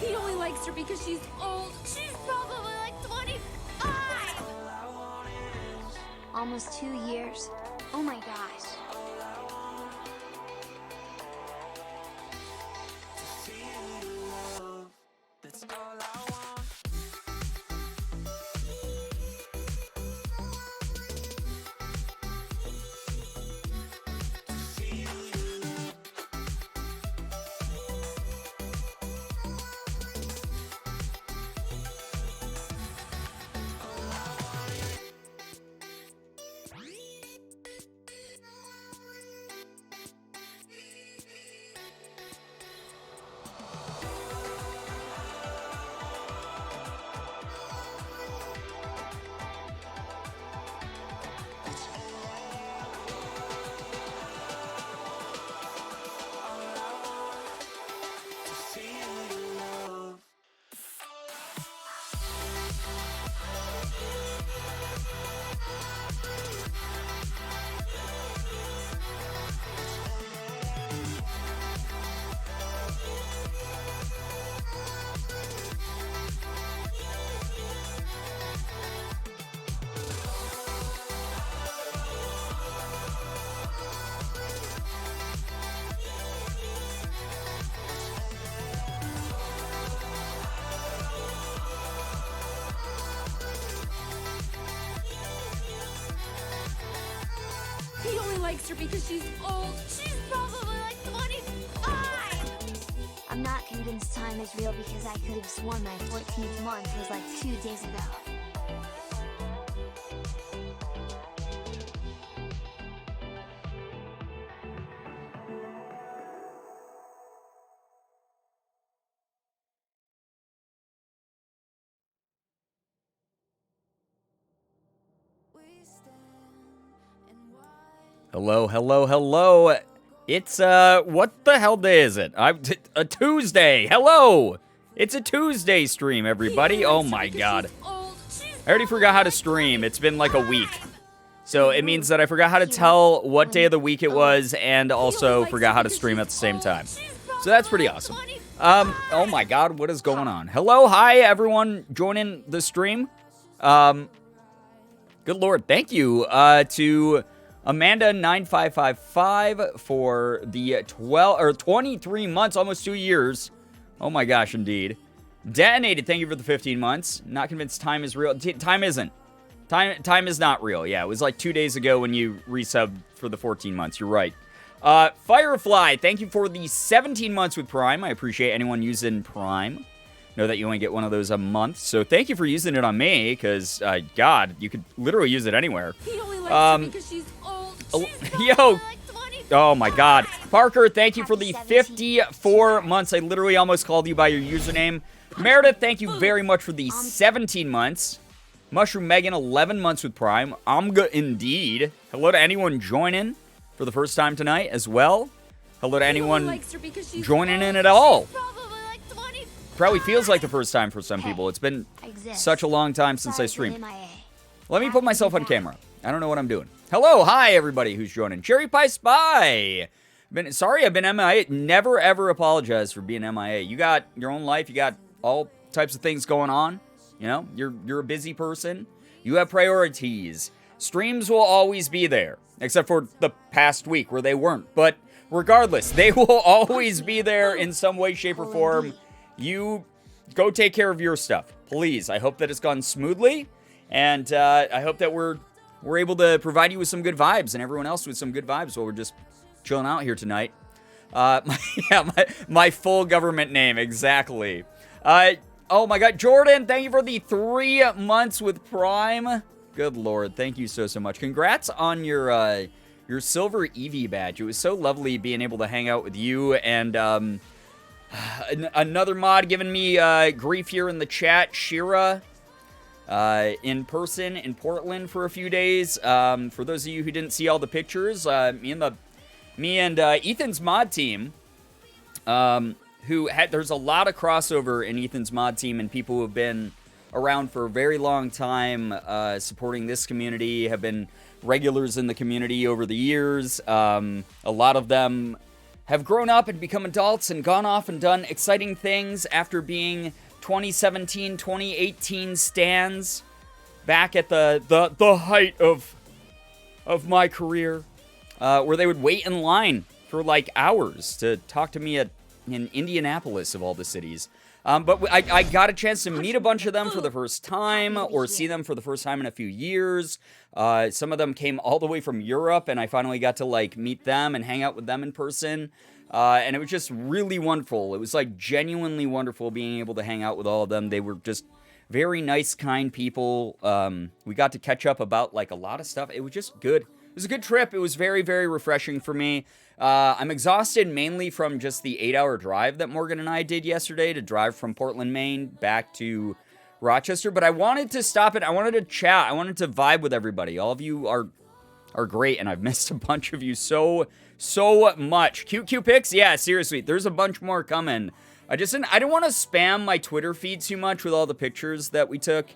He only likes her because she's old. She's probably like 25. Almost 2 years. Oh my gosh. That's all I want. He only likes her because she's old. She's probably like 25. I'm not convinced time is real because I could have sworn my 14th month was like 2 days ago. Hello, hello, hello. It's, what the hell day is it? A Tuesday. Hello. It's a Tuesday stream, everybody. Oh my god. I already forgot how to stream. It's been like a week. So it means that I forgot how to tell what day of the week it was and also forgot how to stream at the same time. So that's pretty awesome. Oh my god, what is going on? Hello, hi, everyone joining the stream. Good lord, thank you, to Amanda9555 for the 23 months, almost 2 years. Oh my gosh, indeed. Detonated, thank you for the 15 months. Not convinced time is real. Time isn't. Time is not real. Yeah, it was like 2 days ago when you resubbed for the 14 months. You're right. Firefly, thank you for the 17 months with Prime. I appreciate anyone using Prime. Know that you only get one of those a month, so thank you for using it on me, because, God, you could literally use it anywhere. He only likes her because she's old. Yo! Oh my god. Parker, thank you for the 54 months. I literally almost called you by your username. Meredith, thank you very much for the 17 months. Mushroom Megan, 11 months with Prime. I'm good indeed. Hello to anyone joining for the first time tonight as well. Hello to anyone joining in at all. Probably feels like the first time for some people. It's been such a long time since I streamed. Let me put myself on camera. I don't know what I'm doing. Hello, hi everybody who's joining. Cherry Pie Spy. Sorry I've been MIA. Never ever apologize for being MIA. You got your own life. You got all types of things going on. You know, you're a busy person. You have priorities. Streams will always be there, except for the past week where they weren't. But regardless, they will always be there in some way, shape, or form. You go take care of your stuff, please. I hope that it's gone smoothly, and I hope that we're able to provide you with some good vibes and everyone else with some good vibes while we're just chilling out here tonight. My full government name, exactly. Oh my god, Jordan, thank you for the 3 months with Prime. Good lord, thank you so much. Congrats on your silver Eevee badge. It was so lovely being able to hang out with you and another mod giving me grief here in the chat, Shira, in person in Portland for a few days. For those of you who didn't see all the pictures, me and Ethan's mod team, there's a lot of crossover in Ethan's mod team and people who have been around for a very long time, supporting this community, have been regulars in the community over the years. A lot of them have grown up and become adults and gone off and done exciting things after being 2017, 2018 stans back at the height of my career, where they would wait in line for like hours to talk to me in Indianapolis of all the cities. But I got a chance to meet a bunch of them for the first time, or see them for the first time in a few years. Some of them came all the way from Europe, and I finally got to like meet them and hang out with them in person. And it was just really wonderful. It was like genuinely wonderful being able to hang out with all of them. They were just very nice, kind people. We got to catch up about like a lot of stuff. It was just good. It was a good trip. It was very, very refreshing for me. I'm exhausted mainly from just the 8-hour drive that Morgan and I did yesterday to drive from Portland, Maine back to Rochester. But I wanted to stop it. I wanted to chat. I wanted to vibe with everybody. All of you are great, and I've missed a bunch of you so much. Cute pics? Yeah, seriously. There's a bunch more coming. I didn't want to spam my Twitter feed too much with all the pictures that we took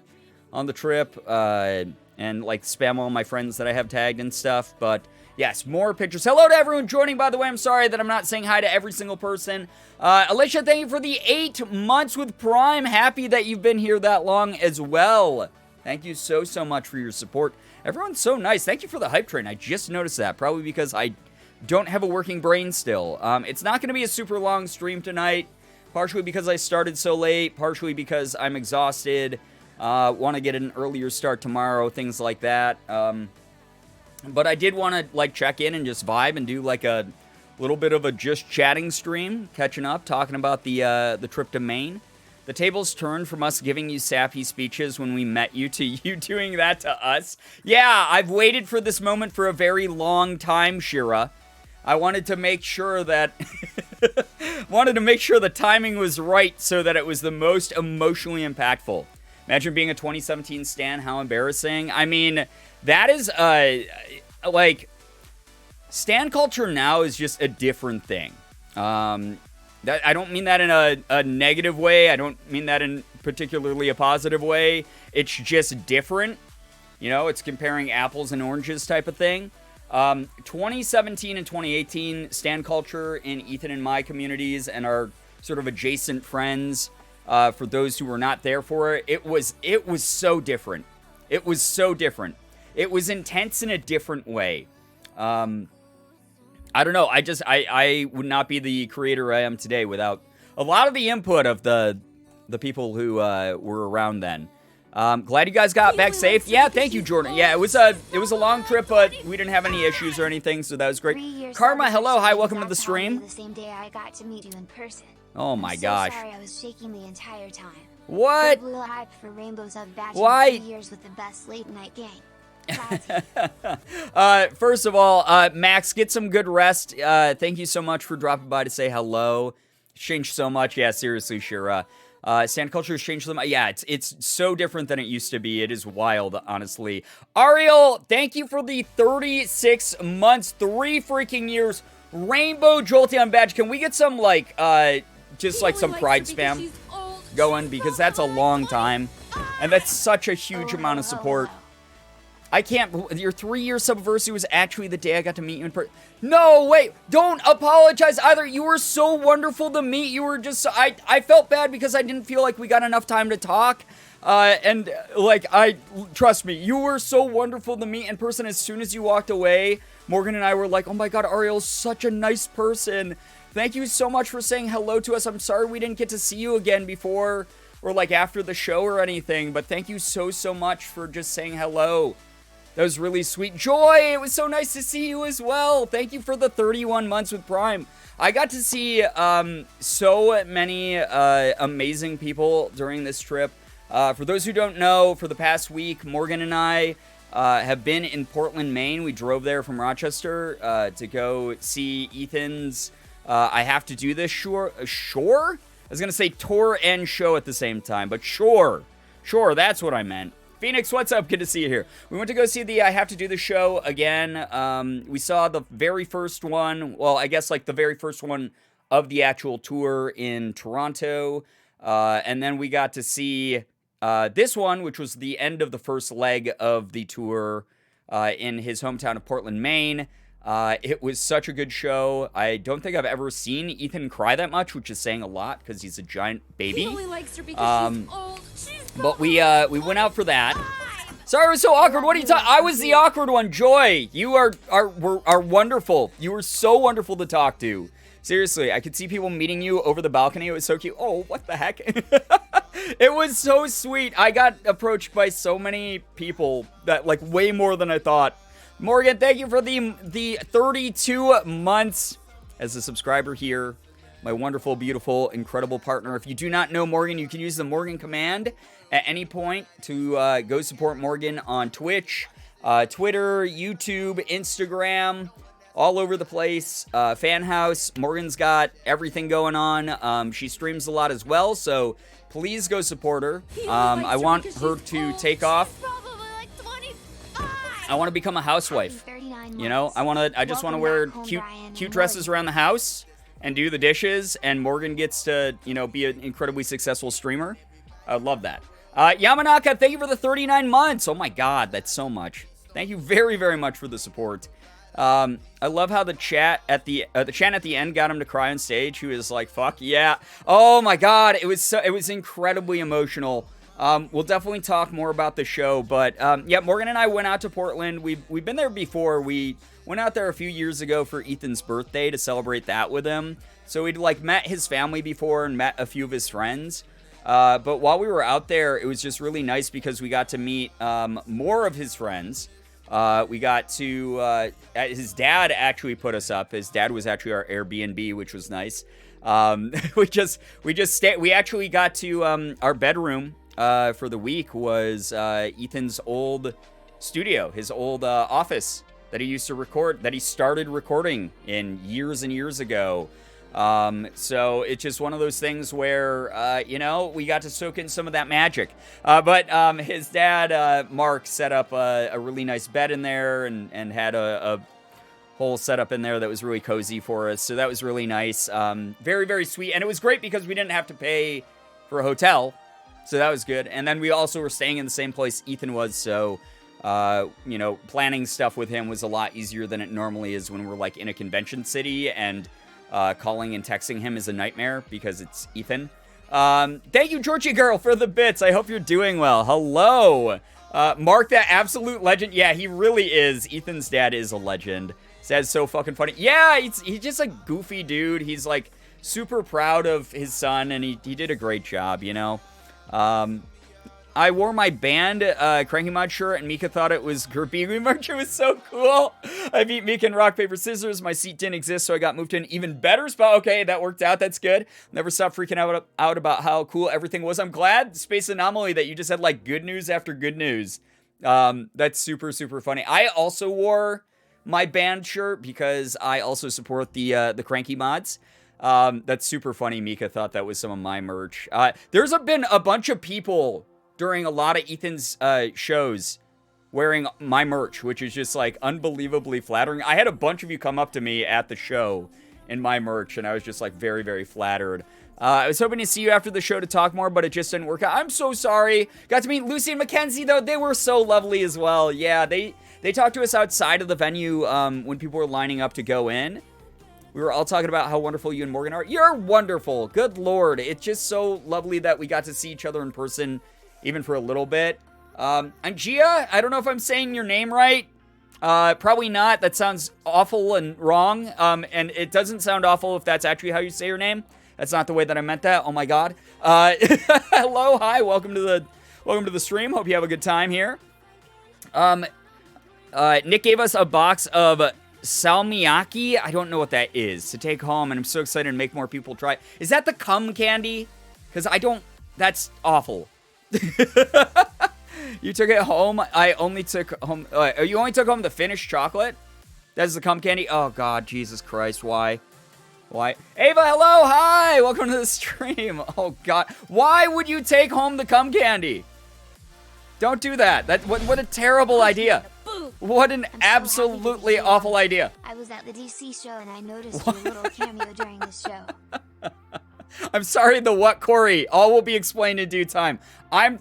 on the trip, and like spam all my friends that I have tagged and stuff, but yes, more pictures. Hello to everyone joining, by the way. I'm sorry that I'm not saying hi to every single person. Alicia, thank you for the 8 months with Prime. Happy that you've been here that long as well. Thank you so much for your support. Everyone's so nice. Thank you for the hype train. I just noticed that, probably because I don't have a working brain still. It's not going to be a super long stream tonight, partially because I started so late, partially because I'm exhausted, want to get an earlier start tomorrow, things like that. But I did want to like check in and just vibe and do like a little bit of a just chatting stream, catching up, talking about the trip to Maine. The tables turned from us giving you sappy speeches when we met you to you doing that to us. Yeah, I've waited for this moment for a very long time, Shira. I wanted to make sure that the timing was right so that it was the most emotionally impactful. Imagine being a 2017 stan, how embarrassing. I mean, that is like stan culture now is just a different thing. I don't mean that in a negative way. I don't mean that in particularly a positive way. It's just different. You know, it's comparing apples and oranges type of thing. 2017 and 2018 stan culture in Ethan and my communities and our sort of adjacent friends, for those who were not there for it, it was so different. It was so different. It was intense in a different way. I don't know. I would not be the creator I am today without a lot of the input of the people who were around then. Glad you guys got back safe. Yeah, thank you, Jordan. Yeah, it was a long trip, but we didn't have any issues or anything, so that was great. Karma, hello, hi, welcome to the stream. The same day I got to meet you in person. Oh my I'm gosh. So sorry I was shaking the entire time. What? Blue hype for Rainbows of Batch Why? 3 years with the best late night gang. First of all, Max, get some good rest. Thank you so much for dropping by to say hello. It's changed so much. Yeah, seriously, Shira. Stan culture has changed so much. Yeah, it's so different than it used to be. It is wild, honestly. Ariel, thank you for the 36 months, 3 freaking years. Rainbow Jolteon badge. Can we get some, like, just like some pride spam going? Because that's a long time. And that's such a huge amount of support. I can't. Your 3-year subversity was actually the day I got to meet you in person. No, wait. Don't apologize either. You were so wonderful to meet. You were just. I felt bad because I didn't feel like we got enough time to talk. And like trust me, you were so wonderful to meet in person. As soon as you walked away, Morgan and I were like, "Oh my God, Ariel's such a nice person. Thank you so much for saying hello to us. I'm sorry we didn't get to see you again before or like after the show or anything, but thank you so much for just saying hello." That was really sweet. Joy, it was so nice to see you as well. Thank you for the 31 months with Prime. I got to see so many amazing people during this trip. For those who don't know, for the past week, Morgan and I have been in Portland, Maine. We drove there from Rochester to go see Ethan's I Have to Do This Shore? I was going to say tour and show at the same time, but sure, that's what I meant. Phoenix, what's up? Good to see you here. We went to go see the I Have to Do This show again. We saw the very first one. Well, I guess like the very first one of the actual tour in Toronto. And then we got to see this one, which was the end of the first leg of the tour in his hometown of Portland, Maine. It was such a good show. I don't think I've ever seen Ethan cry that much, which is saying a lot because he's a giant baby. He only likes her because she's old. But we went out for that. Sorry, it was so awkward. What are you talking? I was the awkward one. Joy, you are wonderful. You were so wonderful to talk to. Seriously, I could see people meeting you over the balcony. It was so cute. Oh, what the heck? It was so sweet. I got approached by so many people that, like, way more than I thought. Morgan, thank you for the 32 months as a subscriber here. My wonderful, beautiful, incredible partner. If you do not know Morgan, you can use the Morgan command at any point to go support Morgan on Twitch, Twitter, YouTube, Instagram, all over the place. Fan house. Morgan's got everything going on. She streams a lot as well, so please go support her. I want her to take off. I want to become a housewife. You know, I just want to wear cute dresses around the house and do the dishes, and Morgan gets to, you know, be an incredibly successful streamer. I would love that. Yamanaka, thank you for the 39 months. Oh my god, that's so much. Thank you very, very much for the support. I love how the chat at the end got him to cry on stage. He was like, "Fuck yeah!" Oh my god, it was incredibly emotional. We'll definitely talk more about the show, but yeah, Morgan and I went out to Portland. We've been there before. We went out there a few years ago for Ethan's birthday to celebrate that with him. So we'd like met his family before and met a few of his friends. But while we were out there, it was just really nice because we got to meet more of his friends. We got to his dad actually put us up. His dad was actually our Airbnb, which was nice. We actually got to our bedroom for the week was Ethan's old studio, his old office that he used to record, that he started recording in years and years ago. So it's just one of those things where, you know, we got to soak in some of that magic. But his dad, Mark, set up a really nice bed in there and had a whole setup in there that was really cozy for us. So that was really nice. Very, very sweet. And it was great because we didn't have to pay for a hotel. So that was good. And then we also were staying in the same place Ethan was. So, you know, planning stuff with him was a lot easier than it normally is when we're like in a convention city, and calling and texting him is a nightmare because it's Ethan. Thank you, Georgie Girl, for the bits. I hope you're doing well. Hello. Mark, that absolute legend. Yeah, he really is. Ethan's dad is a legend. That's so fucking funny. Yeah, he's just a goofy dude. He's like super proud of his son, and he did a great job, you know. I wore my band Cranky Mod shirt, and Mika thought it was Girbeagly merch. It was so cool. I beat Mika in rock, paper, scissors. My seat didn't exist, so I got moved to an even better spot. Okay, that worked out. That's good. Never stopped freaking out about how cool everything was. I'm glad, Space Anomaly, that you just had like good news after good news. That's super, super funny. I also wore my band shirt because I also support the Cranky Mods. That's super funny. Mika thought that was some of my merch. There's been a bunch of people during a lot of Ethan's shows wearing my merch, which is just like unbelievably flattering. I had a bunch of you come up to me at the show in my merch, and I was just like very, very flattered. I was hoping to see you after the show to talk more, but it just didn't work out. I'm so sorry. Got to meet Lucy and Mackenzie, though. They were so lovely as well. Yeah, they talked to us outside of the venue when people were lining up to go in. We were all talking about how wonderful you and Morgan are. You're wonderful. Good Lord. It's just so lovely that we got to see each other in person, even for a little bit. I'm Gia. I don't know if I'm saying your name right. Probably not. That sounds awful and wrong. And it doesn't sound awful if that's actually how you say your name. That's not the way that I meant that. Oh my god. Hello, hi. Welcome to the stream. Hope you have a good time here. Nick gave us a box of salmiakki. I don't know what that is to take home, and I'm so excited to make more people try. Is that the cum candy? Because that's awful. You took it home. I only took home. You only took home the finished chocolate. That's the cum candy. Oh God, Jesus Christ! Why? Ava, hello, hi, welcome to the stream. Oh God, why would you take home the cum candy? Don't do that. What a terrible idea. What an absolutely awful idea. I was at the DC show and I noticed your little cameo during this show. I'm sorry, the what, Corey? All will be explained in due time. I'm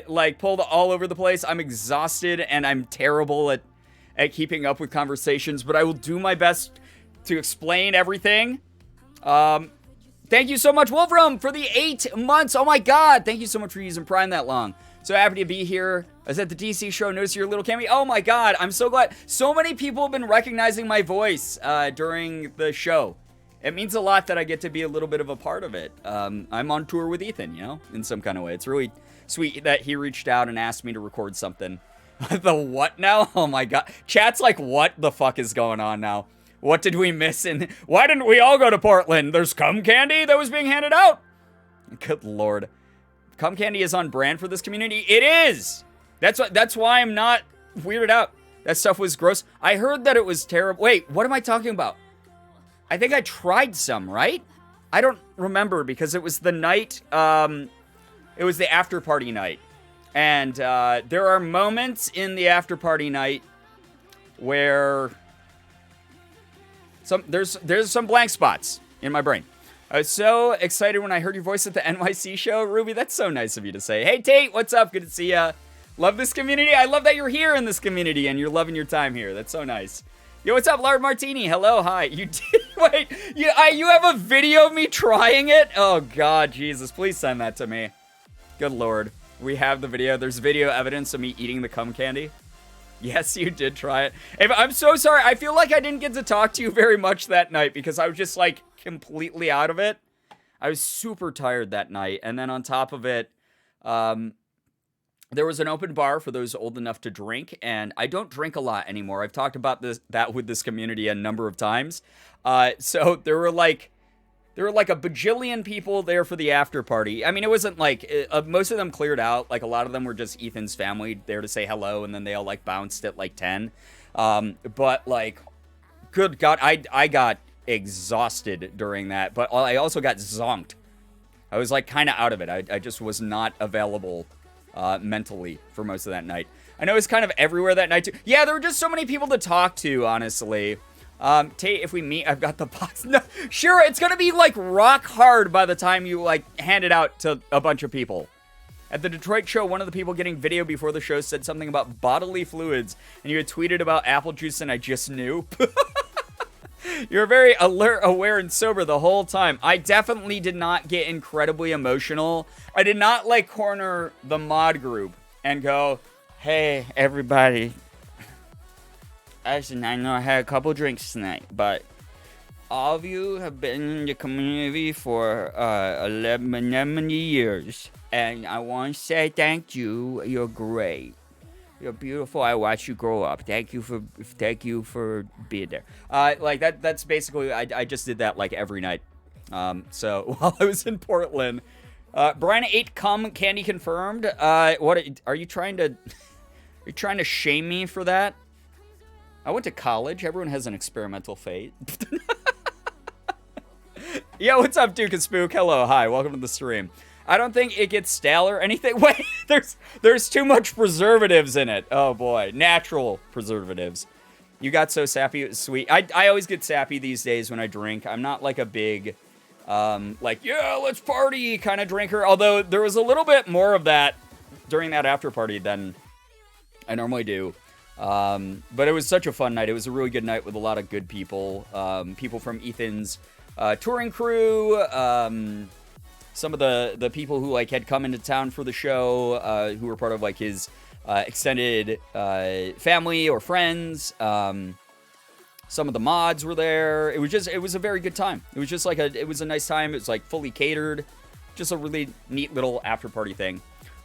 like pulled all over the place. I'm exhausted and I'm terrible at at keeping up with conversations, but I will do my best to explain everything. Thank you so much, Wolfram, for the 8 months. Oh my god, thank you so much for using Prime that long. So happy to be here. I was at the DC show, noticed your little cameo. Oh my god, I'm so glad. So many people have been recognizing my voice during the show. It means a lot that I get to be a little bit of a part of it. I'm on tour with Ethan, you know, in some kind of way. It's really sweet that he reached out and asked me to record something. The what now? Oh my god. Chat's like, what the fuck is going on now? What did we miss? And why didn't we all go to Portland? There's cum candy that was being handed out. Good lord. Cum candy is on brand for this community. It is. That's why I'm not weirded out. That stuff was gross. I heard that it was terrible. Wait, what am I talking about? I think I tried some, right? I don't remember because it was the night, it was the after party night. And there are moments in the after party night where there's some blank spots in my brain. I was so excited when I heard your voice at the NYC show. Ruby, that's so nice of you to say. Hey, Tate, what's up? Good to see ya. Love this community. I love that you're here in this community and you're loving your time here. That's so nice. Yo, what's up, Lard Martini? Hello, hi. You did, wait, you have a video of me trying it? Oh, God, Jesus, please send that to me. Good Lord. We have the video. There's video evidence of me eating the cum candy. Yes, you did try it. I'm so sorry. I feel like I didn't get to talk to you very much that night because I was just, like, completely out of it. I was super tired that night. And then on top of it, there was an open bar for those old enough to drink, and I don't drink a lot anymore. I've talked about that with this community a number of times. So there were like a bajillion people there for the after party. I mean, it wasn't like most of them cleared out. Like a lot of them were just Ethan's family there to say hello, and then they all like bounced at like 10. But like, good God, I got exhausted during that, but I also got zonked. I was like kind of out of it. I just was not available mentally for most of that night. I know it's kind of everywhere that night too. Yeah, there were just so many people to talk to, honestly. Tate, if we meet, I've got the box. No, sure, it's gonna be like rock hard by the time you like hand it out to a bunch of people. At the Detroit show, one of the people getting video before the show said something about bodily fluids, and you had tweeted about apple juice, and I just knew. You're very alert, aware, and sober the whole time. I definitely did not get incredibly emotional. I did not, like, corner the mod group and go, hey, everybody. Listen, I know I had a couple drinks tonight, but all of you have been in the community for 11 years. And I want to say thank you. You're great. You're beautiful. I watched you grow up. Thank you for being there. Like that's basically, I just did that like every night. So while I was in Portland, Brian ate cum candy confirmed. What are you trying to shame me for that? I went to college. Everyone has an experimental fate. Yo, what's up, Duke and Spook? Hello, hi, welcome to the stream. I don't think it gets stale or anything. Wait, there's too much preservatives in it. Oh boy, natural preservatives. You got so sappy, it was sweet. I always get sappy these days when I drink. I'm not like a big, like, yeah, let's party kind of drinker. Although there was a little bit more of that during that after party than I normally do. But it was such a fun night. It was a really good night with a lot of good people. People from Ethan's touring crew, some of the people who like had come into town for the show, who were part of like his extended family or friends. Some of the mods were there. It was a very good time. It was just like it was a nice time. It was like fully catered. Just a really neat little after party thing.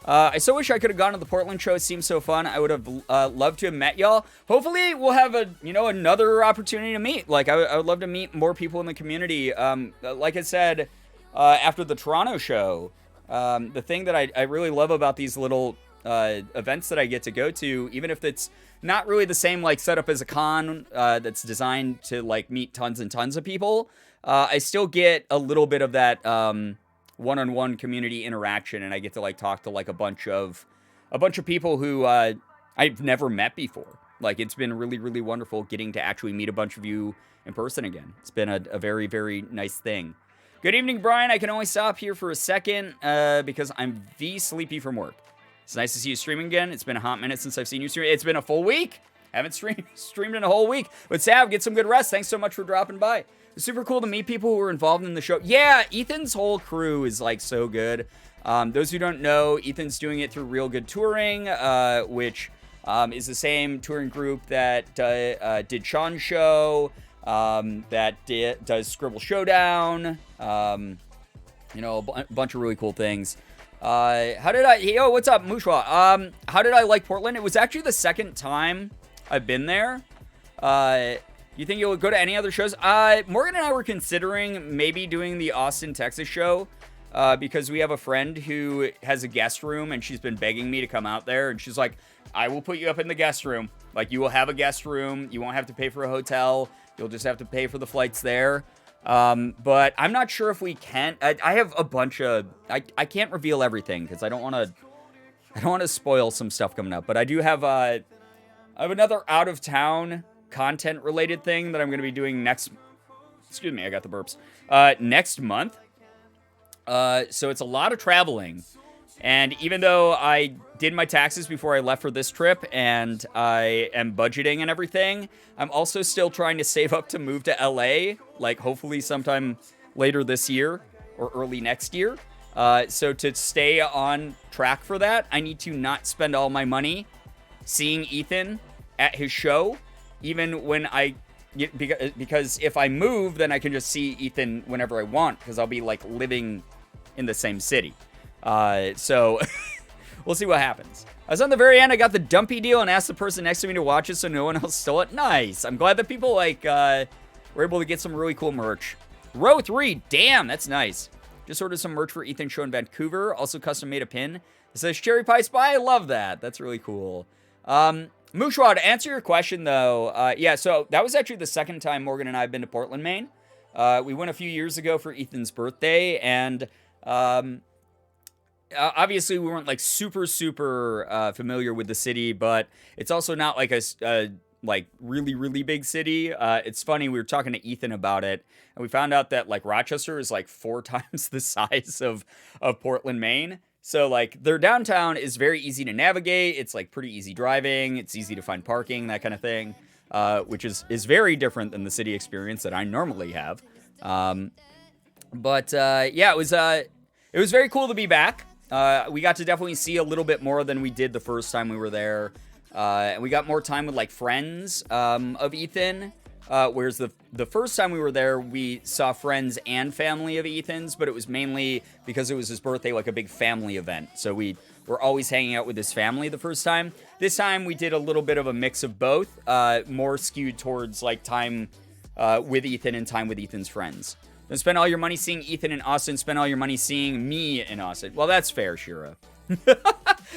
I so wish I could have gone to the Portland show. It seemed so fun. I would have loved to have met y'all. Hopefully, we'll have another opportunity to meet. Like, I would love to meet more people in the community. Like I said, after the Toronto show, the thing that I really love about these little events that I get to go to, even if it's not really the same like setup as a con that's designed to like meet tons and tons of people, I still get a little bit of that one-on-one community interaction, and I get to like talk to like a bunch of people who I've never met before. Like, it's been really, really wonderful getting to actually meet a bunch of you in person again. It's been a very, very nice thing. Good evening, Brian. I can only stop here for a second because I'm sleepy from work. It's nice to see you streaming again. It's been a hot minute since I've seen you stream. It's been a full week. Haven't streamed in a whole week. But Sav, get some good rest. Thanks so much for dropping by. It's super cool to meet people who were involved in the show. Yeah, Ethan's whole crew is like so good. Those who don't know, Ethan's doing it through Real Good Touring, which is the same touring group that did Sean's show, that does Scribble Showdown, you know, a bunch of really cool things. Yo, what's up, Mushwa? How did I like Portland? It was actually the second time I've been there. You think you'll go to any other shows? Morgan and I were considering maybe doing the Austin, Texas show, because we have a friend who has a guest room, and she's been begging me to come out there, and she's like, I will put you up in the guest room. Like, you will have a guest room. You won't have to pay for a hotel. You'll just have to pay for the flights there. But I'm not sure if we can. I have a bunch of... I can't reveal everything, because I don't want to spoil some stuff coming up. But I do have, I have another out-of-town content-related thing that I'm going to be doing next... Excuse me, I got the burps. Next month. So it's a lot of traveling. And even though I did my taxes before I left for this trip, and I am budgeting and everything, I'm also still trying to save up to move to LA, like hopefully sometime later this year or early next year. So to stay on track for that, I need to not spend all my money seeing Ethan at his show, even when because if I move, then I can just see Ethan whenever I want, because I'll be like living in the same city. So we'll see what happens. I was on the very end. I got the dumpy deal and asked the person next to me to watch it so no one else stole it. Nice. I'm glad that people like were able to get some really cool merch. Row 3. Damn, that's nice. Just ordered some merch for Ethan's show in Vancouver. Also custom made a pin. It says Cherry Pie Spy. I love that. That's really cool. Mushwa, to answer your question though, yeah, so that was actually the second time Morgan and I have been to Portland, Maine. We went a few years ago for Ethan's birthday, and obviously we weren't like super familiar with the city, but it's also not like a like really big city. It's funny, we were talking to Ethan about it, and we found out that like Rochester is like 4 times the size of Portland, Maine. So like their downtown is very easy to navigate. It's like pretty easy driving. It's easy to find parking, that kind of thing, which is very different than the city experience that I normally have. But yeah, it was very cool to be back. We got to definitely see a little bit more than we did the first time we were there. And we got more time with like friends of Ethan. Whereas the first time we were there, we saw friends and family of Ethan's, but it was mainly because it was his birthday, like a big family event. So we were always hanging out with his family the first time. This time we did a little bit of a mix of both, more skewed towards like time with Ethan and time with Ethan's friends. Don't spend all your money seeing Ethan in Austin, spend all your money seeing me in Austin. Well, that's fair, Shira.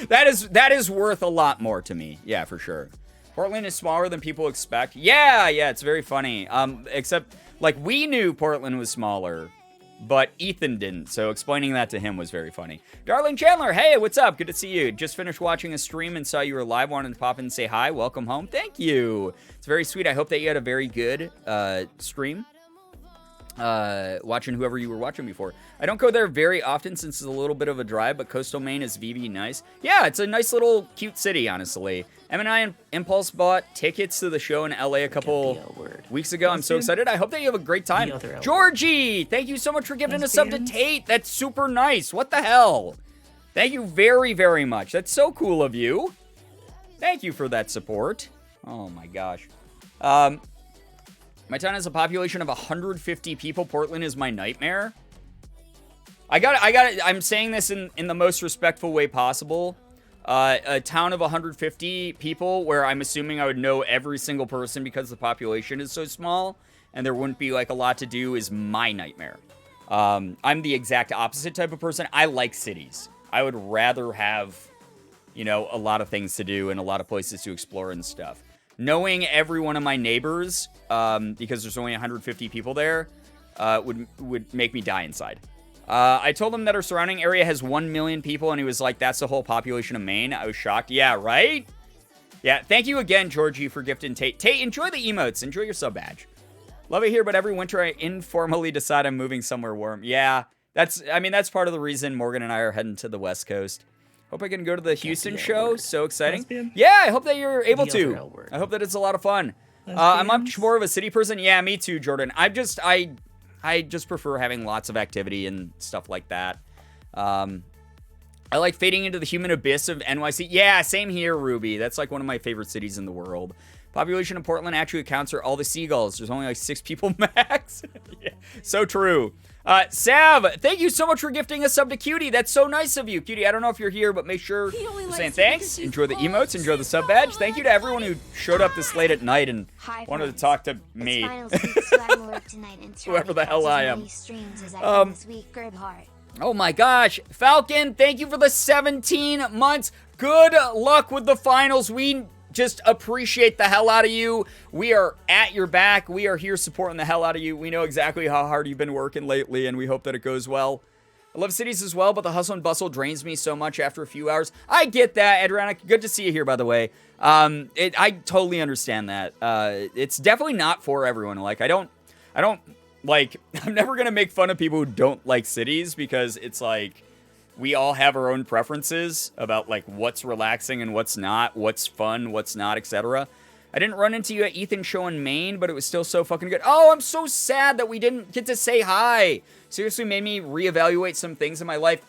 That is worth a lot more to me. Yeah, for sure. Portland is smaller than people expect. Yeah, it's very funny. Except, like, we knew Portland was smaller, but Ethan didn't, so explaining that to him was very funny. Darling Chandler, hey, what's up? Good to see you. Just finished watching a stream and saw you were live. Wanted to pop in and say hi. Welcome home. Thank you. It's very sweet. I hope that you had a very good stream. Watching whoever you were watching before. I don't go there very often since it's a little bit of a drive, but coastal Maine is VV nice. Yeah, it's a nice little cute city, honestly. Em and I and Impulse bought tickets to the show in LA a couple weeks ago. I'm so excited. I hope that you have a great time. Georgie, thank you so much for giving a sub to Tate. That's super nice. What the hell? Thank you very, very much. That's so cool of you. Thank you for that support. Oh my gosh. My town has a population of 150 people. Portland is my nightmare. I got it. I'm saying this in the most respectful way possible. A town of 150 people where I'm assuming I would know every single person because the population is so small and there wouldn't be like a lot to do is my nightmare. I'm the exact opposite type of person. I like cities. I would rather have, you know, a lot of things to do and a lot of places to explore and stuff. Knowing every one of my neighbors, because there's only 150 people there, would make me die inside. I told him that our surrounding area has 1 million people, and he was like, that's the whole population of Maine. I was shocked. Yeah, right? Yeah, thank you again, Georgie, for gifting Tate. Tate, enjoy the emotes. Enjoy your sub badge. Love it here, but every winter I informally decide I'm moving somewhere warm. Yeah, that's part of the reason Morgan and I are heading to the West Coast. Hope I can go to the Houston show. So exciting. Lesbian? Yeah, I hope that you're able The other to. L word. I hope that it's a lot of fun. I'm much Lesbians? more of a city person. Yeah, me too, Jordan. I just prefer having lots of activity and stuff like that. I like fading into the human abyss of NYC. Yeah, same here, Ruby. That's like one of my favorite cities in the world. Population of Portland actually accounts for all the seagulls. There's only like 6 people max. Yeah, so true. Sav, thank you so much for gifting a sub to Cutie. That's so nice of you. Cutie, I don't know if you're here, but make sure you're saying thanks. Enjoy the emotes. Enjoy the sub badge. Thank you to everyone who showed up this late at night and wanted to talk to me. Whoever the hell I am. Oh my gosh. Falcon, thank you for the 17 months. Good luck with the finals. We just appreciate the hell out of you. We are at your back. We are here supporting the hell out of you. We know exactly how hard you've been working lately, and we hope that it goes well. I love cities as well, but the hustle and bustle drains me so much after a few hours. I get that, Adriana. Good to see you here, by the way. I totally understand that. It's definitely not for everyone. Like, I don't, like, I'm never going to make fun of people who don't like cities because it's like, we all have our own preferences about like what's relaxing and what's not, what's fun, what's not, etc. I didn't run into you at Ethan's show in Maine, but it was still so fucking good. Oh, I'm so sad that we didn't get to say hi. Seriously made me reevaluate some things in my life.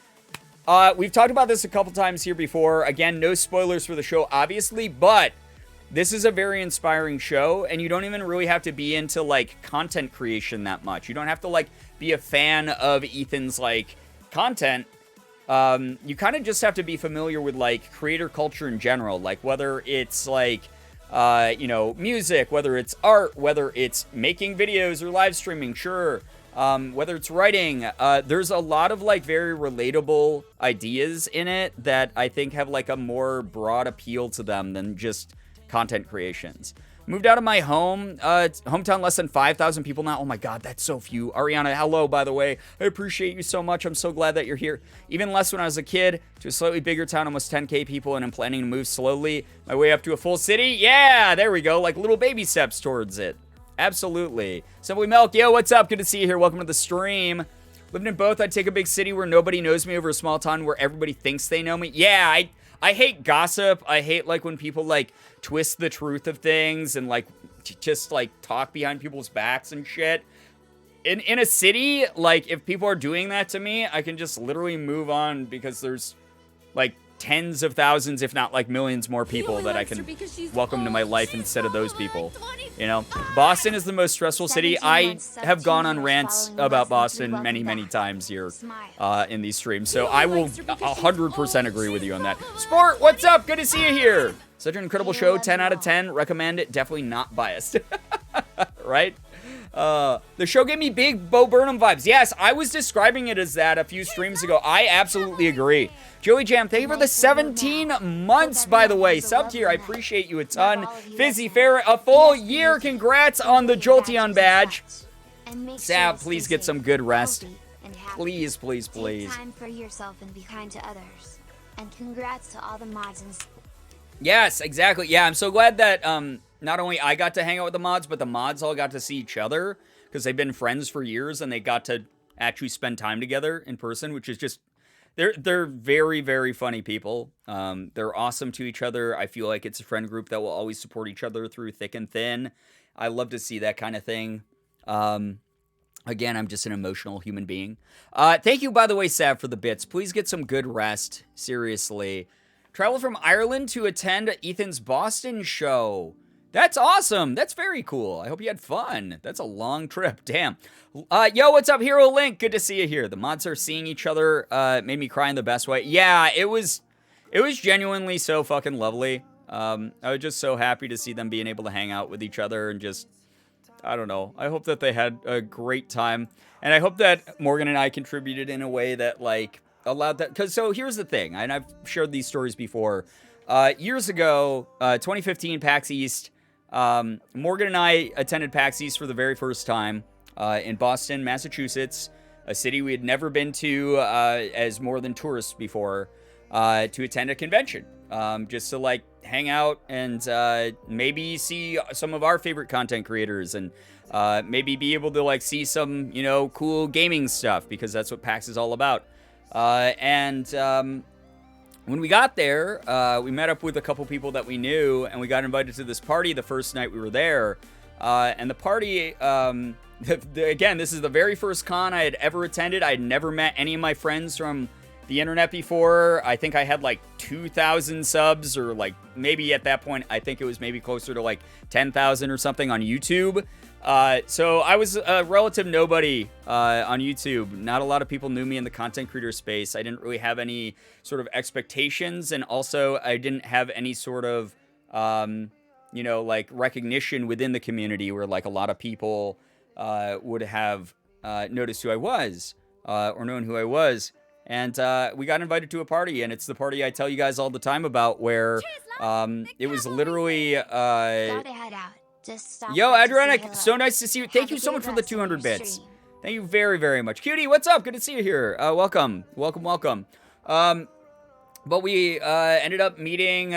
We've talked about this a couple times here before. Again, no spoilers for the show, obviously, but this is a very inspiring show, and you don't even really have to be into like content creation that much. You don't have to like be a fan of Ethan's like content. You kind of just have to be familiar with like creator culture in general, like whether it's like, you know, music, whether it's art, whether it's making videos or live streaming, sure. Whether it's writing, there's a lot of like very relatable ideas in it that I think have like a more broad appeal to them than just content creations. Moved out of my hometown, less than 5,000 people now. Oh my God, that's so few. Ariana, hello, by the way. I appreciate you so much. I'm so glad that you're here. Even less when I was a kid, to a slightly bigger town, almost 10K people, and I'm planning to move slowly my way up to a full city. Yeah, there we go. Like little baby steps towards it. Absolutely. Simply Milk, yo, what's up? Good to see you here. Welcome to the stream. Living in both, I'd take a big city where nobody knows me over a small town where everybody thinks they know me. Yeah, I hate gossip. I hate like when people like twist the truth of things and like just like talk behind people's backs and shit. In a city, like if people are doing that to me, I can just literally move on because there's like tens of thousands, if not like millions more people that I can welcome to my life instead of those people. You know, Boston is the most stressful city. I have gone on rants about Boston many, many times here in these streams, so I will 100% agree with you on that. Sport, what's up? Good to see you here. Such an incredible show. 10 out of 10. Recommend it. Definitely not biased. Right? The show gave me big Bo Burnham vibes. Yes, I was describing it as that a few streams ago. I absolutely agree. Joey Jam, thank you for the 17 months, by the way. Sub tier, I appreciate you a ton. Fizzy Ferret, a full year. Congrats on the Jolteon badge. Sav, please get some good rest. Please, please, please. Take time for yourself and be kind to others. And congrats to all the mods and... Yes, exactly. Yeah, I'm so glad that not only I got to hang out with the mods, but the mods all got to see each other because they've been friends for years and they got to actually spend time together in person, which is just, they're very, very funny people. They're awesome to each other. I feel like it's a friend group that will always support each other through thick and thin. I love to see that kind of thing. Again, I'm just an emotional human being. Thank you, by the way, Sav, for the bits. Please get some good rest. Seriously. Travel from Ireland to attend Ethan's Boston show. That's awesome. That's very cool. I hope you had fun. That's a long trip. Damn. Yo, what's up, Hero Link? Good to see you here. The mods are seeing each other. Made me cry in the best way. Yeah, it was genuinely so fucking lovely. I was just so happy to see them being able to hang out with each other and just, I don't know. I hope that they had a great time. And I hope that Morgan and I contributed in a way that, like, allowed that. Because, so here's the thing, and I've shared these stories before. Years ago, 2015 PAX East, Morgan and I attended PAX East for the very first time in Boston, Massachusetts, a city we had never been to as more than tourists before, to attend a convention. Just to like hang out and maybe see some of our favorite content creators and maybe be able to like see some, you know, cool gaming stuff because that's what PAX is all about. when we got there, we met up with a couple people that we knew, and we got invited to this party the first night we were there. And the party, again, this is the very first con I had ever attended. I had never met any of my friends from the internet before. I think I had like 2,000 subs, or like maybe at that point, I think it was maybe closer to like 10,000 or something on YouTube. So I was a relative nobody on YouTube. Not a lot of people knew me in the content creator space. I didn't really have any sort of expectations, and also I didn't have any sort of, like recognition within the community where like a lot of people would have noticed who I was or known who I was. And we got invited to a party, and it's the party I tell you guys all the time about, where it was literally... Gotta head out. Just stop Yo, by to say Adriana, hello. so nice to see you. Thank Have a you so good much for the rest of your 200 bits. stream. Thank you very, very much. Cutie, what's up? Good to see you here. Welcome. But we ended up meeting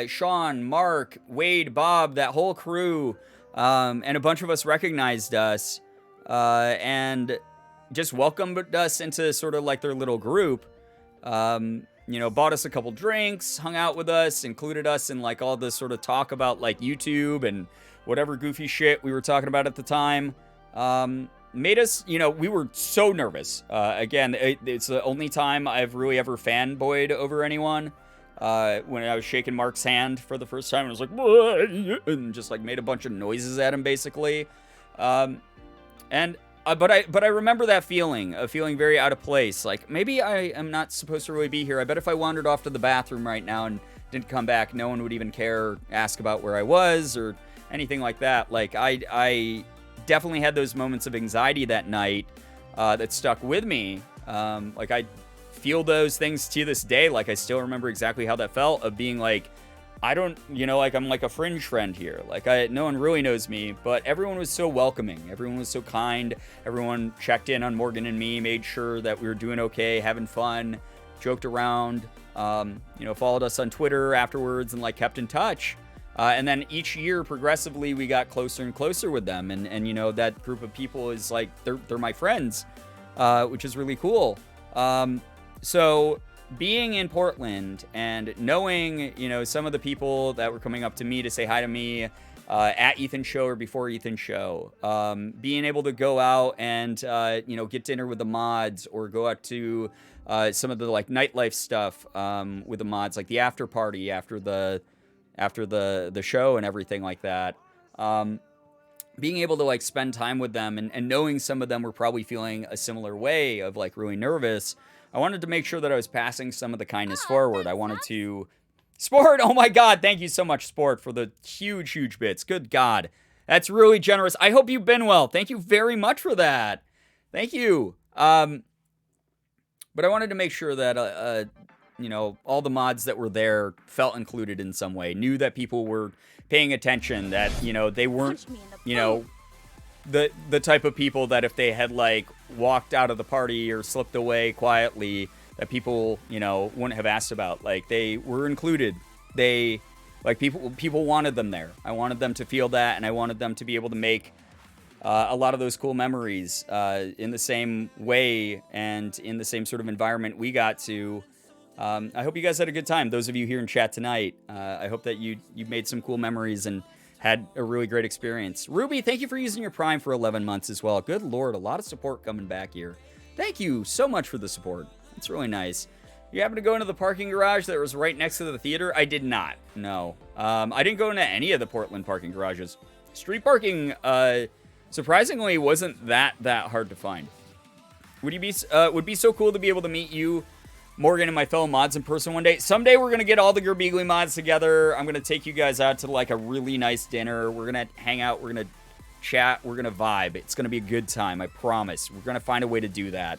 Sean, Mark, Wade, Bob, that whole crew, and a bunch of us recognized us and just welcomed us into sort of like their little group. Bought us a couple drinks, hung out with us, included us in like all this sort of talk about like YouTube and whatever goofy shit we were talking about at the time. Made us, we were so nervous. Again, it's the only time I've really ever fanboyed over anyone. When I was shaking Mark's hand for the first time, I was like, and just like made a bunch of noises at him, basically. But I remember that feeling, of feeling very out of place. Like, maybe I am not supposed to really be here. I bet if I wandered off to the bathroom right now and didn't come back, no one would even care or ask about where I was or anything like that. Like, I definitely had those moments of anxiety that night that stuck with me. Like, I feel those things to this day. Like, I still remember exactly how that felt, of being like, I don't, like, I'm like a fringe friend here. Like, no one really knows me, but everyone was so welcoming. Everyone was so kind. Everyone checked in on Morgan and me, made sure that we were doing okay, having fun, joked around, followed us on Twitter afterwards and, like, kept in touch. And then each year, progressively, we got closer and closer with them. And that group of people is like, they're my friends, which is really cool. So being in Portland and knowing, some of the people that were coming up to me to say hi to me at Ethan's show or before Ethan's show, being able to go out and, get dinner with the mods, or go out to some of the like nightlife stuff with the mods, like the after party after the show and everything like that. Being able to like spend time with them and knowing some of them were probably feeling a similar way of like really nervous, I wanted to make sure that I was passing some of the kindness forward. I wanted to... Sport! Oh my god, thank you so much, Sport, for the huge bits. Good god. That's really generous. I hope you've been well. Thank you very much for that. Thank you. But I wanted to make sure that, all the mods that were there felt included in some way, knew that people were paying attention, that, they weren't, the type of people that if they had, like, walked out of the party or slipped away quietly, that people, wouldn't have asked about. Like, they were included. They, like, people wanted them there. I wanted them to feel that, and I wanted them to be able to make a lot of those cool memories in the same way and in the same sort of environment we got to. I hope you guys had a good time. Those of you here in chat tonight, I hope that you made some cool memories and had a really great experience. Ruby, thank you for using your Prime for 11 months as well. Good Lord, a lot of support coming back here. Thank you so much for the support. It's really nice. You happen to go into the parking garage that was right next to the theater? I did not. No. I didn't go into any of the Portland parking garages. Street parking, surprisingly, wasn't that hard to find. Would be so cool to be able to meet you, Morgan, and my fellow mods in person one day. Someday we're going to get all the Girbeagly mods together. I'm going to take you guys out to like a really nice dinner. We're going to hang out. We're going to chat. We're going to vibe. It's going to be a good time. I promise. We're going to find a way to do that.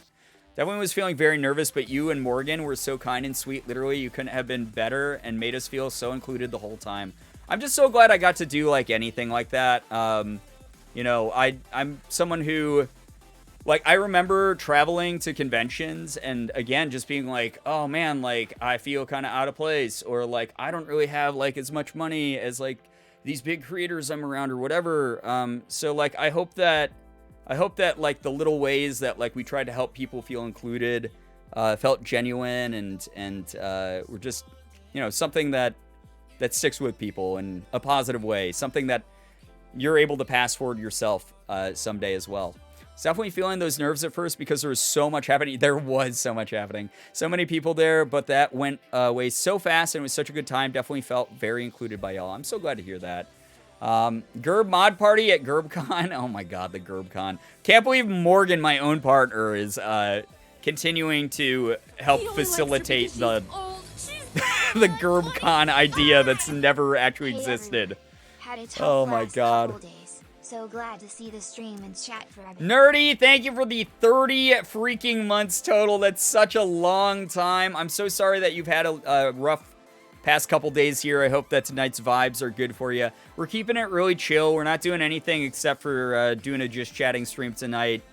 Definitely was feeling very nervous, but you and Morgan were so kind and sweet. Literally, you couldn't have been better and made us feel so included the whole time. I'm just so glad I got to do like anything like that. I'm someone who... Like, I remember traveling to conventions and, again, just being like, oh, man, like, I feel kind of out of place. Or, like, I don't really have, like, as much money as, like, these big creators I'm around or whatever. So, like, I hope that, like, the little ways that, like, we try to help people feel included felt genuine and were just, something that sticks with people in a positive way. Something that you're able to pass forward yourself someday as well. It's definitely feeling those nerves at first because there was so much happening. There was so much happening. So many people there, but that went away so fast and it was such a good time. Definitely felt very included by y'all. I'm so glad to hear that. Gerb Mod Party at GerbCon. Oh my god, the GerbCon. Can't believe Morgan, my own partner, is continuing to help facilitate the the GerbCon idea that's never actually existed. Oh my god. So glad to see the stream and chat forever. Nerdy, thank you for the 30 freaking months total. That's such a long time. I'm so sorry that you've had a rough past couple days here. I hope that tonight's vibes are good for you. We're keeping it really chill. We're not doing anything except for doing a just chatting stream tonight.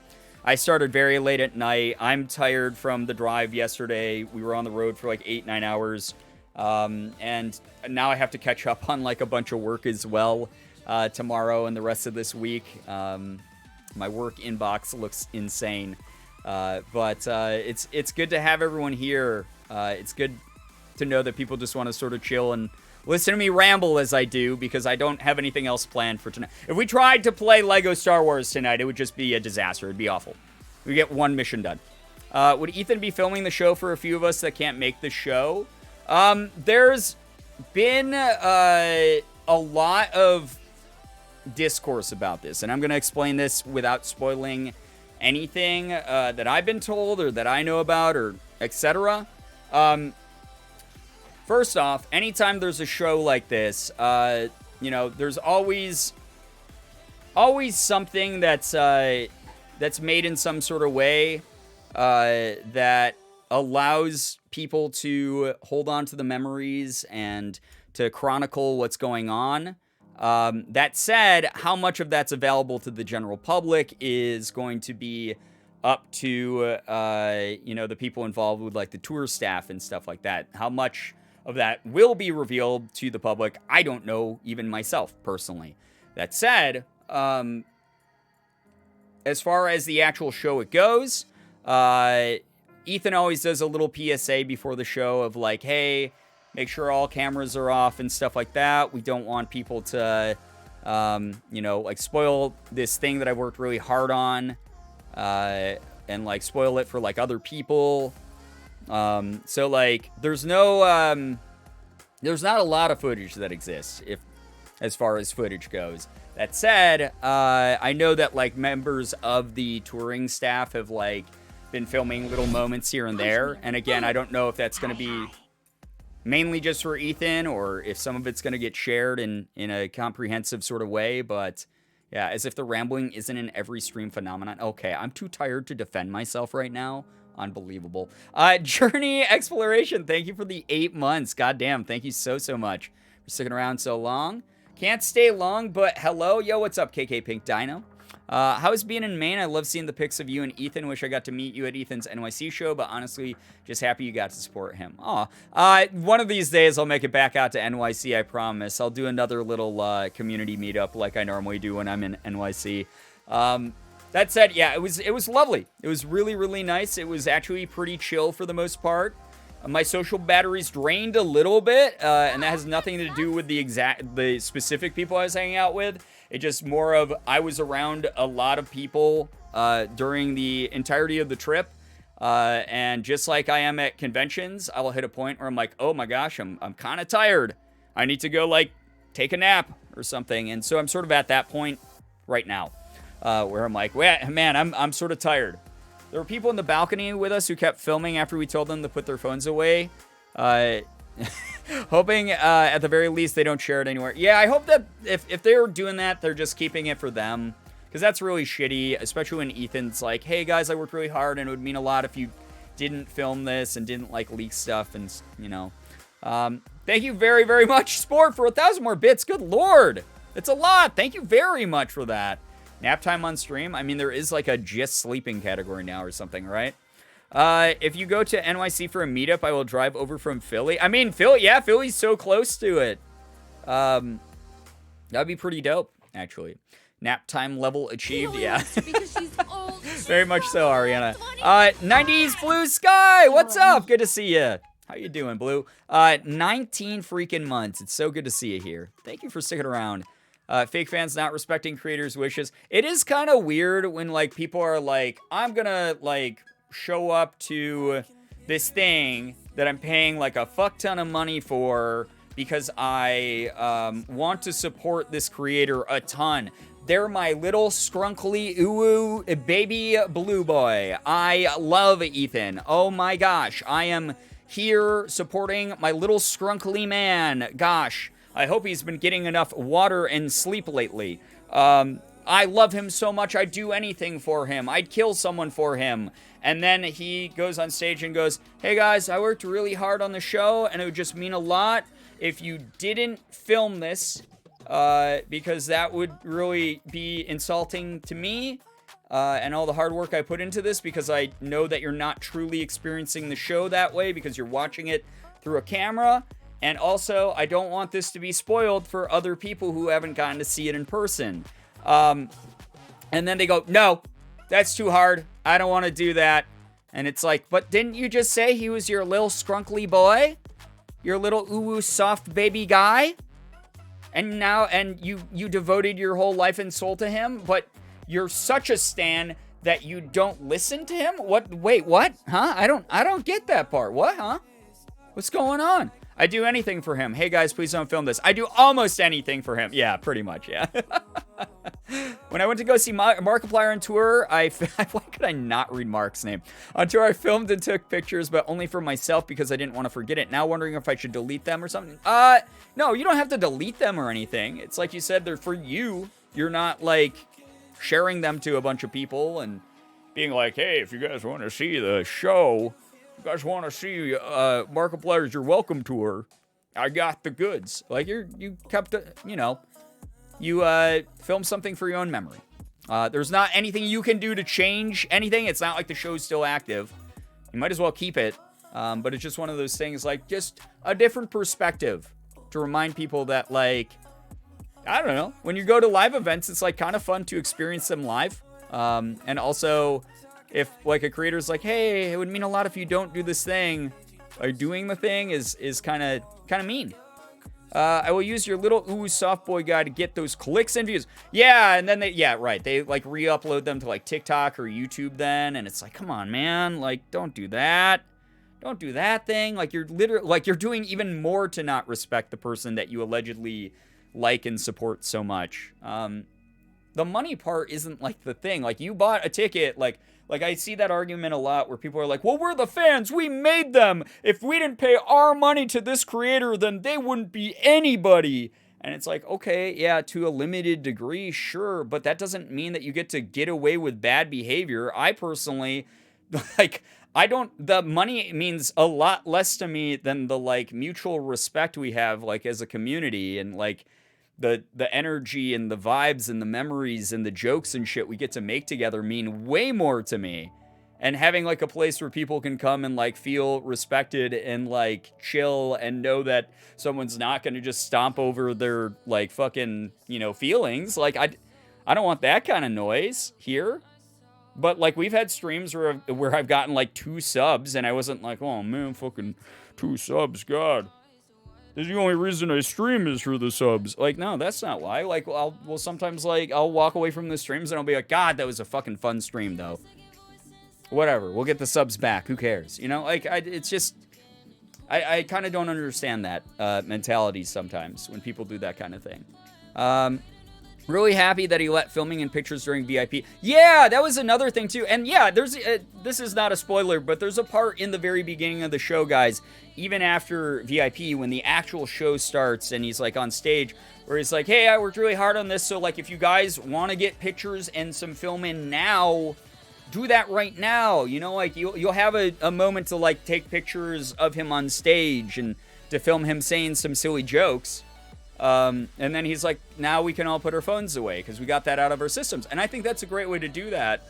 I started very late at night. I'm tired from the drive yesterday. We were on the road for like 8-9 hours. And now I have to catch up on like a bunch of work as well. Tomorrow and the rest of this week. My work inbox looks insane. But it's good to have everyone here. It's good to know that people just want to sort of chill and listen to me ramble as I do, because I don't have anything else planned for tonight. If we tried to play Lego Star Wars tonight, it would just be a disaster. It'd be awful. We get one mission done. Would Ethan be filming the show for a few of us that can't make the show? There's been a lot of discourse about this, and I'm going to explain this without spoiling anything that I've been told or that I know about or etc. First off, anytime there's a show like this, there's always something that's made in some sort of way that allows people to hold on to the memories and to chronicle what's going on. That said, how much of that's available to the general public is going to be up to, the people involved with like the tour staff and stuff like that. How much of that will be revealed to the public, I don't know, even myself personally. That said, as far as the actual show it goes, Ethan always does a little PSA before the show of like, hey, make sure all cameras are off and stuff like that. We don't want people to, spoil this thing that I've worked really hard on, and like spoil it for like other people. So like, there's not a lot of footage that exists as far as footage goes. That said, I know that like members of the touring staff have like been filming little moments here and there. And again, I don't know if that's going to be mainly just for Ethan or if some of it's going to get shared in a comprehensive sort of way. But yeah, as if the rambling isn't an every stream phenomenon. Okay, I'm too tired to defend myself right now. Unbelievable. Journey Exploration, thank you for the 8 months. Goddamn, thank you so much for sticking around so long. Can't stay long, but hello. Yo, what's up, KK Pink Dino? How's being in Maine? I love seeing the pics of you and Ethan. Wish I got to meet you at Ethan's NYC show, but honestly, just happy you got to support him. Aw. One of these days, I'll make it back out to NYC, I promise. I'll do another little community meetup like I normally do when I'm in NYC. That said, yeah, it was lovely. It was really, really nice. It was actually pretty chill for the most part. My social batteries drained a little bit, and that has nothing to do with the specific people I was hanging out with. It just more of I was around a lot of people during the entirety of the trip, and just like I am at conventions, I will hit a point where I'm like, oh my gosh, I'm kind of tired. I need to go like take a nap or something, and so I'm sort of at that point right now, where I'm like, man, I'm sort of tired. There were people in the balcony with us who kept filming after we told them to put their phones away. Hoping at the very least they don't share it anywhere. Yeah, I hope that if they're doing that, they're just keeping it for them. Because that's really shitty, especially when Ethan's like, hey guys, I worked really hard and it would mean a lot if you didn't film this and didn't like leak stuff and, Thank you very, very much, Sport, for 1,000 more bits. Good lord. It's a lot. Thank you very much for that. Nap time on stream? I mean, there is like a just sleeping category now or something, right? If you go to NYC for a meetup, I will drive over from Philly. I mean, Philly's so close to it. That'd be pretty dope, actually. Nap time level He achieved. only Yeah. likes her because she's old. She's Very much so, probably Ariana. like 90s Blue Sky. What's up? Good to see you. How you doing, Blue? 19 freaking months. It's so good to see you here. Thank you for sticking around. Fake fans not respecting creators' wishes. It is kind of weird when, like, people are like, I'm gonna, like, show up to this thing that I'm paying, like, a fuck ton of money for because I want to support this creator a ton. They're my little scrunkly ooh baby blue boy. I love Ethan. Oh my gosh. I am here supporting my little scrunkly man. Gosh. I hope he's been getting enough water and sleep lately. I love him so much, I'd do anything for him. I'd kill someone for him. And then he goes on stage and goes, hey guys, I worked really hard on the show, and it would just mean a lot if you didn't film this, because that would really be insulting to me, and all the hard work I put into this, because I know that you're not truly experiencing the show that way, because you're watching it through a camera. And also, I don't want this to be spoiled for other people who haven't gotten to see it in person. And then they go, no, that's too hard. I don't want to do that. And it's like, but didn't you just say he was your little scrunkly boy? Your little ooh soft baby guy? And now, and you devoted your whole life and soul to him, but you're such a stan that you don't listen to him? What? Wait, what? Huh? I don't get that part. What, huh? What's going on? I do anything for him. Hey guys, please don't film this. I do almost anything for him. Yeah, pretty much, yeah. When I went to go see Markiplier on tour, why could I not read Mark's name? On tour, I filmed and took pictures, but only for myself because I didn't want to forget it. Now wondering if I should delete them or something. No, you don't have to delete them or anything. It's like you said, they're for you. You're not, like, sharing them to a bunch of people and being like, hey, if you guys want to see the show, you guys want to see Markiplier's Your Welcome tour, I got the goods. Like, you kept, you film something for your own memory. There's not anything you can do to change anything. It's not like the show's still active. You might as well keep it. But it's just one of those things, like, just a different perspective to remind people that, like, I don't know, when you go to live events, it's, like, kind of fun to experience them live. And also, if, like, a creator's like, hey, it would mean a lot if you don't do this thing, like, doing the thing is kind of mean. I will use your little ooh soft boy guy to get those clicks and views. Yeah, and then they like re-upload them to like TikTok or YouTube then, and it's like, come on, man, like, don't do that. Don't do that thing. Like, you're doing even more to not respect the person that you allegedly like and support so much. The money part isn't like the thing. Like, you bought a ticket, like I see that argument a lot where people are like, well, we're the fans, we made them. If we didn't pay our money to this creator, then they wouldn't be anybody. And it's like, okay, yeah, to a limited degree, sure, but that doesn't mean that you get away with bad behavior. I personally, like, the money means a lot less to me than the, like, mutual respect we have, like, as a community, and, like, the energy and the vibes and the memories and the jokes and shit we get to make together mean way more to me. And having, like, a place where people can come and, like, feel respected and, like, chill and know that someone's not going to just stomp over their, like, fucking, feelings. Like, I don't want that kind of noise here. But, like, we've had streams where I've gotten, like, 2 subs, and I wasn't like, oh, man, fucking 2 subs, God. This is the only reason I stream is for the subs. Like, no, that's not why. Like, sometimes, like, I'll walk away from the streams and I'll be like, God, that was a fucking fun stream, though. Whatever, we'll get the subs back. Who cares? It's just, I kind of don't understand that mentality sometimes when people do that kind of thing. Really happy that he let filming and pictures during VIP. Yeah, that was another thing too. And yeah, there's this is not a spoiler, but there's a part in the very beginning of the show, guys, even after VIP, when the actual show starts and he's like on stage, where he's like, hey, I worked really hard on this, so like if you guys want to get pictures and some film in now, do that right now. Like you'll have a moment to like take pictures of him on stage and to film him saying some silly jokes. And then he's like, now we can all put our phones away because we got that out of our systems. And I think that's a great way to do that.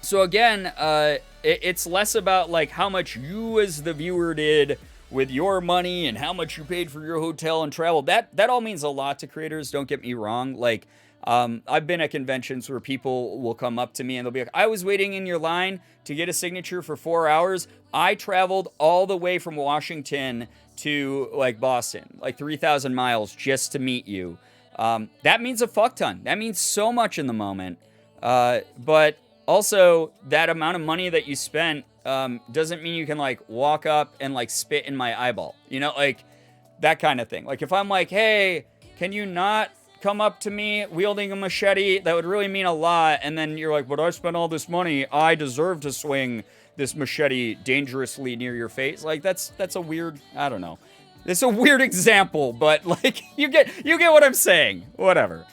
So again, it's less about like how much you as the viewer did with your money and how much you paid for your hotel and travel. That all means a lot to creators, don't get me wrong. Like, I've been at conventions where people will come up to me and they'll be like, I was waiting in your line to get a signature for 4 hours. I traveled all the way from Washington to, like, Boston, like 3,000 miles just to meet you. That means a fuck ton. That means so much in the moment. But also, that amount of money that you spent doesn't mean you can, like, walk up and, like, spit in my eyeball. You know, like, that kind of thing. Like, if I'm like, hey, can you not come up to me wielding a machete? That would really mean a lot. And then you're like, but I spent all this money. I deserve to swing this machete dangerously near your face. Like, that's a weird, I don't know. It's a weird example, but, like, you get what I'm saying. Whatever.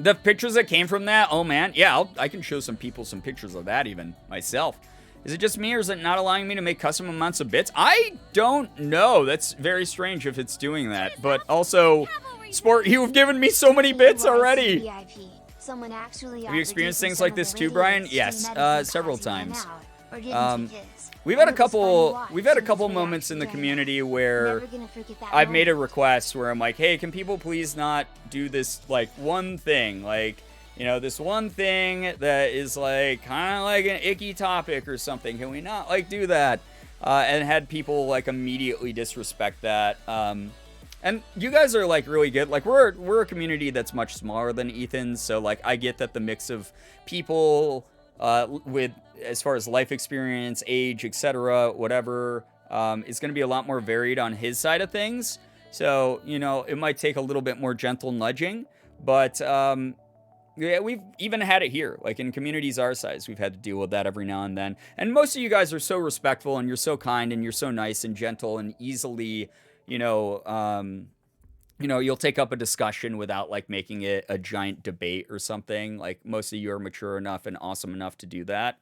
The pictures that came from that, oh man, yeah, I can show some people some pictures of that even myself. Is it just me, or is it not allowing me to make custom amounts of bits? I don't know. That's very strange if it's doing that. But also, Sport, you've given me so many bits already. Have you experienced things like this too, Brian? Yes, several times. We've had a couple moments in the community where I've made a request where I'm like, hey, can people please not do this, like, one thing, like, you know, this one thing that is, like, kind of like an icky topic or something. Can we not, like, do that? And had people, like, immediately disrespect that. And you guys are, like, really good. Like, we're a community that's much smaller than Ethan's, so, like, I get that the mix of people with, as far as life experience, age, etc., whatever, is going to be a lot more varied on his side of things. So, you know, it might take a little bit more gentle nudging, but yeah, we've even had it here. Like, in communities our size, we've had to deal with that every now and then. And most of you guys are so respectful, and you're so kind, and you're so nice and gentle, and easily, you'll take up a discussion without, like, making it a giant debate or something. Like, most of you are mature enough and awesome enough to do that.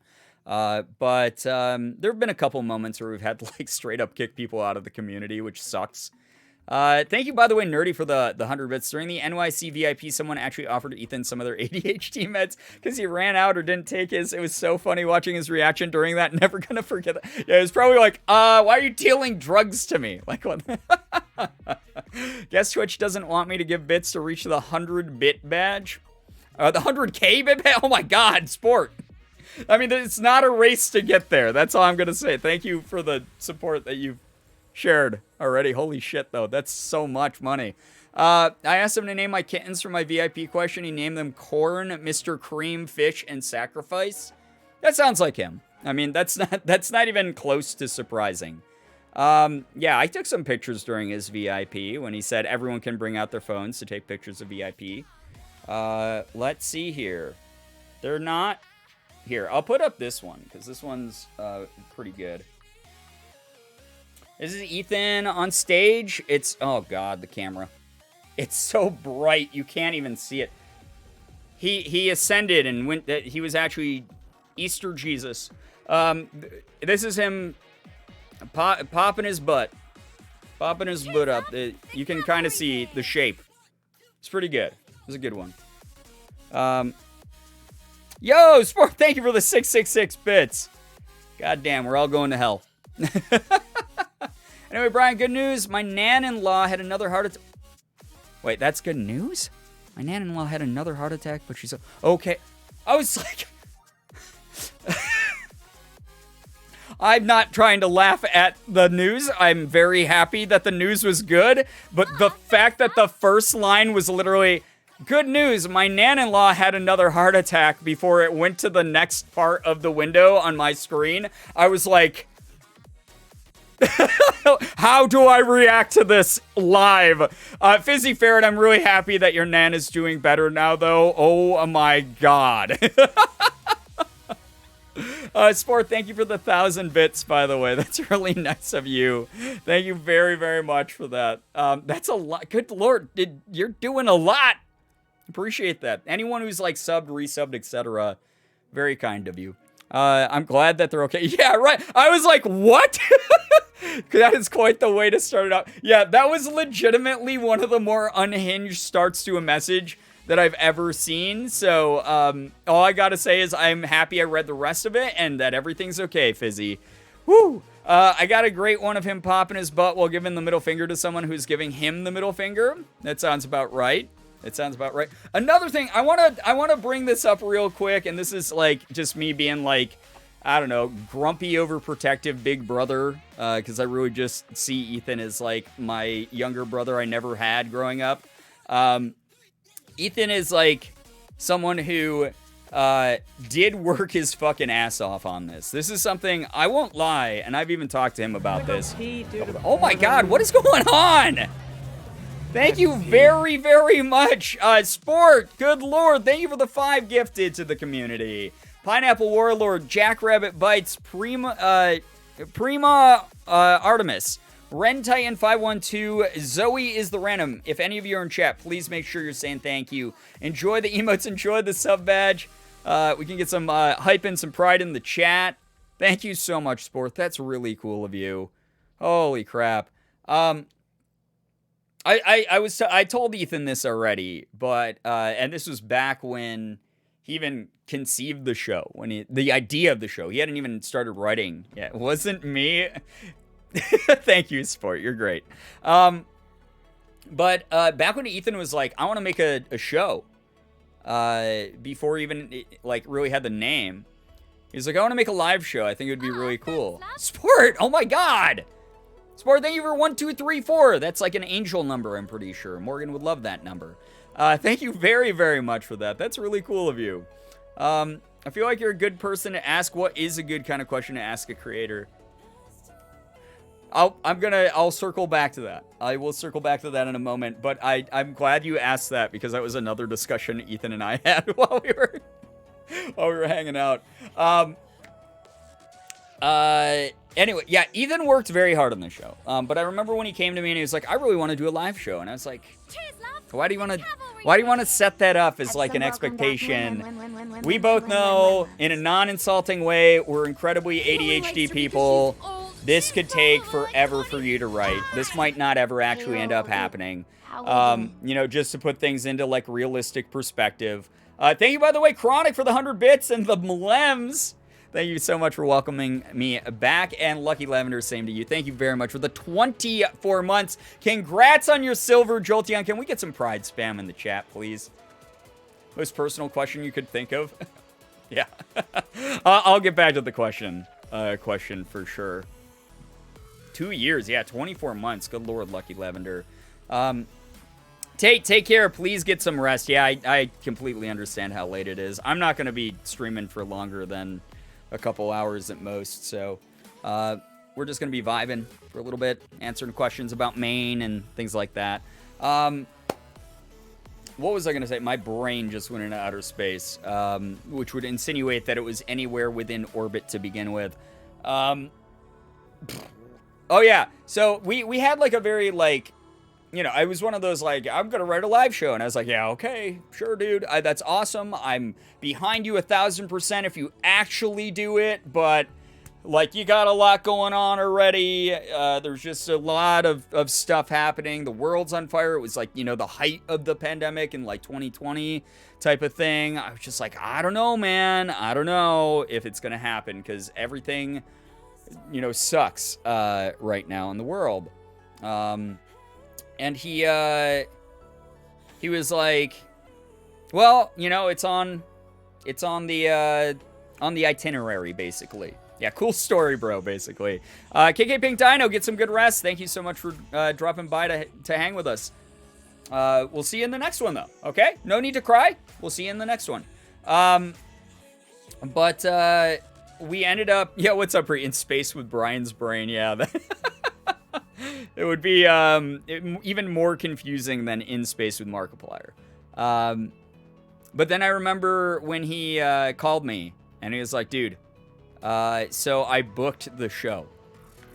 But there have been a couple moments where we've had to, like, straight up kick people out of the community, which sucks. Thank you, by the way, Nerdy, for the 100 bits. During the NYC VIP, someone actually offered Ethan some of their ADHD meds because he ran out or didn't take his. It was so funny watching his reaction during that. Never gonna forget that. Yeah, it was probably like, why are you dealing drugs to me? Like, what? Guess Twitch doesn't want me to give bits to reach the 100-bit badge? The 100K bit badge? Oh my god, Sport. I mean, it's not a race to get there. That's all I'm gonna say. Thank you for the support that you've shared already. Holy shit, though. That's so much money. I asked him to name my kittens for my VIP question. He named them Corn, Mr. Cream, Fish, and Sacrifice. That sounds like him. I mean, that's not even close to surprising. Yeah, I took some pictures during his VIP when he said everyone can bring out their phones to take pictures of VIP. Let's see here. They're not... Here, I'll put up this one, because this one's pretty good. This is Ethan on stage. It's, oh god, the camera. It's so bright, you can't even see it. He ascended and went, he was actually Easter Jesus. This is him popping his butt. Popping his butt up. You can kind of see the shape. It's pretty good. It's a good one. Yo, Sport, thank you for the 666 bits. God damn, we're all going to hell. Anyway, Brian, good news. My nan-in-law had another heart attack. Wait, that's good news? My nan-in-law had another heart attack, but she's okay. I was like... I'm not trying to laugh at the news. I'm very happy that the news was good, but the fact that the first line was literally... Good news, my nan-in-law had another heart attack before it went to the next part of the window on my screen. I was like, how do I react to this live? Fizzy Ferret, I'm really happy that your nan is doing better now, though. Oh my god. Sport, thank you for the 1,000 bits, by the way. That's really nice of you. Thank you very, very much for that. That's a lot. Good lord, you're doing a lot. Appreciate that. Anyone who's like subbed, resubbed, etc., very kind of you. I'm glad that they're okay. Yeah, right. I was like, what? That is quite the way to start it out. Yeah, that was legitimately one of the more unhinged starts to a message that I've ever seen. So, all I gotta say is I'm happy I read the rest of it and that everything's okay, Fizzy. Woo! I got a great one of him popping his butt while giving the middle finger to someone who's giving him the middle finger. That sounds about right. It sounds about right. Another thing, I wanna bring this up real quick, and this is like just me being like, I don't know, grumpy, overprotective big brother, because I really just see Ethan as like my younger brother I never had growing up. Ethan is like someone who did work his fucking ass off on this. This is something, I won't lie, and I've even talked to him about this. Oh my god, what is going on? Thank you very, very much. Sport, good lord, thank you for the 5 gifted to the community. Pineapple Warlord, Jackrabbit Bites, Prima Artemis, Ren Titan 512, Zoe is the random. If any of you are in chat, please make sure you're saying thank you. Enjoy the emotes, enjoy the sub badge. We can get some hype and some pride in the chat. Thank you so much, Sport. That's really cool of you. Holy crap. I told Ethan this already, but and this was back when he even conceived the show, the idea of the show. He hadn't even started writing yet. It wasn't me. Thank you, Sport. You're great. But back when Ethan was like, I want to make a show, before even like really had the name, he's like, I want to make a live show. I think it would be really cool. Sport. Oh my god. Sport, thank you for 1, 2, 3, 4. That's like an angel number, I'm pretty sure. Morgan would love that number. Thank you very, very much for that. That's really cool of you. I feel like you're a good person to ask what is a good kind of question to ask a creator. I'll circle back to that. I will circle back to that in a moment, but I'm glad you asked that because that was another discussion Ethan and I had while we were hanging out. Anyway, yeah, Ethan worked very hard on the show. But I remember when he came to me and he was like, I really want to do a live show. And I was like, why do you want to set that up as like an expectation? We both know in a non-insulting way, we're incredibly ADHD people. This could take forever for you to write. This might not ever actually end up happening. You know, just to put things into like realistic perspective. Thank you, by the way, Chronic, for the 100 bits and the Mlems. Thank you so much for welcoming me back. And Lucky Lavender, same to you. Thank you very much for the 24 months. Congrats on your silver, Jolteon. Can we get some pride spam in the chat, please? Most personal question you could think of. Yeah. I'll get back to the question for sure. 2 years. Yeah, 24 months. Good lord, Lucky Lavender. Take care. Please get some rest. Yeah, I completely understand how late it is. I'm not going to be streaming for longer than a couple hours at most, so we're just going to be vibing for a little bit, answering questions about Maine and things like that. What was I going to say? My brain just went into outer space, which would insinuate that it was anywhere within orbit to begin with. Oh, yeah. So we had, like, a very, like, you know, I was one of those, like, I'm going to write a live show. And I was like, yeah, okay, sure, dude. That's awesome. I'm behind you 1,000% if you actually do it. But, like, you got a lot going on already. There's just a lot of stuff happening. The world's on fire. It was, like, you know, the height of the pandemic in, like, 2020 type of thing. I was just like, I don't know, man. I don't know if it's going to happen because everything, you know, sucks right now in the world. And he was like, well, you know, it's on the itinerary, basically. Yeah, cool story, bro, basically. KK Pink Dino, get some good rest. Thank you so much for dropping by to hang with us. We'll see you in the next one, though, okay? No need to cry. We'll see you in the next one. But we ended up, yeah, what's up, in space with Brian's brain, yeah. It would be even more confusing than in space with Markiplier. But then I remember when he called me, and he was like, dude, so I booked the show.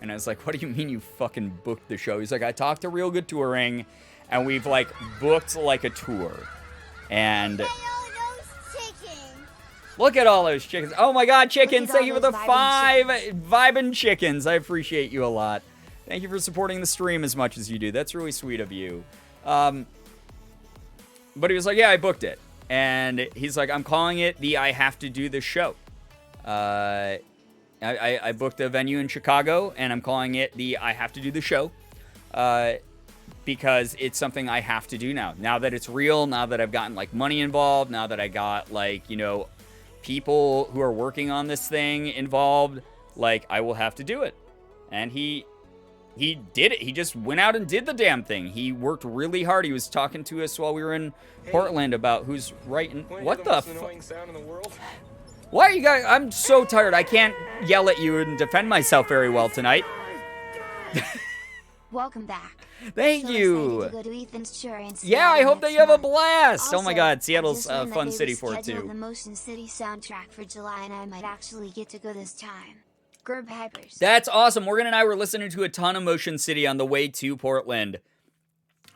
And I was like, what do you mean you fucking booked the show? He's like, I talked to Real Good Touring, and we've, like, booked, like, a tour. And look at all those chickens. Oh, my God, chickens. Thank you for the 5 vibin' chickens. I appreciate you a lot. Thank you for supporting the stream as much as you do. That's really sweet of you. But he was like, yeah, I booked it. And he's like, I'm calling it the I Have to Do This Show. And I booked a venue in Chicago, and I'm calling it the I Have to Do the Show. Because it's something I have to do now. Now that it's real, now that I've gotten, like, money involved, now that I got, like, you know, people who are working on this thing involved, like, I will have to do it. And he did it. He just went out and did the damn thing. He worked really hard. He was talking to us while we were in Portland about who's writing. What the fuck? Why are you guys? I'm so tired. I can't yell at you and defend myself very well tonight. Welcome back. Thank you. To go to Ethan's tour in Yeah, I hope that you have a blast. Also, oh my God, Seattle's a fun city for it too. The Motion City soundtrack for July, and I might actually get to go this time. Girbeagly. That's awesome. Morgan and I were listening to a ton of Motion City on the way to Portland.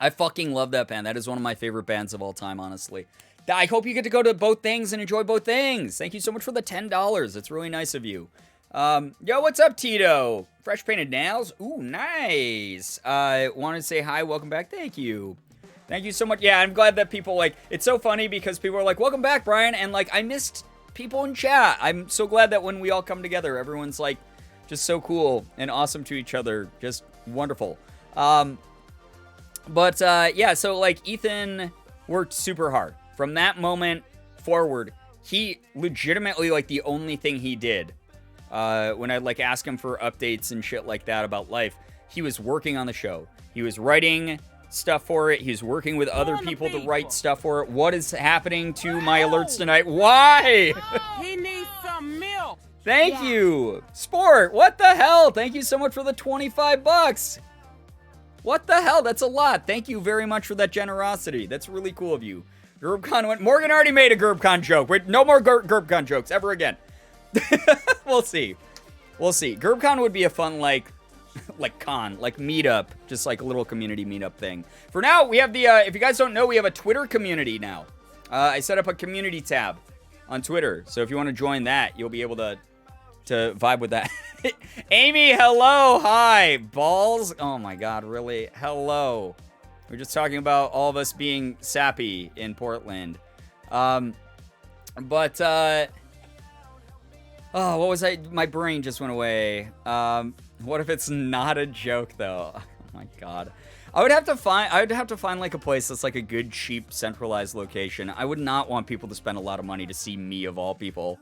I fucking love that band. That is one of my favorite bands of all time, honestly. I hope you get to go to both things and enjoy both things. Thank you so much for the $10. It's really nice of you. Yo, what's up, Tito? Fresh painted nails? Ooh, nice. Want to say hi, welcome back. Thank you. Thank you so much. Yeah, I'm glad that people, like, it's so funny because people are like, welcome back, Brian. And, like, I missed people in chat. I'm so glad that when we all come together, everyone's, like, just so cool and awesome to each other. Just wonderful. Yeah, so, like, Ethan worked super hard. From that moment forward, he legitimately, like, the only thing he did when I'd, like, ask him for updates and shit like that about life, he was working on the show. He was writing stuff for it. He was working with other people to write stuff for it. What is happening to my alerts tonight? Why? He needs some milk. Thank you. Sport, what the hell? Thank you so much for the 25 bucks. What the hell? That's a lot. Thank you very much for that generosity. That's really cool of you. GerbCon went. Morgan already made a GerbCon joke. Wait, no more GerbCon jokes ever again. We'll see. We'll see. GerbCon would be a fun, like meetup, just like a little community meetup thing. For now, we have the, if you guys don't know, we have a Twitter community now. I set up a community tab on Twitter, so if you want to join that, you'll be able to vibe with that. Amy, hello, hi. Balls? Oh my God, really? Hello. We're just talking about all of us being sappy in Portland. Oh, what was I? My brain just went away. What if it's not a joke though? Oh my God. I would have to find like a place that's like a good, cheap, centralized location. I would not want people to spend a lot of money to see me of all people.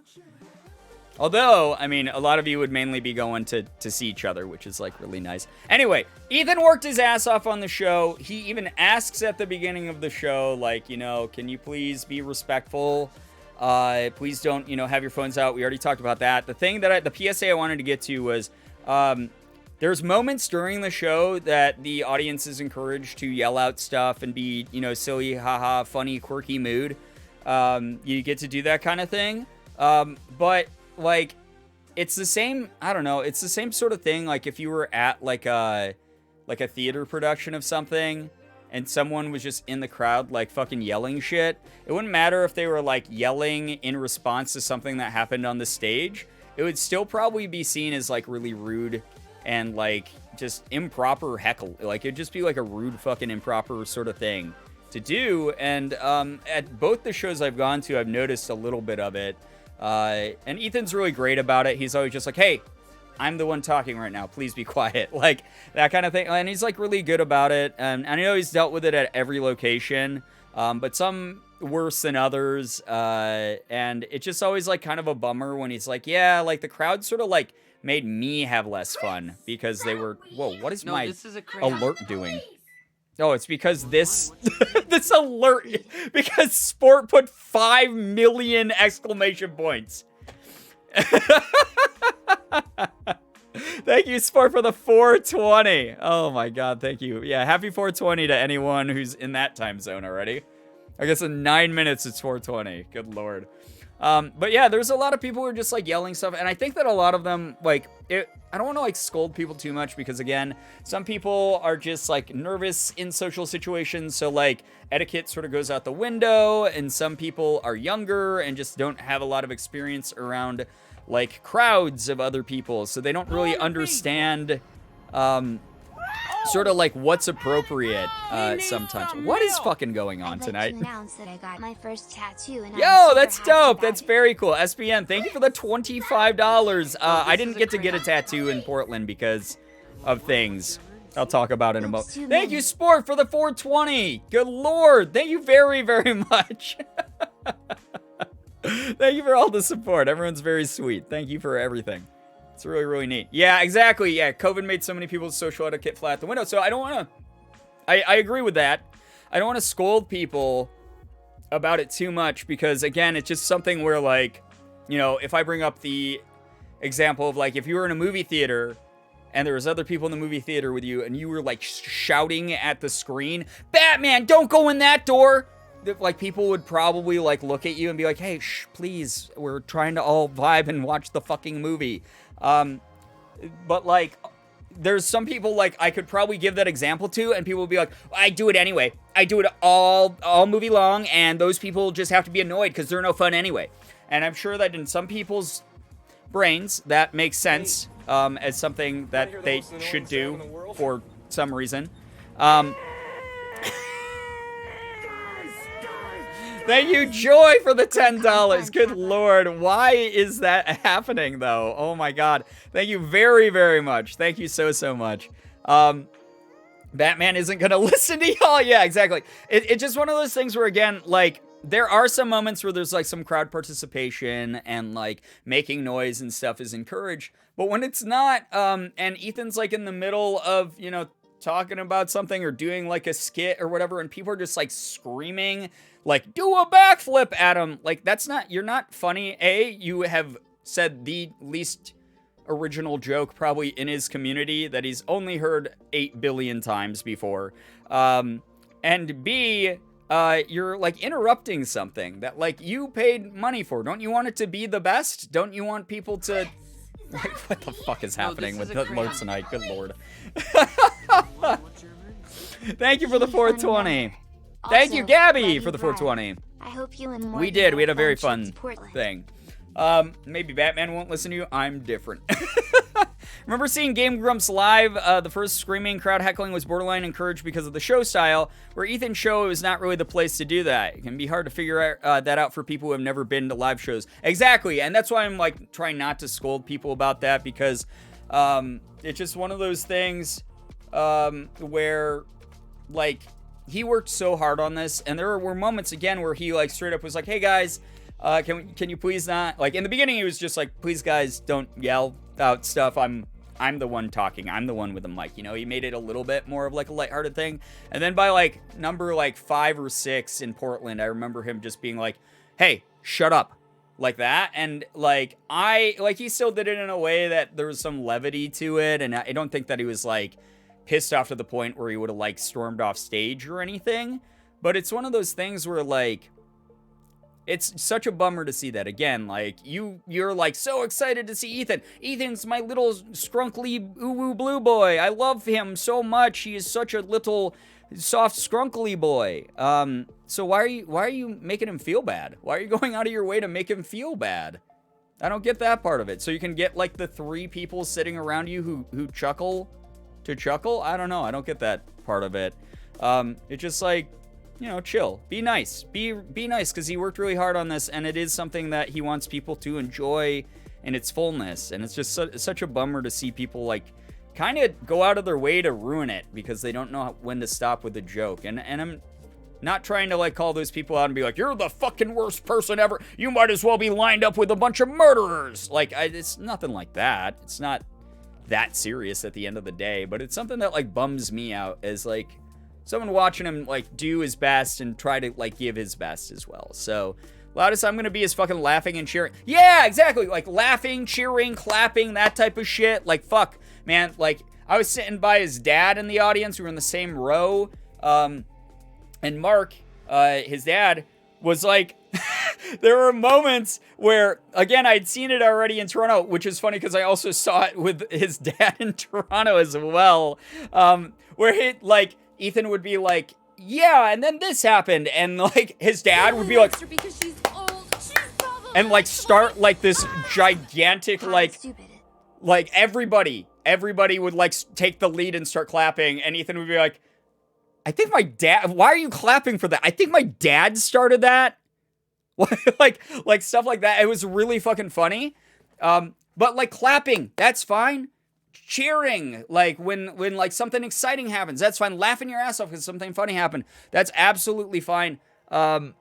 Although, I mean, a lot of you would mainly be going to see each other, which is like really nice. Anyway, Ethan worked his ass off on the show. He even asks at the beginning of the show, like, you know, can you please be respectful? Please don't, you know, have your phones out. We already talked about that. The thing that the PSA I wanted to get to was, there's moments during the show that the audience is encouraged to yell out stuff and be, you know, silly, haha, funny, quirky mood. You get to do that kind of thing. But like, it's the same, I don't know, it's the same sort of thing. Like if you were at like a theater production of something and someone was just in the crowd, like fucking yelling shit. It wouldn't matter if they were like yelling in response to something that happened on the stage. It would still probably be seen as like really rude and like just improper heckle. Like it'd just be like a rude fucking improper sort of thing to do. And at both the shows I've gone to, I've noticed a little bit of it. And Ethan's really great about it. He's always just like, hey, I'm the one talking right now. Please be quiet. Like that kind of thing. And he's like really good about it. And I know he's dealt with it at every location, but some worse than others. And it's just always like kind of a bummer when he's like, yeah, like the crowd sort of like made me have less fun because they were, whoa, what is my alert doing? Oh, it's because this alert, because Sport put 5 million exclamation points. Thank you, Sport, for the 420. Oh my God, thank you. Yeah, happy 420 to anyone who's in that time zone already. I guess in 9 minutes it's 420. Good Lord. But yeah, there's a lot of people who are just like yelling stuff, and I think that a lot of them, like, I don't want to like scold people too much because again, some people are just like nervous in social situations, so like etiquette sort of goes out the window, and some people are younger and just don't have a lot of experience around like crowds of other people, so they don't really understand sort of like what's appropriate He needs sometimes. some What is milk. fucking going on I'd like tonight? to announce that I got my first tattoo, and I'm Yo, super that's happy dope. about That's it. very cool. SBN, thank you for the $25. I didn't get to get a tattoo in Portland because of things I'll talk about in a moment. Thank you, Sport, for the 420. Good lord. Thank you very, very much. Thank you for all the support. Everyone's very sweet. Thank you for everything. It's really, really neat. Yeah, exactly. Yeah, COVID made so many people's social etiquette fly out the window. So I don't want to... I agree with that. I don't want to scold people about it too much because, again, it's just something where, like, you know, if I bring up the example of, like, if you were in a movie theater and there was other people in the movie theater with you and you were, like, shouting at the screen, Batman, don't go in that door! Like, people would probably, like, look at you and be like, hey, shh, please, we're trying to all vibe and watch the fucking movie. But, like, there's some people, like, I could probably give that example to, and people will be like, I do it anyway. I do it all movie long, and those people just have to be annoyed because they're no fun anyway. And I'm sure that in some people's brains, that makes sense as something that they should do for some reason. Thank you, Joy, for the $10. Good lord. Why is that happening, though? Oh, my God. Thank you very, very much. Thank you so, so much. Batman isn't going to listen to y'all. Yeah, exactly. It's just one of those things where, again, like, there are some moments where there's, like, some crowd participation and, like, making noise and stuff is encouraged. But when it's not, and Ethan's, like, in the middle of, you know, talking about something or doing, like, a skit or whatever, and people are just, like, screaming, like, do a backflip at him. Like, that's not, you're not funny. A, you have said the least original joke probably in his community that he's only heard 8 billion times before. And B, you're, like, interrupting something that, like, you paid money for. Don't you want it to be the best? Don't you want people to... Like, what the fuck is happening with the load tonight? Good lord. Thank you for the 420. Thank you, Also, Gabby, love for you, the Brian. 420. I hope you and Morgan We did. We had a have very fun fun trips to Portland. thing. Maybe Batman won't listen to you. I'm different. Remember seeing Game Grumps live? The first screaming crowd heckling was borderline encouraged because of the show style, where Ethan's show is not really the place to do that. It can be hard to figure that out for people who have never been to live shows. Exactly, and that's why I'm, like, trying not to scold people about that, because it's just one of those things where, like, he worked so hard on this, and there were moments, again, where he, like, straight up was like, hey, guys, can you please not... Like, in the beginning, he was just like, please, guys, don't yell out stuff. I'm the one talking. I'm the one with the mic. You know, he made it a little bit more of, like, a lighthearted thing. And then by, like, number, like, 5 or 6 in Portland, I remember him just being like, hey, shut up. Like that. And, like, he still did it in a way that there was some levity to it. And I don't think that he was, like, pissed off to the point where he would have, like, stormed off stage or anything. But it's one of those things where, like, it's such a bummer to see that. Again, like, you're, like, so excited to see Ethan. Ethan's my little scrunkly ooh-woo blue boy. I love him so much. He is such a little soft scrunkly boy. So why are you making him feel bad? Why are you going out of your way to make him feel bad? I don't get that part of it. So you can get, like, the 3 people sitting around you who chuckle to chuckle? I don't know. I don't get that part of it. It's just like, you know, chill. Be nice. Be nice, because he worked really hard on this, and it is something that he wants people to enjoy in its fullness. And it's just such a bummer to see people, like, kind of go out of their way to ruin it because they don't know when to stop with a joke. And I'm not trying to, like, call those people out and be like, you're the fucking worst person ever. You might as well be lined up with a bunch of murderers. Like, it's nothing like that. It's not that serious at the end of the day, but it's something that, like, bums me out as, like, someone watching him, like, do his best and try to, like, give his best as well. So, loudest I'm gonna be is fucking laughing and cheering. Yeah, exactly. Like, laughing, cheering, clapping, that type of shit. Like, fuck, man. Like, I was sitting by his dad in the audience. We were in the same row. And Mark, his dad, was like, there were moments where, again, I'd seen it already in Toronto, which is funny because I also saw it with his dad in Toronto as well, where he, like, Ethan would be like, yeah, and then this happened, and, like, his dad would be like, because she's old. She's probably and, like, start, like, this gigantic, like, everybody everybody would like take the lead and start clapping, and Ethan would be like, I think my dad, why are you clapping for that? I think my dad started that. like stuff like that. It was really fucking funny. But like clapping, that's fine. Cheering, like when like something exciting happens, that's fine. Laughing your ass off because something funny happened, that's absolutely fine. But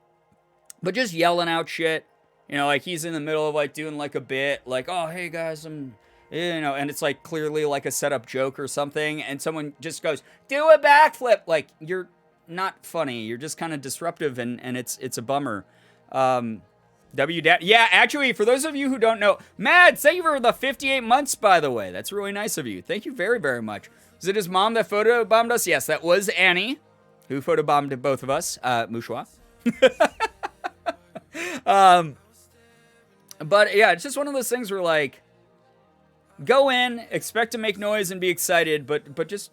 just yelling out shit, you know, like he's in the middle of like doing like a bit, like, oh hey guys, I'm, you know, and it's like clearly like a setup joke or something, and someone just goes, do a backflip, like you're not funny, you're just kind of disruptive, and it's a bummer. Yeah, actually, for those of you who don't know, Mads, thank you for the 58 months, by the way. That's really nice of you. Thank you very, very much. Was it his mom that photobombed us? Yes, that was Annie, who photobombed both of us. Mouchoir. But yeah, it's just one of those things where like, go in, expect to make noise and be excited, but just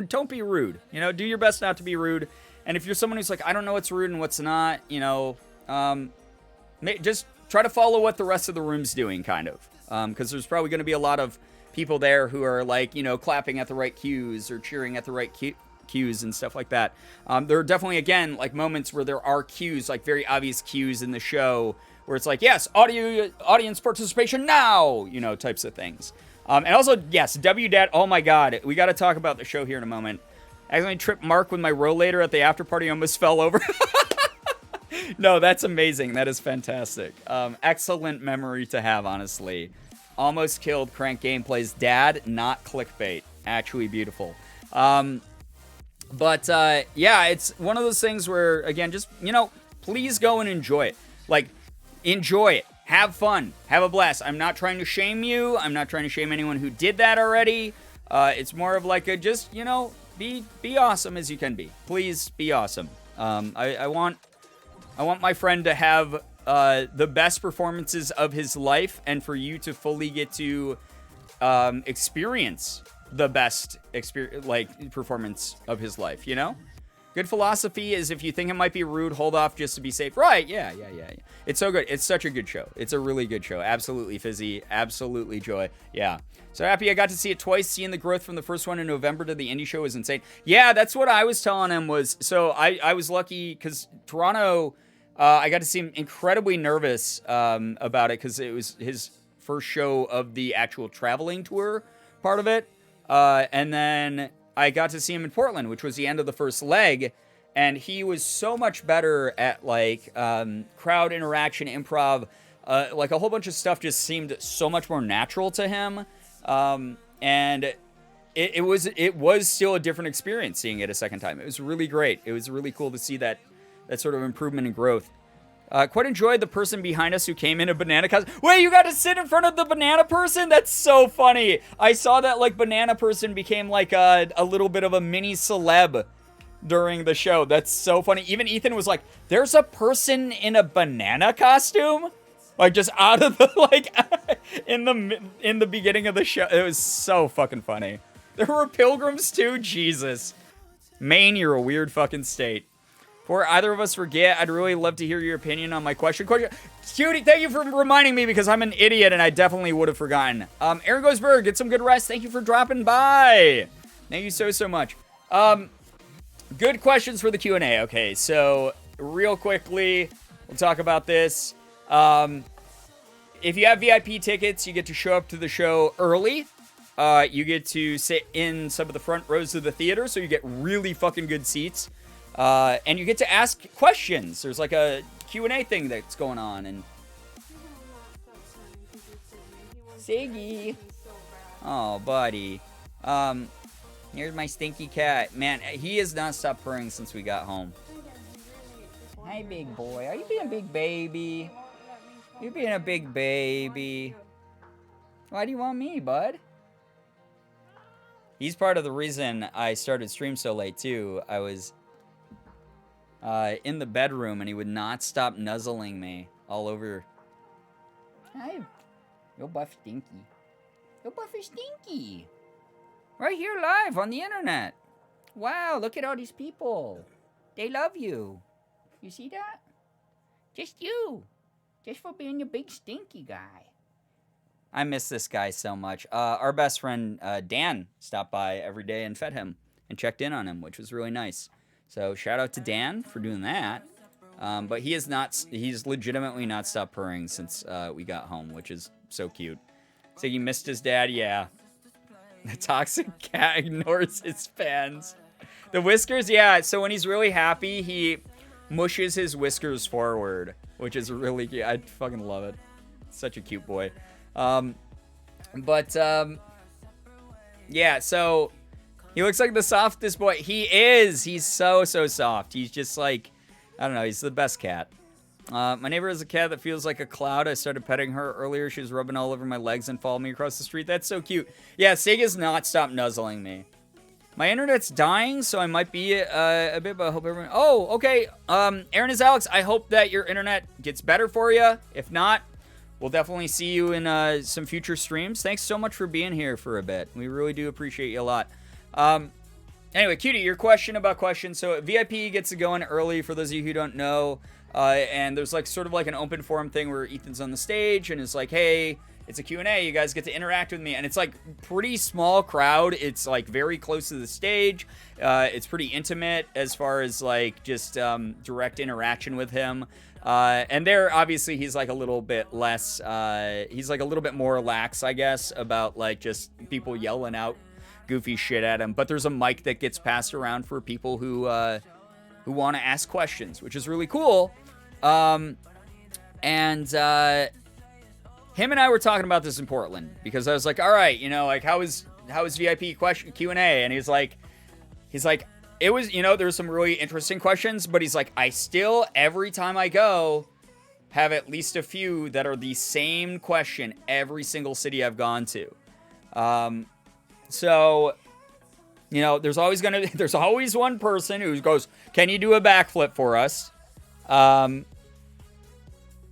don't be rude. You know, do your best not to be rude. And if you're someone who's like, I don't know what's rude and what's not, you know, just try to follow what the rest of the room's doing, kind of. Because there's probably going to be a lot of people there who are like, you know, clapping at the right cues or cheering at the right cues and stuff like that. There are definitely, again, like moments where there are cues, like very obvious cues in the show where it's like, yes, audience participation now, you know, types of things. And also, yes, WDAT, oh my God, we got to talk about the show here in a moment. I accidentally tripped Mark with my rollator at the after party, almost fell over. No, that's amazing. That is fantastic. Excellent memory to have, honestly. Almost killed Crank Gameplay's dad, not clickbait. Actually beautiful. But yeah, it's one of those things where, again, just, you know, please go and enjoy it. Like, enjoy it. Have fun. Have a blast. I'm not trying to shame you. I'm not trying to shame anyone who did that already. It's more of like a just, you know, be awesome as you can be. Please be awesome. I want my friend to have the best performances of his life, and for you to fully get to experience the best performance of his life, you know? Good philosophy is, if you think it might be rude, hold off just to be safe. Right, yeah. It's so good. It's such a good show. It's a really good show. Absolutely fizzy. Absolutely joy. Yeah. So happy I got to see it twice. Seeing the growth from the first one in November to the indie show is insane. Yeah, that's what I was telling him was, so I was lucky because Toronto, I got to see him incredibly nervous about it because it was his first show of the actual traveling tour part of it. And then I got to see him in Portland, which was the end of the first leg. And he was so much better at like crowd interaction, improv, like a whole bunch of stuff just seemed so much more natural to him. And it was still a different experience seeing it a second time. It was really great. It was really cool to see that sort of improvement and growth. Quite enjoyed the person behind us who came in a banana costume. Wait, you got to sit in front of the banana person? That's so funny. I saw that like banana person became like a little bit of a mini celeb during the show. That's so funny. Even Ethan was like, there's a person in a banana costume? Like just out of the, like, in the beginning of the show. It was so fucking funny. There were pilgrims too? Jesus. Maine, you're a weird fucking state. Before either of us forget, I'd really love to hear your opinion on my question. Cutie, thank you for reminding me because I'm an idiot and I definitely would have forgotten. Aaron Goesberg, get some good rest. Thank you for dropping by. Thank you so much. Good questions for the Q&A. Okay, so real quickly, we'll talk about this. If you have VIP tickets, you get to show up to the show early. You get to sit in some of the front rows of the theater, so you get really fucking good seats. And you get to ask questions. There's like a Q&A thing that's going on. And Siggy. Oh, buddy. Here's my stinky cat. Man, he has not stopped purring since we got home. Hi, big boy. Are you being a big baby? You're being a big baby. Why do you want me, bud? He's part of the reason I started stream so late, too. I was in the bedroom, and he would not stop nuzzling me all over. Hi. Yo, Buff Stinky. Yo, Buffy Stinky. Right here live on the internet. Wow, look at all these people. They love you. You see that? Just you. Just for being a big stinky guy. I miss this guy so much. Our best friend, Dan, stopped by every day and fed him and checked in on him, which was really nice. So shout out to Dan for doing that. But he's legitimately not stopped purring since we got home, which is so cute. So he missed his dad, yeah. The toxic cat ignores his fans. The whiskers, yeah, so when he's really happy, he mushes his whiskers forward, which is really cute. I fucking love it. Such a cute boy. Yeah, so he looks like the softest boy. He is. He's so soft. He's just like, I don't know, he's the best cat. My neighbor has a cat that feels like a cloud. I started petting her earlier. She was rubbing all over my legs and followed me across the street. That's so cute. Yeah, Sega's not stopped nuzzling me. My internet's dying, so I might be a bit, but I hope everyone... Oh, okay. Aaron is Alex. I hope that your internet gets better for you. If not, we'll definitely see you in some future streams. Thanks so much for being here for a bit. We really do appreciate you a lot. Anyway, Cutie, your question about questions. So VIP gets to go in early for those of you who don't know. And there's like sort of like an open forum thing where Ethan's on the stage and it's like, hey, it's a Q&A. You guys get to interact with me. And it's like pretty small crowd. It's like very close to the stage. It's pretty intimate as far as like just direct interaction with him. And there, obviously, he's like a little bit less, he's like a little bit more lax, I guess, about like just people yelling out goofy shit at him. But there's a mic that gets passed around for people who want to ask questions, which is really cool. Him and I were talking about this in Portland because I was like, all right, you know, like how is VIP question Q&A? And he's like, it was, you know, there's some really interesting questions, but he's like, I still, every time I go, have at least a few that are the same question every single city I've gone to. So, you know, there's always one person who goes, can you do a backflip for us?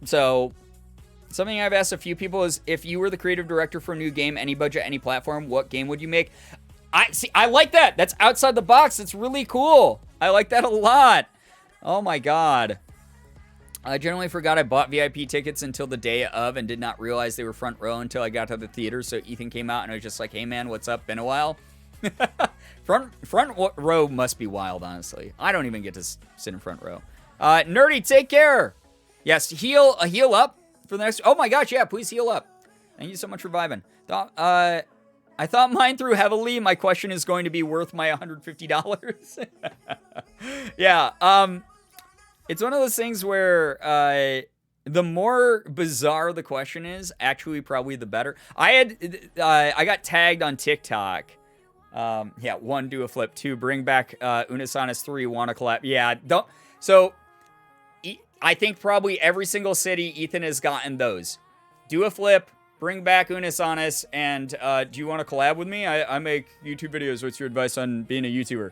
So something I've asked a few people is, if you were the creative director for a new game, any budget, any platform, what game would you make? I like that. That's outside the box. It's really cool. I like that a lot. Oh my God. I generally forgot I bought VIP tickets until the day of and did not realize they were front row until I got to the theater. So Ethan came out and I was just like, hey man, what's up? Been a while. front row must be wild, honestly. I don't even get to sit in front row. Nerdy, take care. Yes, heal up for the next. Oh my gosh, yeah, please heal up. Thank you so much for vibing. I thought mine threw heavily. My question is going to be worth my $150. Yeah, it's one of those things where the more bizarre the question is, actually probably the better. I got tagged on TikTok. Yeah, 1, do a flip. 2, bring back Unisonis. 3, wanna collab. Yeah, don't. So I think probably every single city Ethan has gotten those. Do a flip, bring back Unisonis, and do you want to collab with me? I make YouTube videos. What's your advice on being a YouTuber?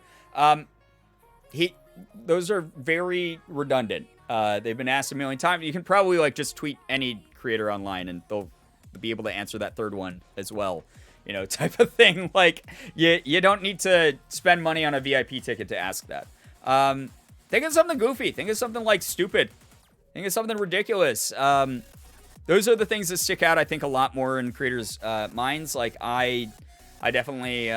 Those are very redundant. They've been asked a million times. You can probably like just tweet any creator online and they'll be able to answer that third one as well. You know, type of thing. Like, you don't need to spend money on a VIP ticket to ask that. Think of something goofy. Think of something like stupid. Think of something ridiculous. Those are the things that stick out, I think, a lot more in creators' minds. Like, I definitely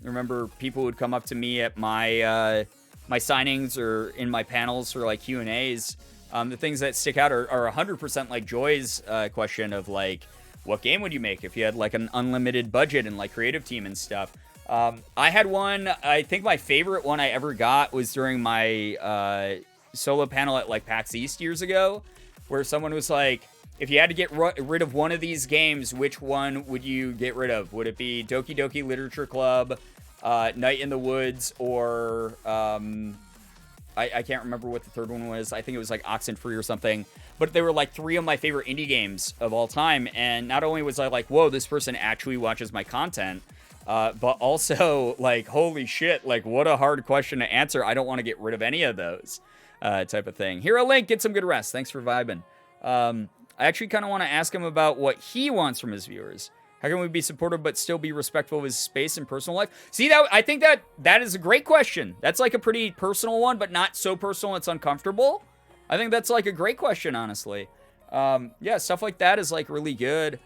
remember people would come up to me at my my signings or in my panels for like Q&As. The things that stick out are 100% like Joy's question of like, what game would you make if you had like an unlimited budget and like creative team and stuff? I had one, I think my favorite one I ever got was during my solo panel at like PAX East years ago, where someone was like, if you had to get rid of one of these games, which one would you get rid of? Would it be Doki Doki Literature Club, Night in the Woods, or I can't remember what the third one was. I think it was like Oxenfree or something. But they were like 3 of my favorite indie games of all time. And not only was I like, whoa, this person actually watches my content, but also like, holy shit, like what a hard question to answer. I don't want to get rid of any of those type of thing. Here, a link. Get some good rest. Thanks for vibing. I actually kind of want to ask him about what he wants from his viewers. How can we be supportive but still be respectful of his space and personal life? See, I think that is a great question. That's like a pretty personal one, but not so personal it's uncomfortable. I think that's like a great question, honestly. Yeah, stuff like that is like really good.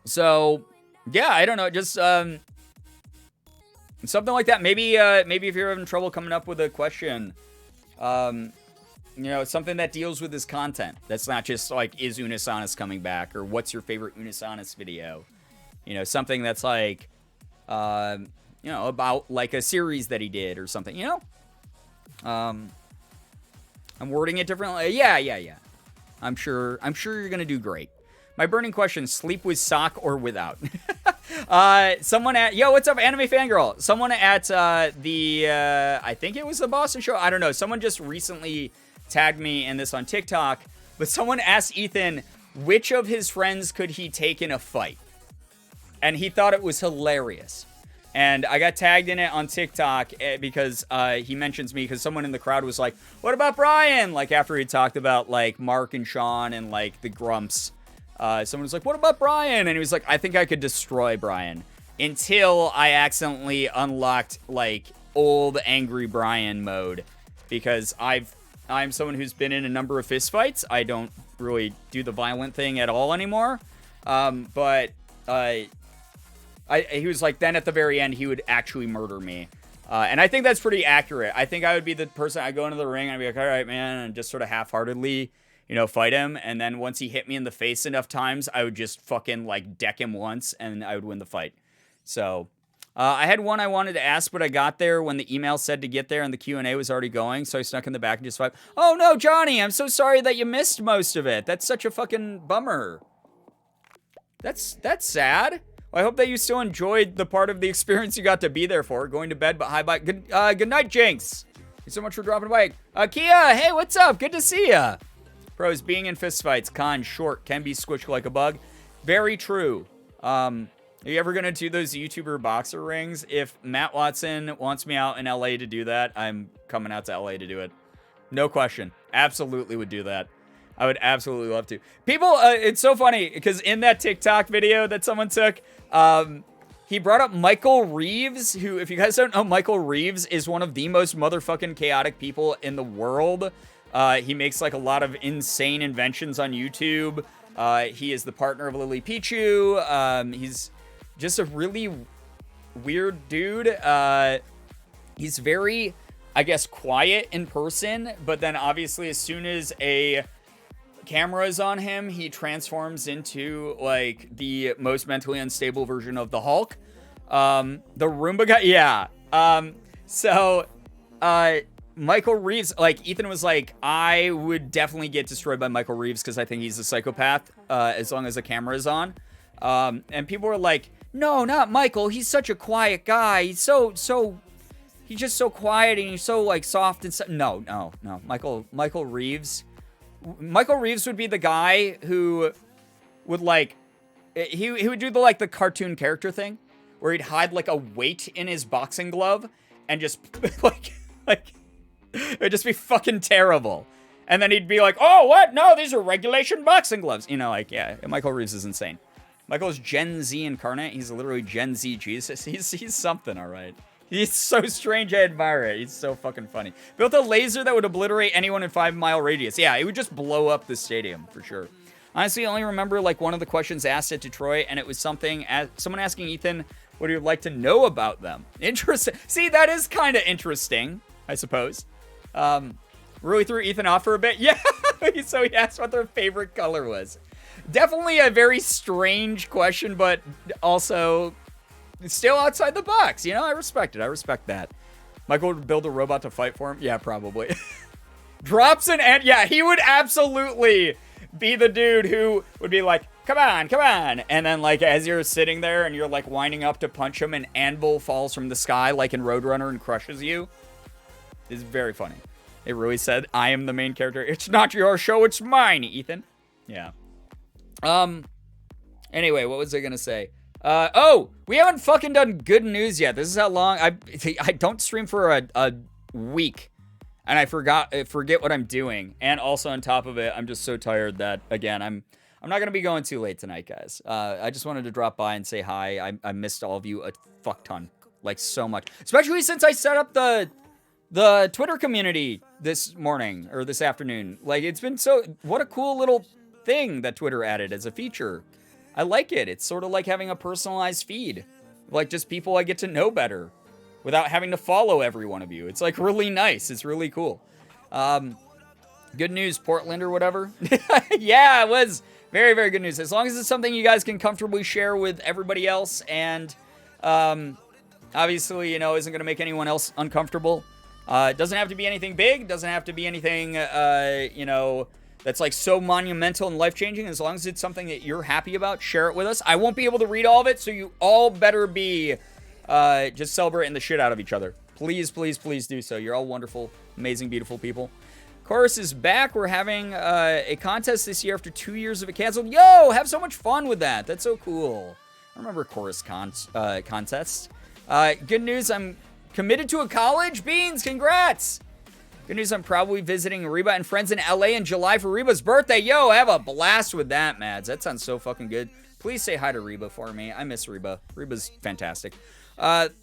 So, yeah, I don't know. Just something like that. Maybe if you're having trouble coming up with a question, you know, something that deals with his content. That's not just like, is Unisonus coming back? Or what's your favorite Unisonus video? You know, something that's like, you know, about like a series that he did or something, you know? I'm wording it differently. Yeah. I'm sure you're going to do great. My burning question, sleep with sock or without? Someone at, yo, what's up, Anime Fangirl? Someone at I think it was the Boston show. I don't know. Someone just recently tagged me in this on TikTok, but someone asked Ethan, which of his friends could he take in a fight? And he thought it was hilarious. And I got tagged in it on TikTok because he mentions me because someone in the crowd was like, what about Brian? Like after he talked about like Mark and Sean and like the Grumps. Someone was like, what about Brian? And he was like, I think I could destroy Brian. Until I accidentally unlocked like old angry Brian mode. Because I'm someone who's been in a number of fistfights. I don't really do the violent thing at all anymore. But he was like, then at the very end, he would actually murder me. And I think that's pretty accurate. I think I would be the person, I'd go into the ring, I'd be like, all right, man, and just sort of half-heartedly, you know, fight him. And then once he hit me in the face enough times, I would just fucking, like, deck him once, and I would win the fight. So, I had one I wanted to ask, but I got there when the email said to get there, and the Q&A was already going, so I snuck in the back and just went, oh, no, Johnny, I'm so sorry that you missed most of it. That's such a fucking bummer. That's sad. Well, I hope that you still enjoyed the part of the experience you got to be there for. Going to bed, but hi-bye. Good night, Jinx. Thanks so much for dropping by. Kia, hey, what's up? Good to see ya. Pros, being in fistfights, con, short, can be squished like a bug. Very true. Are you ever going to do those YouTuber boxer rings? If Matt Watson wants me out in LA to do that, I'm coming out to LA to do it. No question. Absolutely would do that. I would absolutely love to. People, it's so funny, because in that TikTok video that someone took, he brought up Michael Reeves, who, if you guys don't know, Michael Reeves is one of the most motherfucking chaotic people in the world. He makes, like, a lot of insane inventions on YouTube. He is the partner of Lily Pichu. He's just a really weird dude. He's very, I guess, quiet in person, but then obviously as soon as a camera is on him, he transforms into like the most mentally unstable version of the Hulk. The Roomba guy, yeah. Michael Reeves, like Ethan was like, I would definitely get destroyed by Michael Reeves because I think he's a psychopath as long as the camera is on. And people were like, no, not Michael. He's such a quiet guy. He's he's just so quiet and he's so like soft and no. Michael Reeves. Michael Reeves would be the guy who would like, he would do the cartoon character thing where he'd hide like a weight in his boxing glove and just like it would just be fucking terrible. And then he'd be like, oh, what? No, these are regulation boxing gloves. You know, like, yeah, Michael Reeves is insane. Michael is Gen Z incarnate. He's literally Gen Z Jesus. He's something, all right. He's so strange, I admire it. He's so fucking funny. Built a laser that would obliterate anyone in 5-mile radius. Yeah, it would just blow up the stadium, for sure. Honestly, I only remember, like, one of the questions asked at Detroit, and it was someone asking Ethan what he would like to know about them. Interesting. See, that is kind of interesting, I suppose. Really threw Ethan off for a bit. Yeah, so he asked what their favorite color was. Definitely a very strange question, but also still outside the box. You know, I respect it. I respect that. Michael would build a robot to fight for him? Yeah, probably. Drops an ant. Yeah, he would absolutely be the dude who would be like, come on. And then, like, as you're sitting there and you're, like, winding up to punch him, an anvil falls from the sky, like in Roadrunner, and crushes you. It's very funny. It really said, I am the main character. It's not your show, it's mine, Ethan. Yeah. Anyway, what was I gonna say? Oh, we haven't fucking done good news yet. This is how long I don't stream for a week, and I forget what I'm doing. And also on top of it, I'm just so tired that again I'm not gonna be going too late tonight, guys. I just wanted to drop by and say hi. I missed all of you a fuck ton, like so much, especially since I set up the Twitter community this morning or this afternoon. Like, it's been what a cool little thing that Twitter added as a feature. I like it. It's sort of like having a personalized feed. Like just people I get to know better without having to follow every one of you. It's like really nice. It's really cool. Good news, Portland or whatever. Yeah, it was very, very good news. As long as it's something you guys can comfortably share with everybody else and obviously, you know, isn't going to make anyone else uncomfortable. It doesn't have to be anything big. Doesn't have to be anything, you know, that's like so monumental and life-changing. As long as it's something that you're happy about, share it with us. I won't be able to read all of it, so you all better be just celebrating the shit out of each other. Please, please, please do so. You're all wonderful, amazing, beautiful people. Chorus is back. We're having a contest this year after 2 years of it canceled. Yo, have so much fun with that. That's so cool. I remember chorus contests. Good news, I'm committed to a college. Beans, congrats. Good news, I'm probably visiting Reba and friends in LA in July for Reba's birthday. Yo, have a blast with that, Mads. That sounds so fucking good. Please say hi to Reba for me. I miss Reba. Reba's fantastic.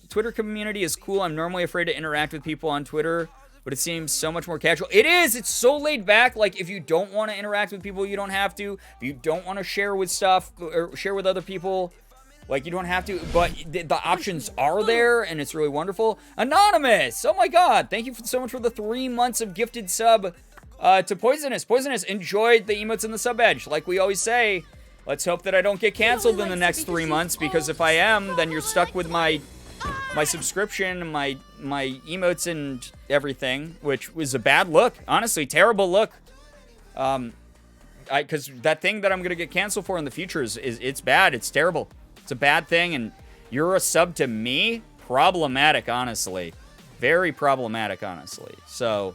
Twitter community is cool. I'm normally afraid to interact with people on Twitter, but it seems so much more casual. It is. It's so laid back. Like, if you don't want to interact with people, you don't have to. If you don't want to share with stuff or share with other people, like, you don't have to. But the options are there, and it's really wonderful. Anonymous. Oh, my God. Thank you so much for the 3 months of gifted sub to Poisonous. Poisonous enjoyed the emotes in the sub badge. Like we always say, let's hope that I don't get canceled in the next 3 months, because if I am, then you're stuck with my subscription, my emotes and everything, which was a bad look. Honestly, terrible look. Because that thing that I'm gonna get canceled for in the future is it's bad. It's terrible. It's a bad thing, and you're a sub to me. Problematic, honestly. Very problematic, honestly. So,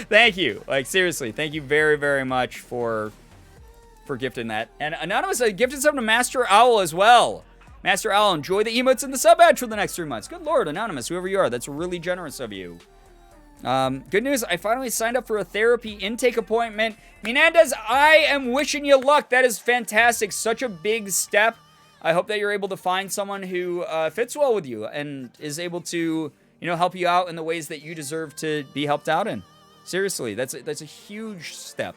thank you. Like, seriously, thank you very, very much for gifting that. And Anonymous gifted something to Master Owl as well. Master Owl, enjoy the emotes in the sub badge for the next 3 months. Good Lord, Anonymous, whoever you are, that's really generous of you. Good news, I finally signed up for a therapy intake appointment. Menendez, I am wishing you luck. That is fantastic. Such a big step. I hope that you're able to find someone who fits well with you and is able to, you know, help you out in the ways that you deserve to be helped out in. Seriously, that's a huge step.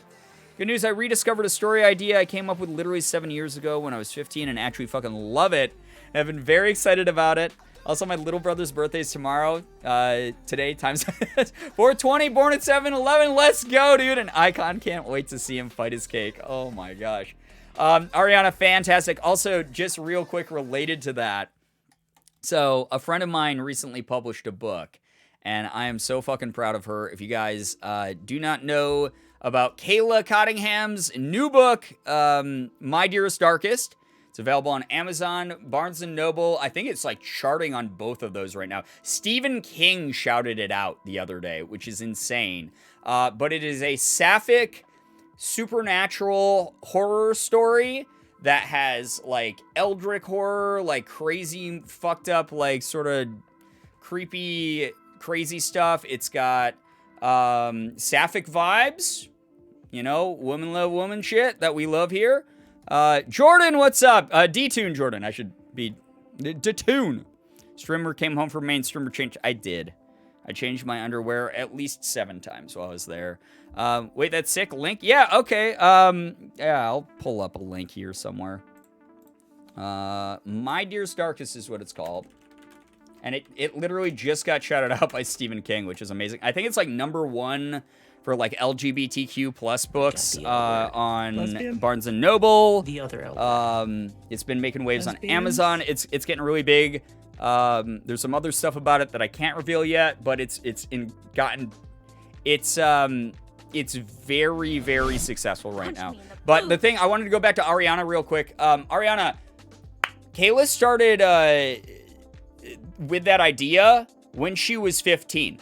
Good news, I rediscovered a story idea I came up with literally 7 years ago when I was 15 and actually fucking love it. I've been very excited about it. Also, my little brother's birthday is tomorrow. Today, times 420, born at 7-11. Let's go, dude. And Icon can't wait to see him fight his cake. Oh, my gosh. Ariana, fantastic. Also, just real quick related to that. So, a friend of mine recently published a book, and I am so fucking proud of her. If you guys do not know about Kayla Cottingham's new book, My Dearest Darkest, it's available on Amazon, Barnes & Noble. I think it's like charting on both of those right now. Stephen King shouted it out the other day, which is insane. But it is a sapphic, supernatural horror story that has like eldritch horror, like crazy, fucked up, like sort of creepy, crazy stuff. It's got sapphic vibes, you know, woman love woman shit that we love here. Jordan, what's up? D-Tune Jordan, I should be D-Tune. Streamer came home from main streamer change. I did. I changed my underwear at least 7 times while I was there. Wait, that's sick. Link? Yeah, okay. Yeah, I'll pull up a link here somewhere. My Dearest Darkest is what it's called. And it literally just got shouted out by Stephen King, which is amazing. I think it's like #1 for like LGBTQ plus books on Lesbian? Barnes & Noble. The other L. It's been making waves Lesbians? On Amazon. It's getting really big. There's some other stuff about it that I can't reveal yet, but it's very, very successful right now. But the thing, I wanted to go back to Ariana real quick. Ariana, Kayla started with that idea when she was 15.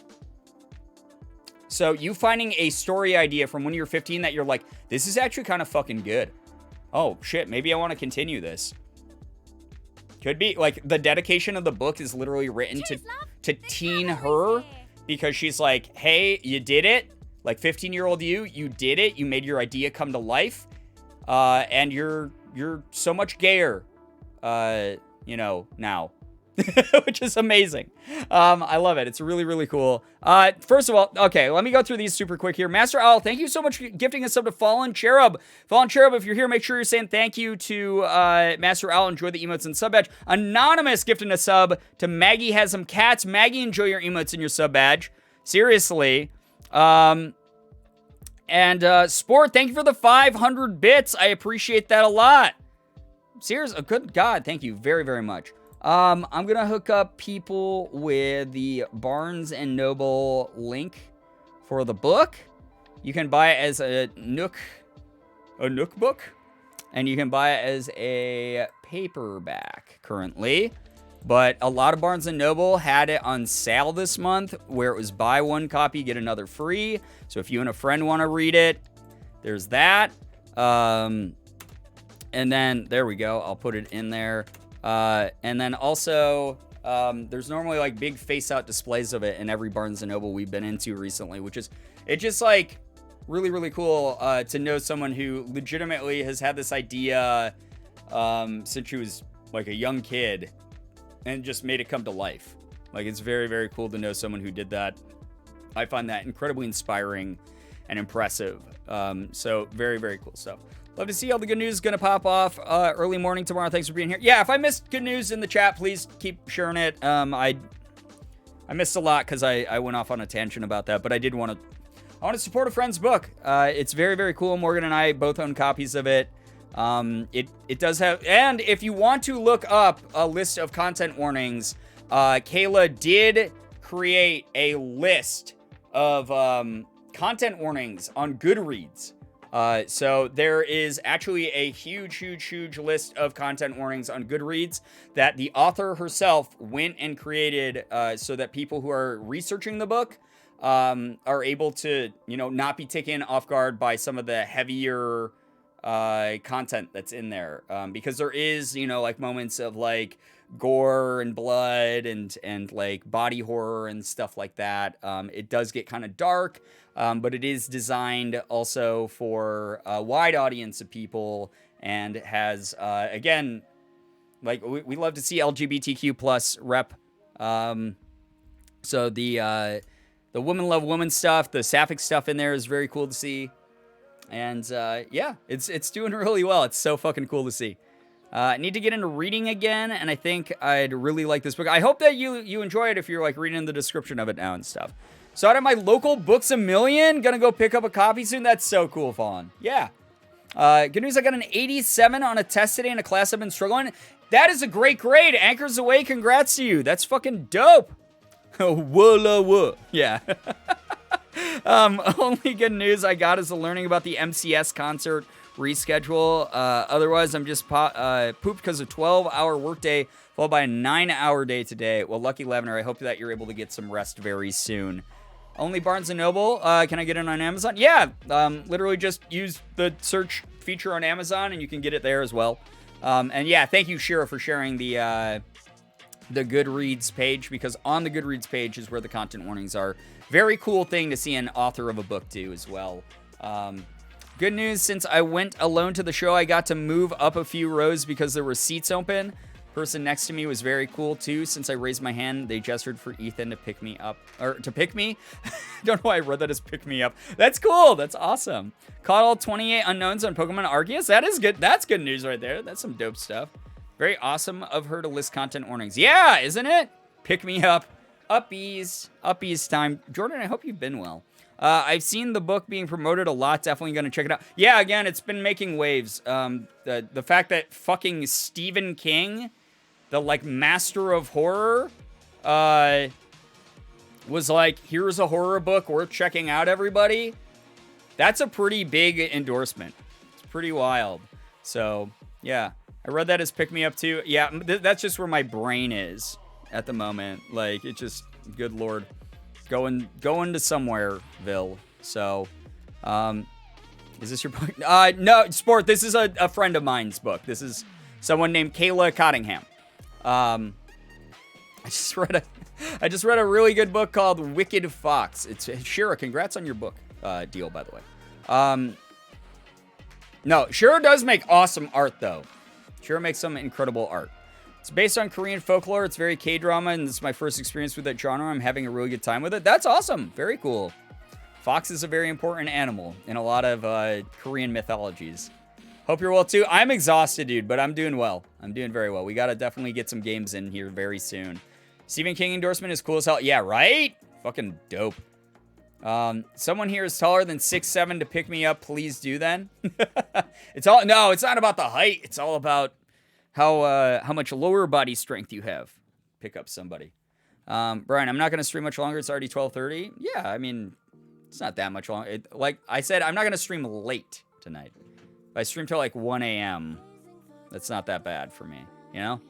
So you finding a story idea from when you're 15 that you're like, this is actually kind of fucking good. Oh, shit, maybe I want to continue this. Could be. Like, the dedication of the book is literally written to teen her because she's like, hey, you did it. Like, 15-year-old you did it. You made your idea come to life. And you're so much gayer, you know, now. which is amazing. I love it. It's really, really cool. First of all, okay, let me go through these super quick here. Master Owl, thank you so much for gifting us up to Fallen Cherub. Fallen Cherub, if you're here, make sure you're saying thank you to Master Owl. Enjoy the emotes and sub badge. Anonymous gifting a sub to Maggie Has Some Cats. Maggie, enjoy your emotes and your sub badge. Seriously. And Sport, thank you for the 500 bits. I appreciate that a lot. Seriously, good God, thank you very, very much. I'm gonna hook up people with the Barnes & Noble link for the book. You can buy it as a Nook book, and you can buy it as a paperback currently. But a lot of Barnes & Noble had it on sale this month, where it was buy one copy, get another free. So if you and a friend want to read it, there's that. And then, there we go. I'll put it in there. And then also, there's normally like big face-out displays of it in every Barnes & Noble we've been into recently, which is, it's just like really, really cool to know someone who legitimately has had this idea since she was like a young kid and just made it come to life. Like, it's very, very cool to know someone who did that. I find that incredibly inspiring and impressive. So very, very cool stuff. Love to see all the good news is going to pop off early morning tomorrow. Thanks for being here. Yeah, if I missed good news in the chat, please keep sharing it. I missed a lot because I went off on a tangent about that, but I want to support a friend's book. It's very, very cool. Morgan and I both own copies of it. It does have, and if you want to look up a list of content warnings, Kayla did create a list of content warnings on Goodreads. So there is actually a huge list of content warnings on Goodreads that the author herself went and created so that people who are researching the book are able to, not be taken off guard by some of the heavier content that's in there. Because there is, like moments of like gore and blood and like body horror and stuff like that. It does get kind of dark. But it is designed also for a wide audience of people and has, again, like we love to see LGBTQ plus rep. So the woman love woman stuff, the sapphic stuff in there is very cool to see. And yeah, it's doing really well. It's so fucking cool to see. I need to get into reading again, and I think I'd really like this book. I hope that you enjoy it if you're like reading the description of it now and stuff. So out of my local Books A Million, gonna go pick up a copy soon. That's so cool, Fawn. Yeah. Good news, I got an 87 on a test today in a class I've been struggling. That is a great grade. Anchors Away, congrats to you. That's fucking dope. Whoa. Yeah. Only good news I got is the learning about the MCS concert reschedule. Otherwise, I'm just pooped because of 12-hour workday followed by a 9-hour day today. Well, lucky Levener, I hope that you're able to get some rest very soon. Only Barnes & Noble. Can I get it on Amazon? Yeah. Literally just use the search feature on Amazon and you can get it there as well. And yeah, thank you, Shira, for sharing the Goodreads page, because on the Goodreads page is where the content warnings are. Very cool thing to see an author of a book do as well. Good news, since I went alone to the show, I got to move up a few rows because there were seats open. Person next to me was very cool too. Since I raised my hand, they gestured for Ethan to pick me up, or to pick me. Don't know why I read that as pick me up. That's cool. That's awesome. Caught all 28 unknowns on Pokemon Arceus. That is good. That's good news right there. That's some dope stuff. Very awesome of her to list content warnings. Yeah, isn't it? Pick me up. Uppies time. Jordan, I hope you've been well. I've seen the book being promoted a lot. Definitely going to check it out. Yeah, again, it's been making waves. The fact that fucking Stephen King, the like master of horror, was like, here's a horror book worth checking out, everybody. That's a pretty big endorsement. It's pretty wild. So yeah, I read that as pick me up too. Yeah, that's just where my brain is at the moment. Like, it just, good Lord, going to somewhereville. So, is this your book? No, Sport, this is a friend of mine's book. This is someone named Kayla Cottingham. I just read a really good book called Wicked Fox. It's Shira, congrats on your book deal, by the way. No, Shira does make awesome art though. Shira makes some incredible art. It's based on Korean folklore. It's very K-drama, and this is my first experience with that genre. I'm having a really good time with it. That's awesome. Very cool. Fox is a very important animal in a lot of Korean mythologies. Hope you're well, too. I'm exhausted, dude, but I'm doing well. I'm doing very well. We got to definitely get some games in here very soon. Stephen King endorsement is cool as hell. Yeah, right? Fucking dope. Someone here is taller than 6'7" to pick me up. Please do then. No, it's not about the height. It's all about how much lower body strength you have. Pick up somebody. Brian, I'm not going to stream much longer. It's already 12:30. Yeah, I mean, it's not that much longer. Like I said, I'm not going to stream late tonight. If I stream till like 1 a.m., that's not that bad for me, you know?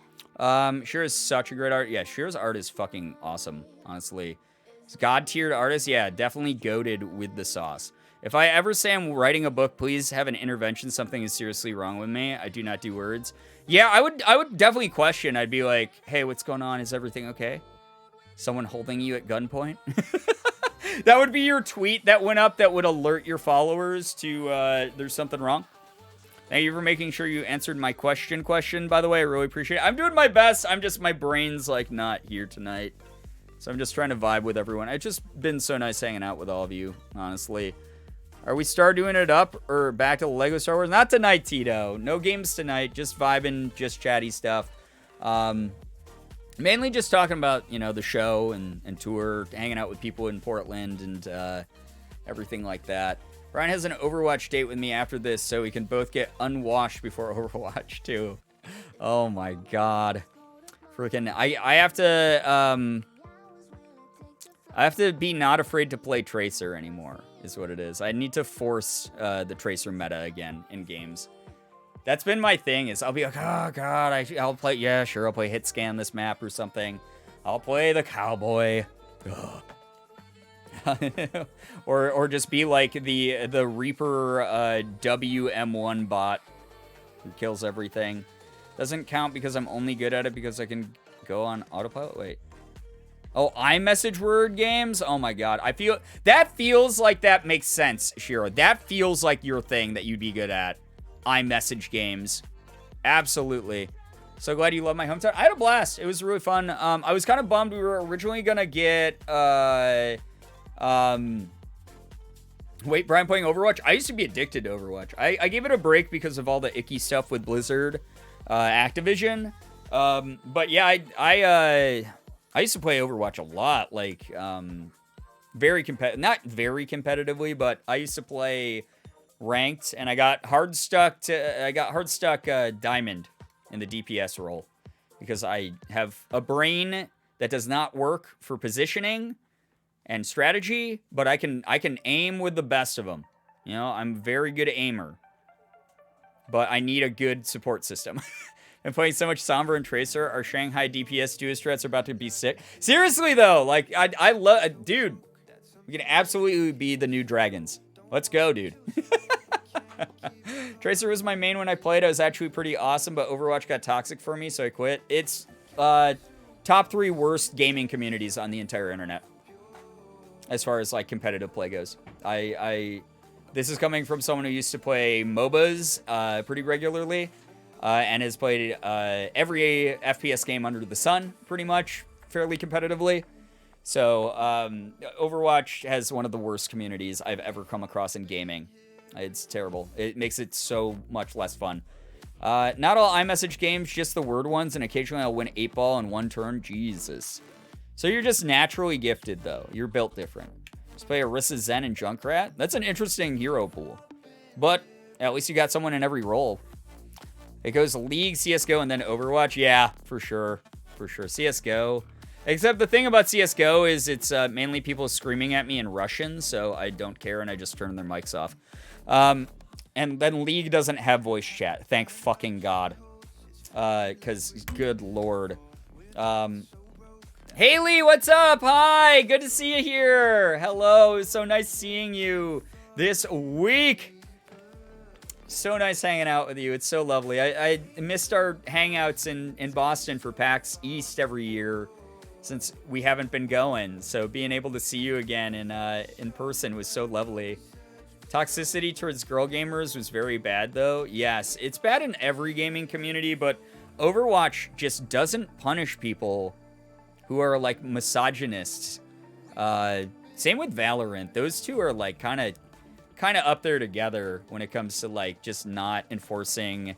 Shira is such a great art. Yeah, Shira's art is fucking awesome, honestly. It's God-tiered artist. Yeah, definitely goated with the sauce. If I ever say I'm writing a book, please have an intervention. Something is seriously wrong with me. I do not do words. Yeah, I would definitely question. I'd be like, hey, what's going on? Is everything okay? Someone holding you at gunpoint? That would be your tweet that went up that would alert your followers to there's something wrong. Thank you for making sure you answered my question, by the way. I really appreciate it. I'm doing my best. My brain's like not here tonight. So I'm just trying to vibe with everyone. It's just been so nice hanging out with all of you, honestly. Are we start doing it up or back to the Lego Star Wars? Not tonight, Tito. No games tonight. Just vibing, just chatty stuff. Mainly just talking about, you know, the show and tour, hanging out with people in Portland and everything like that. Brian has an Overwatch date with me after this, so we can both get unwashed before Overwatch, too. Oh, my God. Freaking, I have to be not afraid to play Tracer anymore, is what it is. I need to force the Tracer meta again in games. That's been my thing, is I'll be like, oh, God, I'll play, yeah, sure, I'll play Hit Scan this map or something. I'll play the Cowboy. or just be like the Reaper WM1 bot who kills everything. Doesn't count because I'm only good at it because I can go on autopilot. Wait. Oh, iMessage word games? Oh my God. That feels like that makes sense, Shiro. That feels like your thing that you'd be good at. iMessage games. Absolutely. So glad you love my hometown. I had a blast. It was really fun. I was kind of bummed. We were originally gonna get wait, Brian playing Overwatch? I used to be addicted to Overwatch. I gave it a break because of all the icky stuff with Blizzard, Activision. But yeah, I used to play Overwatch a lot, like, not very competitively, but I used to play ranked, and I got hard stuck diamond in the DPS role because I have a brain that does not work for positioning and strategy, but I can aim with the best of them. You know, I'm a very good aimer, but I need a good support system. I'm playing so much Sombra and Tracer. Our Shanghai DPS duo strats are about to be sick. Seriously, though, like, I love... Dude, we can absolutely be the new dragons. Let's go, dude. Tracer was my main when I played. I was actually pretty awesome, but Overwatch got toxic for me, so I quit. It's top 3 worst gaming communities on the entire internet, as far as, like, competitive play goes. This is coming from someone who used to play MOBAs pretty regularly. And has played every FPS game under the sun, pretty much, fairly competitively. So, Overwatch has one of the worst communities I've ever come across in gaming. It's terrible. It makes it so much less fun. Not all iMessage games, just the word ones, and occasionally I'll win 8-ball in one turn. Jesus. So you're just naturally gifted, though. You're built different. Just play Orisa, Zen, and Junkrat. That's an interesting hero pool. But at least you got someone in every role. It goes League, CSGO, and then Overwatch. Yeah, for sure. For sure. CSGO. Except the thing about CSGO is it's mainly people screaming at me in Russian, so I don't care, and I just turn their mics off. And then League doesn't have voice chat. Thank fucking God. Because, good lord. Haley, what's up? Hi, good to see you here. Hello, it's so nice seeing you this week. So nice hanging out with you. It's so lovely. I missed our hangouts in Boston for PAX East every year since we haven't been going. So being able to see you again in person was so lovely. Toxicity towards girl gamers was very bad, though. Yes, it's bad in every gaming community, but Overwatch just doesn't punish people who are like misogynists. Same with Valorant. Those two are like kind of up there together when it comes to like just not enforcing,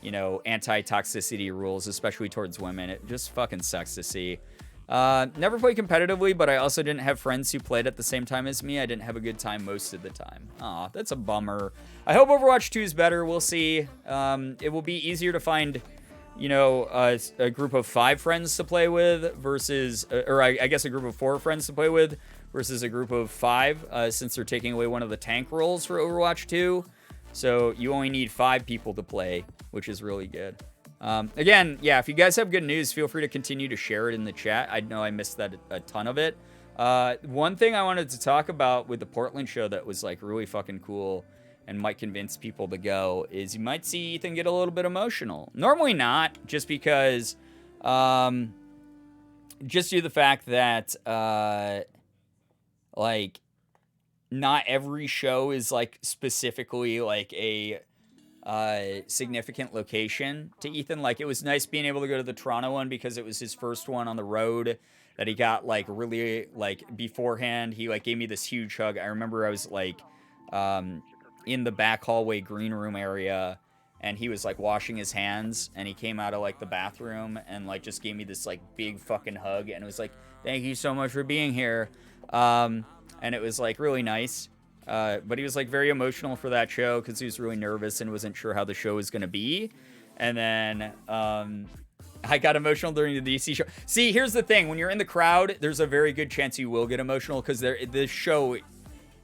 you know, anti-toxicity rules, especially towards women. It just fucking sucks to see. Never played competitively, but I also didn't have friends who played at the same time as me. I didn't have a good time most of the time. Aw, that's a bummer. I hope Overwatch 2 is better. We'll see. It will be easier to find, you know, a group of 5 friends to play with versus, or I guess a group of 4 friends to play with versus a group of 5, since they're taking away one of the tank roles for Overwatch 2. So you only need 5 people to play, which is really good. Again, yeah, if you guys have good news, feel free to continue to share it in the chat. I know I missed that a ton of it. One thing I wanted to talk about with the Portland show that was like really fucking cool and might convince people to go is you might see Ethan get a little bit emotional. Normally not, just because, just due to the fact that, like, not every show is like specifically like a significant location to Ethan. Like, it was nice being able to go to the Toronto one because it was his first one on the road that he got like really like beforehand. He like gave me this huge hug. I remember I was like in the back hallway green room area, and he was like washing his hands, and he came out of like the bathroom and like just gave me this like big fucking hug, and it was like, thank you so much for being here. And it was like really nice. But he was like very emotional for that show because he was really nervous and wasn't sure how the show was going to be. And then I got emotional during the DC show. See, here's the thing. When you're in the crowd, there's a very good chance you will get emotional because this show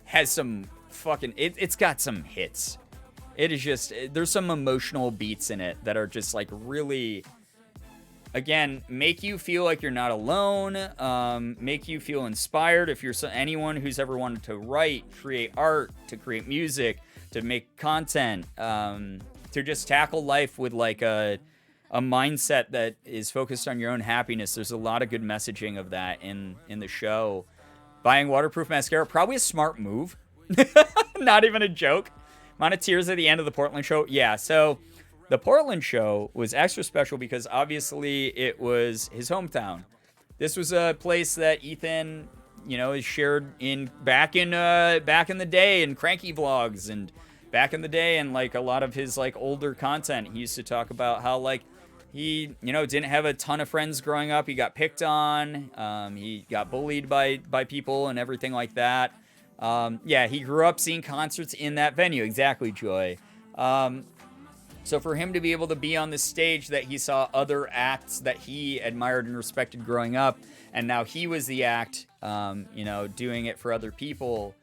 has some fucking... It's got some hits. It is just... There's some emotional beats in it that are just like really... Again, make you feel like you're not alone, make you feel inspired if you're anyone who's ever wanted to write, create art, to create music, to make content, to just tackle life with like a mindset that is focused on your own happiness. There's a lot of good messaging of that in the show. Buying waterproof mascara, probably a smart move. Not even a joke. Amount of tears at the end of the Portland show. Yeah, so... The Portland show was extra special because obviously it was his hometown. This was a place that Ethan, you know, has shared back in the day in Cranky vlogs and back in the day and like a lot of his like older content. He used to talk about how like he, you know, didn't have a ton of friends growing up. He got picked on. He got bullied by people and everything like that. Yeah, he grew up seeing concerts in that venue. Exactly, Joy. So for him to be able to be on the stage that he saw other acts that he admired and respected growing up, and now he was the act, you know, doing it for other people,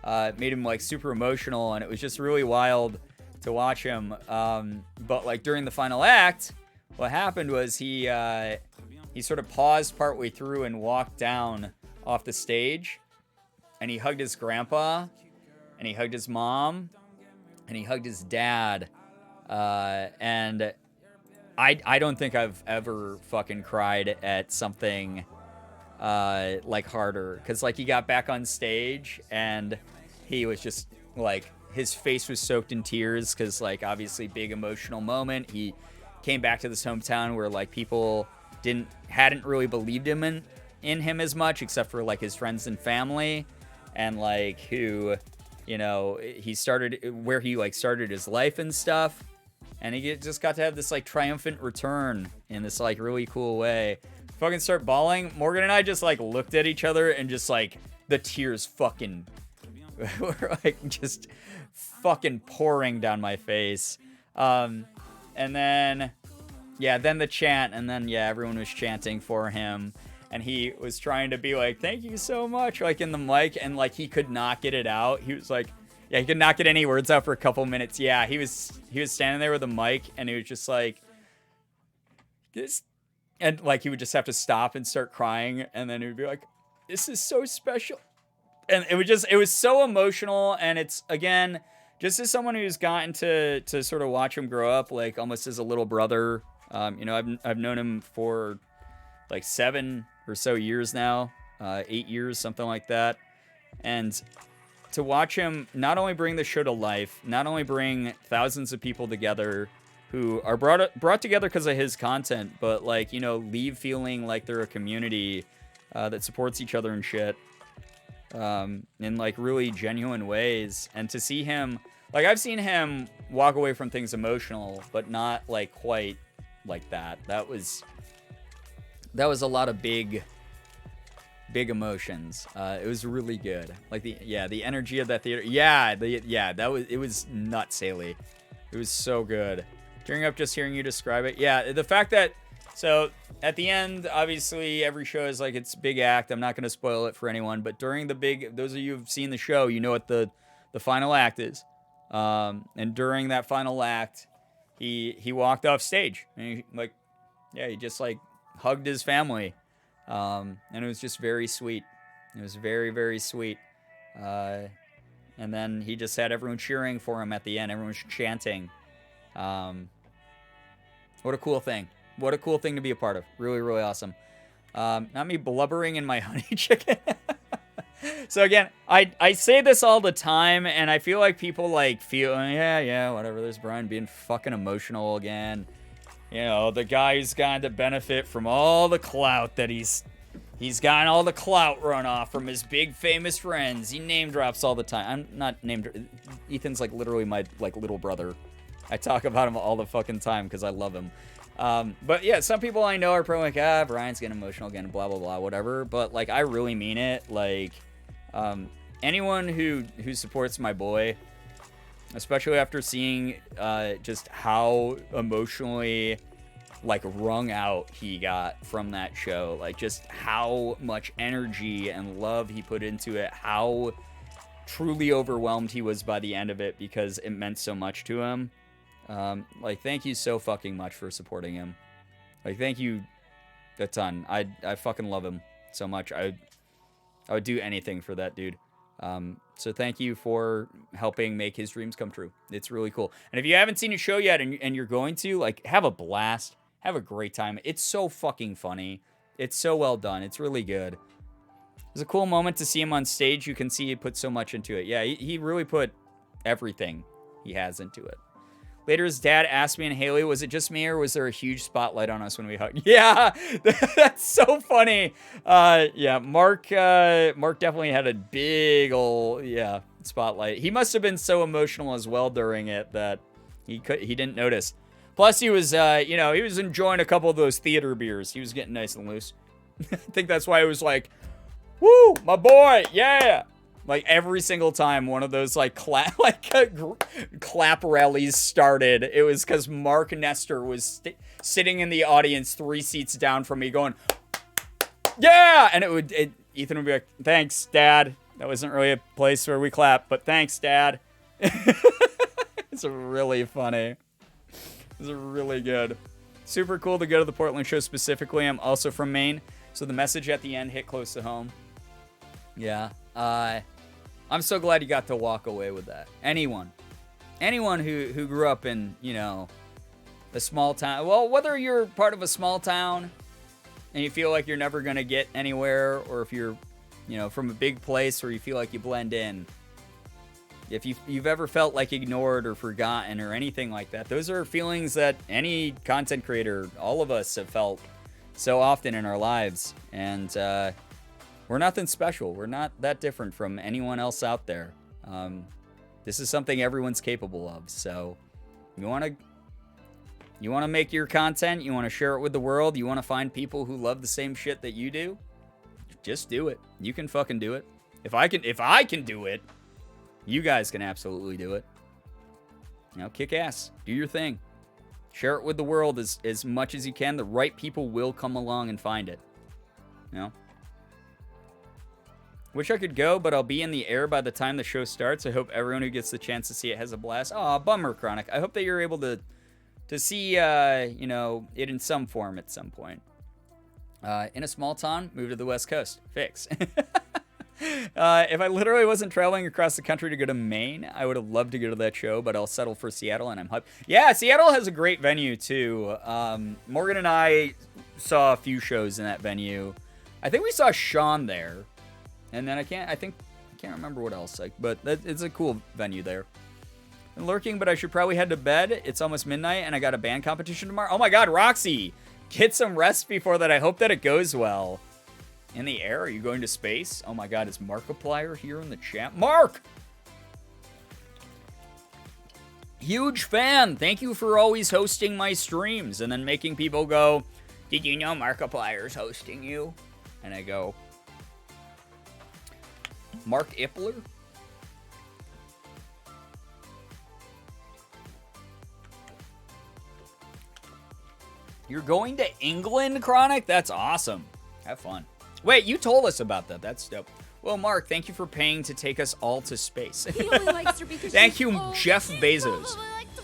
made him like super emotional, and it was just really wild to watch him. But like during the final act, what happened was he sort of paused partway through and walked down off the stage, and he hugged his grandpa, and he hugged his mom, and he hugged his dad. And I don't think I've ever fucking cried at something like harder, because like he got back on stage and he was just like, his face was soaked in tears because like obviously big emotional moment. He came back to this hometown where like people hadn't really believed him in him as much, except for like his friends and family, and like who, you know, he started where he like started his life and stuff. And he just got to have this, like, triumphant return in this, like, really cool way. Fucking start bawling. Morgan and I just, like, looked at each other and just, like, the tears fucking were, like, just fucking pouring down my face. And then, yeah, then the chant. And then, yeah, everyone was chanting for him. And he was trying to be like, thank you so much, like, in the mic. And, like, he could not get it out. He was like... Yeah, he could not get any words out for a couple minutes. Yeah, he was standing there with a mic, and he was just like, this, and like he would just have to stop and start crying, and then he would be like, this is so special. And it was so emotional, and it's, again, just as someone who's gotten to sort of watch him grow up, like almost as a little brother. You know, I've known him for like 7 or so years now, 8 years, something like that. And to watch him not only bring the show to life, not only bring thousands of people together who are brought together because of his content, but like, you know, leave feeling like they're a community that supports each other and shit in like really genuine ways. And to see him, like, I've seen him walk away from things emotional, but not like quite like that. That was a lot of big emotions. It was really good. Like the energy of that theater. It was nuts, Haley. It was so good. Tearing up just hearing you describe it. Yeah, the fact that, so at the end, obviously every show is like its big act. I'm not going to spoil it for anyone, but during the big, those of you who've seen the show, you know what the final act is. And during that final act, he walked off stage and he just like hugged his family. And it was just very sweet. It was very, very sweet. And then he just had everyone cheering for him at the end. Everyone was chanting. What a cool thing. What a cool thing to be a part of. Really, really awesome. Not me blubbering in my honey chicken. So again, I say this all the time, and I feel like people like feel, yeah, whatever. There's Brian being fucking emotional again. You know, the guy who's gotten to benefit from all the clout that he's gotten all the clout run off from his big famous friends. He name drops all the time. I'm not named. Ethan's like literally my like little brother. I talk about him all the fucking time because I love him. But yeah, some people I know are probably like, Brian's getting emotional again, blah, blah, blah, whatever. But like, I really mean it. Like, anyone who supports my boy, especially after seeing just how emotionally like wrung out he got from that show, like just how much energy and love he put into it, how truly overwhelmed he was by the end of it because it meant so much to him. Like, thank you so fucking much for supporting him. Like, thank you a ton. I fucking love him so much. I would do anything for that dude. So thank you for helping make his dreams come true. It's really cool. And if you haven't seen his show yet and you're going to, like, have a blast. Have a great time. It's so fucking funny. It's so well done. It's really good. It was a cool moment to see him on stage. You can see he put so much into it. Yeah, he really put everything he has into it. Later, his dad asked me and Haley, was it just me or was there a huge spotlight on us when we hugged? Yeah, that's so funny. Yeah, Mark definitely had a big old, spotlight. He must have been so emotional as well during it that he didn't notice. Plus, he was, he was enjoying a couple of those theater beers. He was getting nice and loose. I think that's why it was like, woo, my boy, yeah. Like every single time one of those like clap rallies started, it was because Mark Nestor was sitting in the audience 3 seats down from me going, yeah, and Ethan would be like, thanks, Dad. That wasn't really a place where we clap, but thanks, Dad. It's really funny. It's really good. Super cool to go to the Portland show specifically. I'm also from Maine, so the message at the end hit close to home. Yeah. I'm so glad you got to walk away with that. Anyone who grew up in, a small town. Well, whether you're part of a small town and you feel like you're never going to get anywhere, or if you're, from a big place where you feel like you blend in. If you've ever felt like ignored or forgotten or anything like that, those are feelings that any content creator, all of us have felt so often in our lives. And, we're nothing special. We're not that different from anyone else out there. This is something everyone's capable of. So you want to make your content, you want to share it with the world, you want to find people who love the same shit that you do, just do it. You can fucking do it. If I can do it, you guys can absolutely do it. Kick ass. Do your thing. Share it with the world as much as you can. The right people will come along and find it. Wish I could go, but I'll be in the air by the time the show starts. I hope everyone who gets the chance to see it has a blast. Aw, bummer, Chronic. I hope that you're able to see, it in some form at some point. In a small town, move to the West Coast. Fix. If I literally wasn't traveling across the country to go to Maine, I would have loved to go to that show, but I'll settle for Seattle, and I'm hyped. Yeah, Seattle has a great venue, too. Morgan and I saw a few shows in that venue. I think we saw Sean there. And then I can't remember what else, but it's a cool venue there. I'm lurking, but I should probably head to bed. It's almost midnight, and I got a band competition tomorrow. Oh my god, Roxy! Get some rest before that. I hope that it goes well. In the air? Are you going to space? Oh my god, is Markiplier here in the chat? Mark! Huge fan. Thank you for always hosting my streams and then making people go, did you know Markiplier's hosting you? And I go, Mark Ippler? You're going to England, Chronic? That's awesome. Have fun. Wait, you told us about that. That's dope. Well, Mark, thank you for paying to take us all to space. He only likes her because thank she's you, old. Jeff She's Bezos. probably like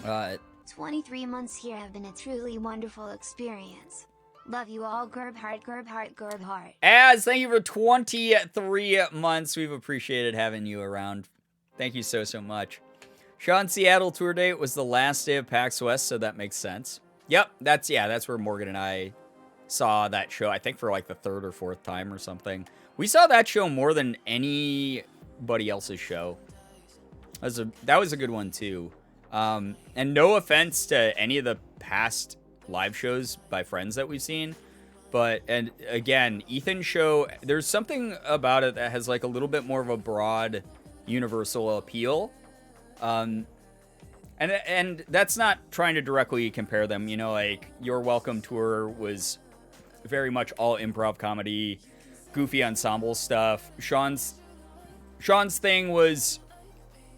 25. 23 months here have been a truly wonderful experience. Love you all, Gerbhart, Gerbhart, Gerbhart. Az, thank you for 23 months. We've appreciated having you around. Thank you so much. Sean Seattle tour date was the last day of PAX West, so that makes sense. Yep, that's where Morgan and I saw that show, I think for like the third or fourth time or something. We saw that show more than anybody else's show. That was a good one too. And no offense to any of the past live shows by friends that we've seen, but, and again, Ethan's show, there's something about it that has like a little bit more of a broad universal appeal. And that's not trying to directly compare them, you know, like Your Welcome tour was very much all improv comedy, goofy ensemble stuff. Sean's thing was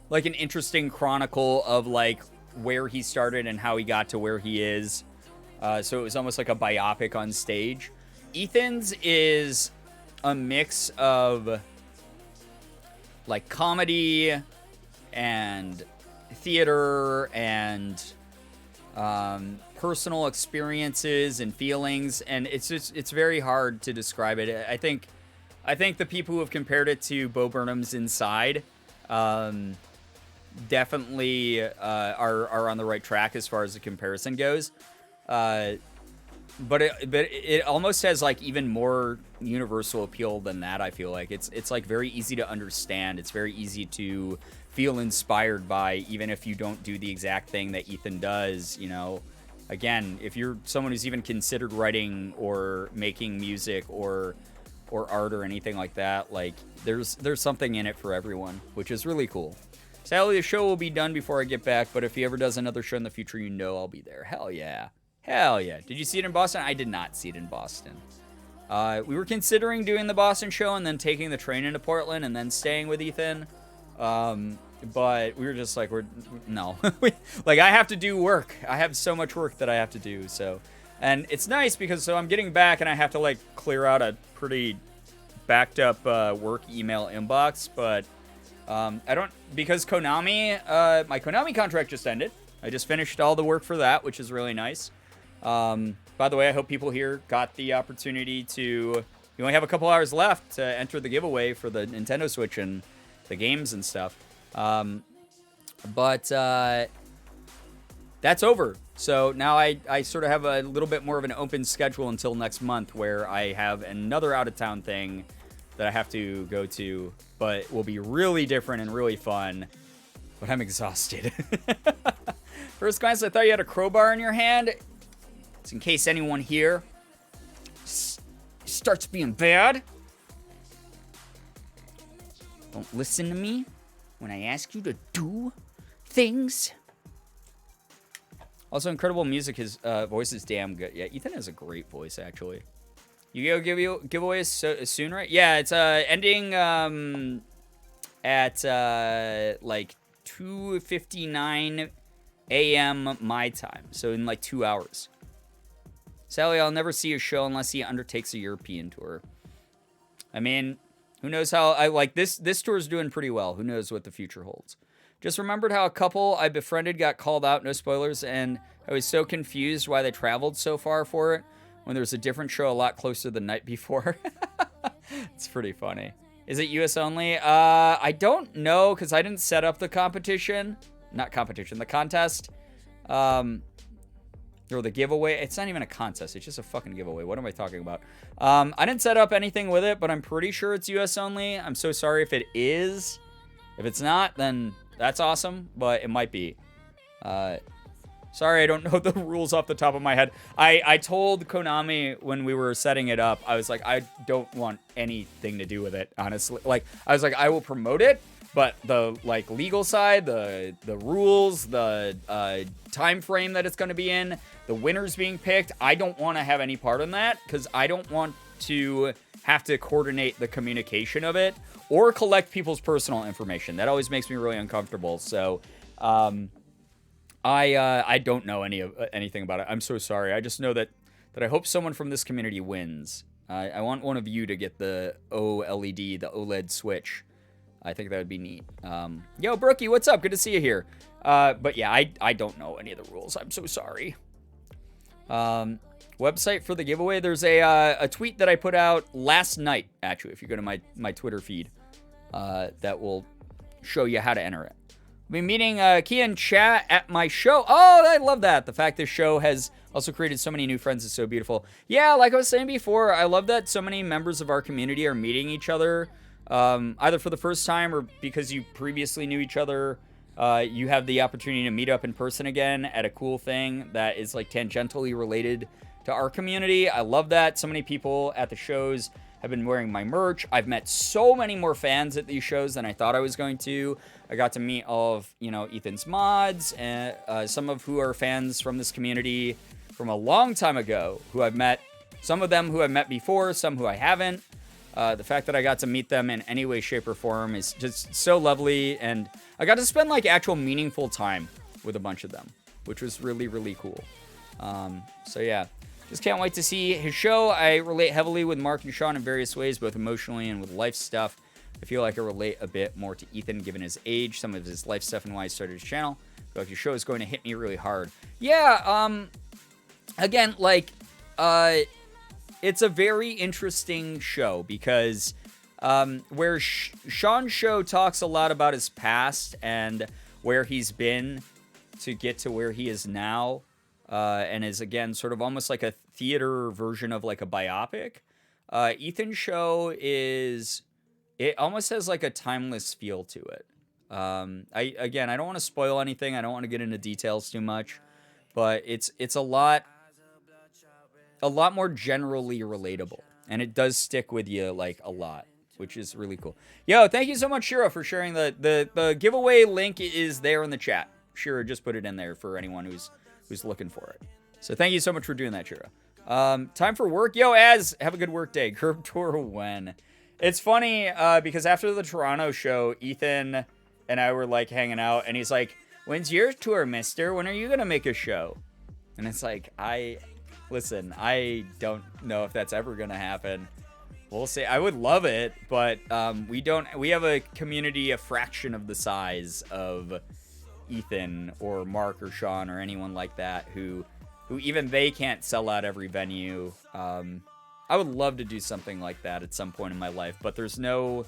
like an interesting chronicle of like where he started and how he got to where he is. So it was almost like a biopic on stage. Ethan's is a mix of like comedy and theater and personal experiences and feelings, and it's very hard to describe it. I think the people who have compared it to Bo Burnham's Inside definitely are on the right track as far as the comparison goes. But it almost has like even more universal appeal than that. I feel like it's like very easy to understand. It's very easy to feel inspired by, even if you don't do the exact thing that Ethan does. You know, again, if you're someone who's even considered writing or making music or art or anything like that, like there's something in it for everyone, which is really cool. Sadly, the show will be done before I get back, but if he ever does another show in the future, you know I'll be there. Hell yeah. Hell yeah. Did you see it in Boston? I did not see it in Boston. We were considering doing the Boston show and then taking the train into Portland and then staying with Ethan. But we were just like, no. Like, I have to do work. I have so much work that I have to do, so. And it's nice because, so I'm getting back and I have to, like, clear out a pretty backed up work email inbox, but I don't, because Konami, my Konami contract just ended. I just finished all the work for that, which is really nice. By the way, I hope people here got the opportunity to, you only have a couple hours left to enter the giveaway for the Nintendo Switch and the games and stuff. But that's over. So now I sort of have a little bit more of an open schedule until next month, where I have another out-of-town thing that I have to go to, but will be really different and really fun. But I'm exhausted. First glance, I thought you had a crowbar in your hand. It's in case anyone here starts being bad. Don't listen to me when I ask you to do things. Also, incredible music. His voice is damn good. Yeah, Ethan has a great voice, actually. You go giveaways soon, right? Yeah, it's ending at like 2:59 a.m. my time. So in like 2 hours. Sally, I'll never see a show unless he undertakes a European tour. I mean, who knows how... I like this tour's doing pretty well. Who knows what the future holds. Just remembered how a couple I befriended got called out, no spoilers, and I was so confused why they traveled so far for it when there was a different show a lot closer the night before. It's pretty funny. Is it US only? I don't know, because I didn't set up the competition. Not competition, the contest. Or the giveaway. It's not even a contest. It's just a fucking giveaway. What am I talking about? I didn't set up anything with it, but I'm pretty sure it's US only. I'm so sorry if it is. If it's not, then That's awesome, but it might be. Sorry, I don't know the rules off the top of my head. I told Konami when we were setting it up, I was like, I don't want anything to do with it, honestly. Like, I was like, I will promote it, but the, like, legal side, the rules, the time frame that it's going to be in, the winners being picked, I don't want to have any part in that, because I don't want to have to coordinate the communication of it, or collect people's personal information. That always makes me really uncomfortable, so, I don't know anything about it. I'm so sorry. I just know that I hope someone from this community wins. I want one of you to get the OLED, the OLED Switch. I think that would be neat. Yo, Brookie, what's up? Good to see you here. But yeah, I don't know any of the rules. I'm so sorry. Website for the giveaway. There's a tweet that I put out last night, actually, if you go to my Twitter feed, that will show you how to enter it. I'll be meeting Kia and chat at my show. Oh, I love that. The fact this show has also created so many new friends is so beautiful. Yeah, like I was saying before, I love that so many members of our community are meeting each other, either for the first time or because you previously knew each other. You have the opportunity to meet up in person again at a cool thing that is like tangentially related to our community. I love that. So many people at the shows have been wearing my merch. I've met so many more fans at these shows than I thought I was going to. I got to meet all of, Ethan's mods, and some of who are fans from this community from a long time ago, who I've met. Some of them who I've met before, some who I haven't. The fact that I got to meet them in any way, shape, or form is just so lovely, and I got to spend, like, actual meaningful time with a bunch of them, which was really, really cool. So, yeah. Just can't wait to see his show. I relate heavily with Mark and Sean in various ways, both emotionally and with life stuff. I feel like I relate a bit more to Ethan given his age, some of his life stuff, and why he started his channel. I feel like your show is going to hit me really hard. Yeah, again, like, it's a very interesting show because where Sean's show talks a lot about his past and where he's been to get to where he is now, and is, again, sort of almost like a theater version of, like, a biopic. Ethan's show it almost has, like, a timeless feel to it. I don't want to spoil anything. I don't want to get into details too much. But it's a lot more generally relatable. And it does stick with you, like, a lot, which is really cool. Yo, thank you so much, Shira, for sharing the giveaway link is there in the chat. Shira just put it in there for anyone who's looking for it. So thank you so much for doing that, Shira. Time for work. Yo, Az, have a good work day. Curb tour when? It's funny, because after the Toronto show, Ethan and I were, like, hanging out, and he's like, when's your tour, mister? When are you gonna make a show? And it's like, listen, I don't know if that's ever gonna happen. We'll see. I would love it, but we have a community a fraction of the size of Ethan or Mark or Sean or anyone like that who even they can't sell out every venue. I would love to do something like that at some point in my life, but there's no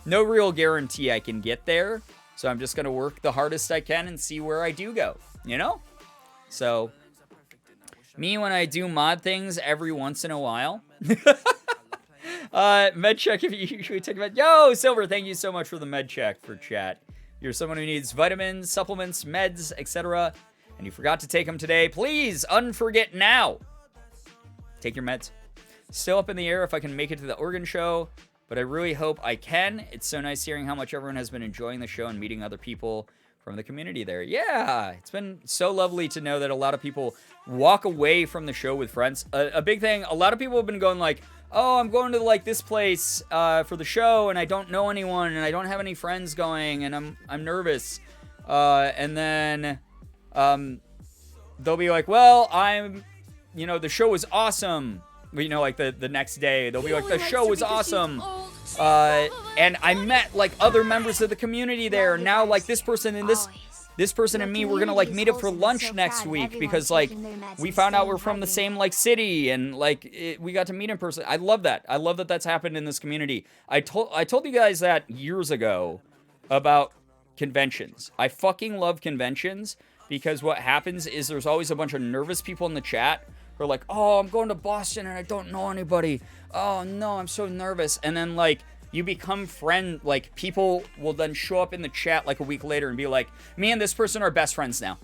real guarantee I can get there. So I'm just going to work the hardest I can and see where I do go, So me, when I do mod things every once in a while. Med check if you usually take a med. Yo, Silver, thank you so much for the med check for chat. You're someone who needs vitamins, supplements, meds, etc. And you forgot to take them today. Please unforget now. Take your meds. Still up in the air if I can make it to the Oregon show, but I really hope I can. It's so nice hearing how much everyone has been enjoying the show and meeting other people from the community there. Yeah, it's been so lovely to know that a lot of people walk away from the show with friends. A big thing, a lot of people have been going like, oh, I'm going to, like, this place for the show, and I don't know anyone, and I don't have any friends going, and I'm nervous. And then they'll be like, well, the show was awesome. Like the next day, they'll be like, the show was awesome. And I met, like, other members of the community there. Now, like, this person and this person and me, we're gonna, like, meet up for lunch next week because, like, we found out we're from the same, like, city and, like, we got to meet in person. I love that. I love that that's happened in this community. I told you guys that years ago about conventions. I fucking love conventions because what happens is there's always a bunch of nervous people in the chat who are like, oh, I'm going to Boston and I don't know anybody. Oh, no, I'm so nervous. And then, like, you become like, people will then show up in the chat, like, a week later and be like, me and this person are best friends now.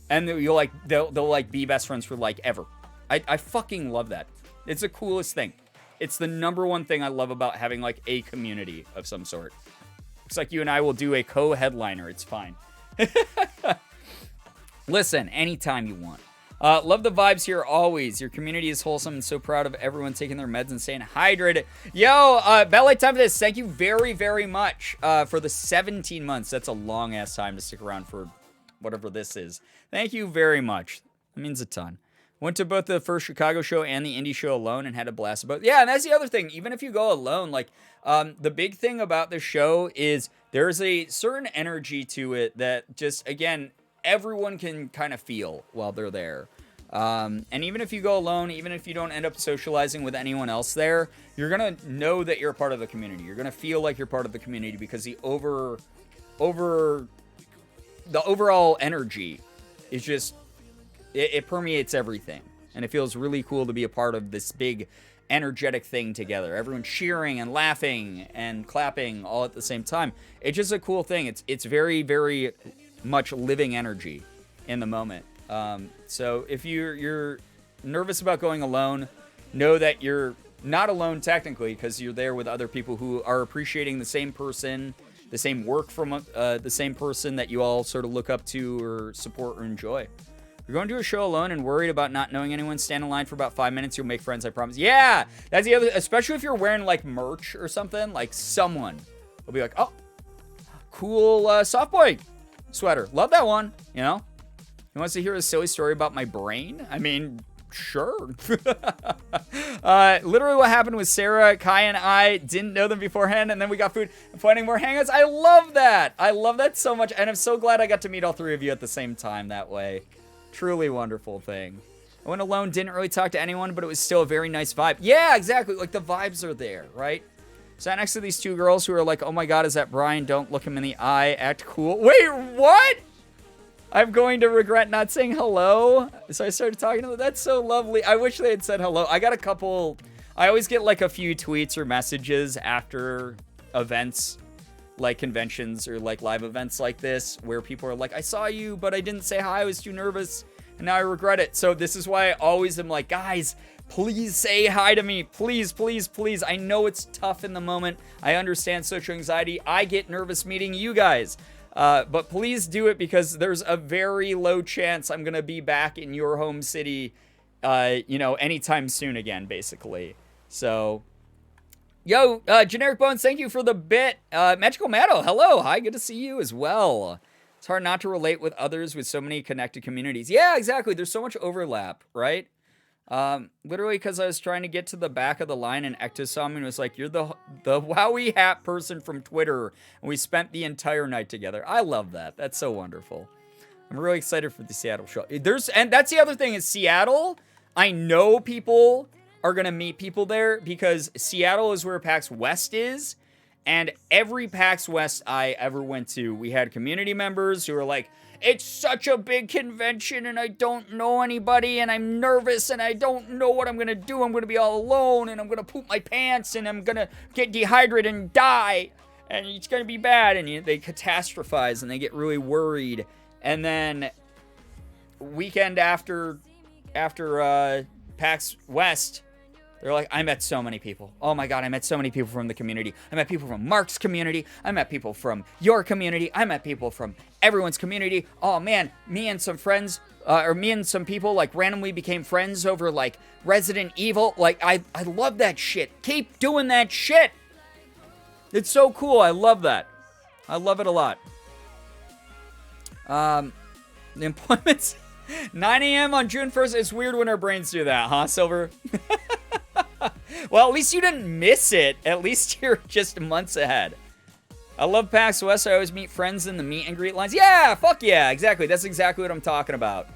And you'll, like, they'll like, be best friends for, like, ever. I fucking love that. It's the coolest thing. It's the #1 thing I love about having, like, a community of some sort. It's like you and I will do a co-headliner. It's fine. Listen, anytime you want. Love the vibes here always. Your community is wholesome and so proud of everyone taking their meds and staying hydrated. Yo, Ballet time for this. Thank you very, very much for the 17 months. That's a long-ass time to stick around for whatever this is. Thank you very much. That means a ton. Went to both the first Chicago show and the indie show alone and had a blast about. Yeah, and that's the other thing. Even if you go alone, like, the big thing about this show is there's a certain energy to it that just, again, everyone can kind of feel while they're there. And even if you go alone, even if you don't end up socializing with anyone else there, you're going to know that you're a part of the community. You're going to feel like you're part of the community because the overall energy is just, it permeates everything. And it feels really cool to be a part of this big energetic thing together. Everyone cheering and laughing and clapping all at the same time. It's just a cool thing. It's very, very much living energy in the moment. So if you're nervous about going alone, know that you're not alone technically because you're there with other people who are appreciating the same person, the same work from the same person that you all sort of look up to or support or enjoy. You're going to a show alone and worried about not knowing anyone. Stand in line for about 5 minutes. You'll make friends, I promise. Yeah, that's the other, especially if you're wearing like merch or something, like someone will be like, oh, cool soft boy sweater. Love that one. You know, he wants to hear a silly story about my brain. I mean, sure. Literally what happened with Sarah, Kai, and I didn't know them beforehand, and then we got food and finding more hangouts. I love that. I love that so much, and I'm so glad I got to meet all three of you at the same time that way. Truly wonderful thing. I went alone, didn't really talk to anyone, but it was still a very nice vibe. Yeah, exactly. Like, the vibes are there, right? Sat next to these two girls who are like, oh my god, is that Brian? Don't look him in the eye. Act cool. Wait, what? I'm going to regret not saying hello. So I started talking to them. That's so lovely. I wish they had said hello. I got a couple... I always get, like, a few tweets or messages after events, like conventions or, like, live events like this, where people are like, I saw you, but I didn't say hi. I was too nervous, and now I regret it. So this is why I always am like, guys, please say hi to me. Please, please, please. I know it's tough in the moment. I understand social anxiety. I get nervous meeting you guys. But please do it because there's a very low chance I'm going to be back in your home city, anytime soon again, basically. So, yo, Generic Bones, thank you for the bit. Magical Matto, hello. Hi, good to see you as well. It's hard not to relate with others with so many connected communities. Yeah, exactly. There's so much overlap, right? Literally because I was trying to get to the back of the line and Ecta saw me and was like, you're the Wowie hat person from Twitter. And we spent the entire night together. I love that. That's so wonderful. I'm really excited for the Seattle show. And that's the other thing is Seattle. I know people are going to meet people there because Seattle is where PAX West is. And every PAX West I ever went to, we had community members who were like, it's such a big convention and I don't know anybody and I'm nervous and I don't know what I'm going to do. I'm going to be all alone and I'm going to poop my pants and I'm going to get dehydrated and die and it's going to be bad. And they catastrophize and they get really worried. And then weekend after PAX West, they're like, I met so many people. Oh my god, I met so many people from the community. I met people from Mark's community. I met people from your community. I met people from everyone's community. Oh man, me and some friends, me and some people, like, randomly became friends over, like, Resident Evil. Like, I love that shit. Keep doing that shit. It's so cool. I love that. I love it a lot. The employment's 9 a.m. on June 1st. It's weird when our brains do that, huh, Silver? Well, at least you didn't miss it. At least you're just months ahead. I love PAX West. I always meet friends in the meet and greet lines. Yeah, fuck yeah, exactly. That's exactly what I'm talking about.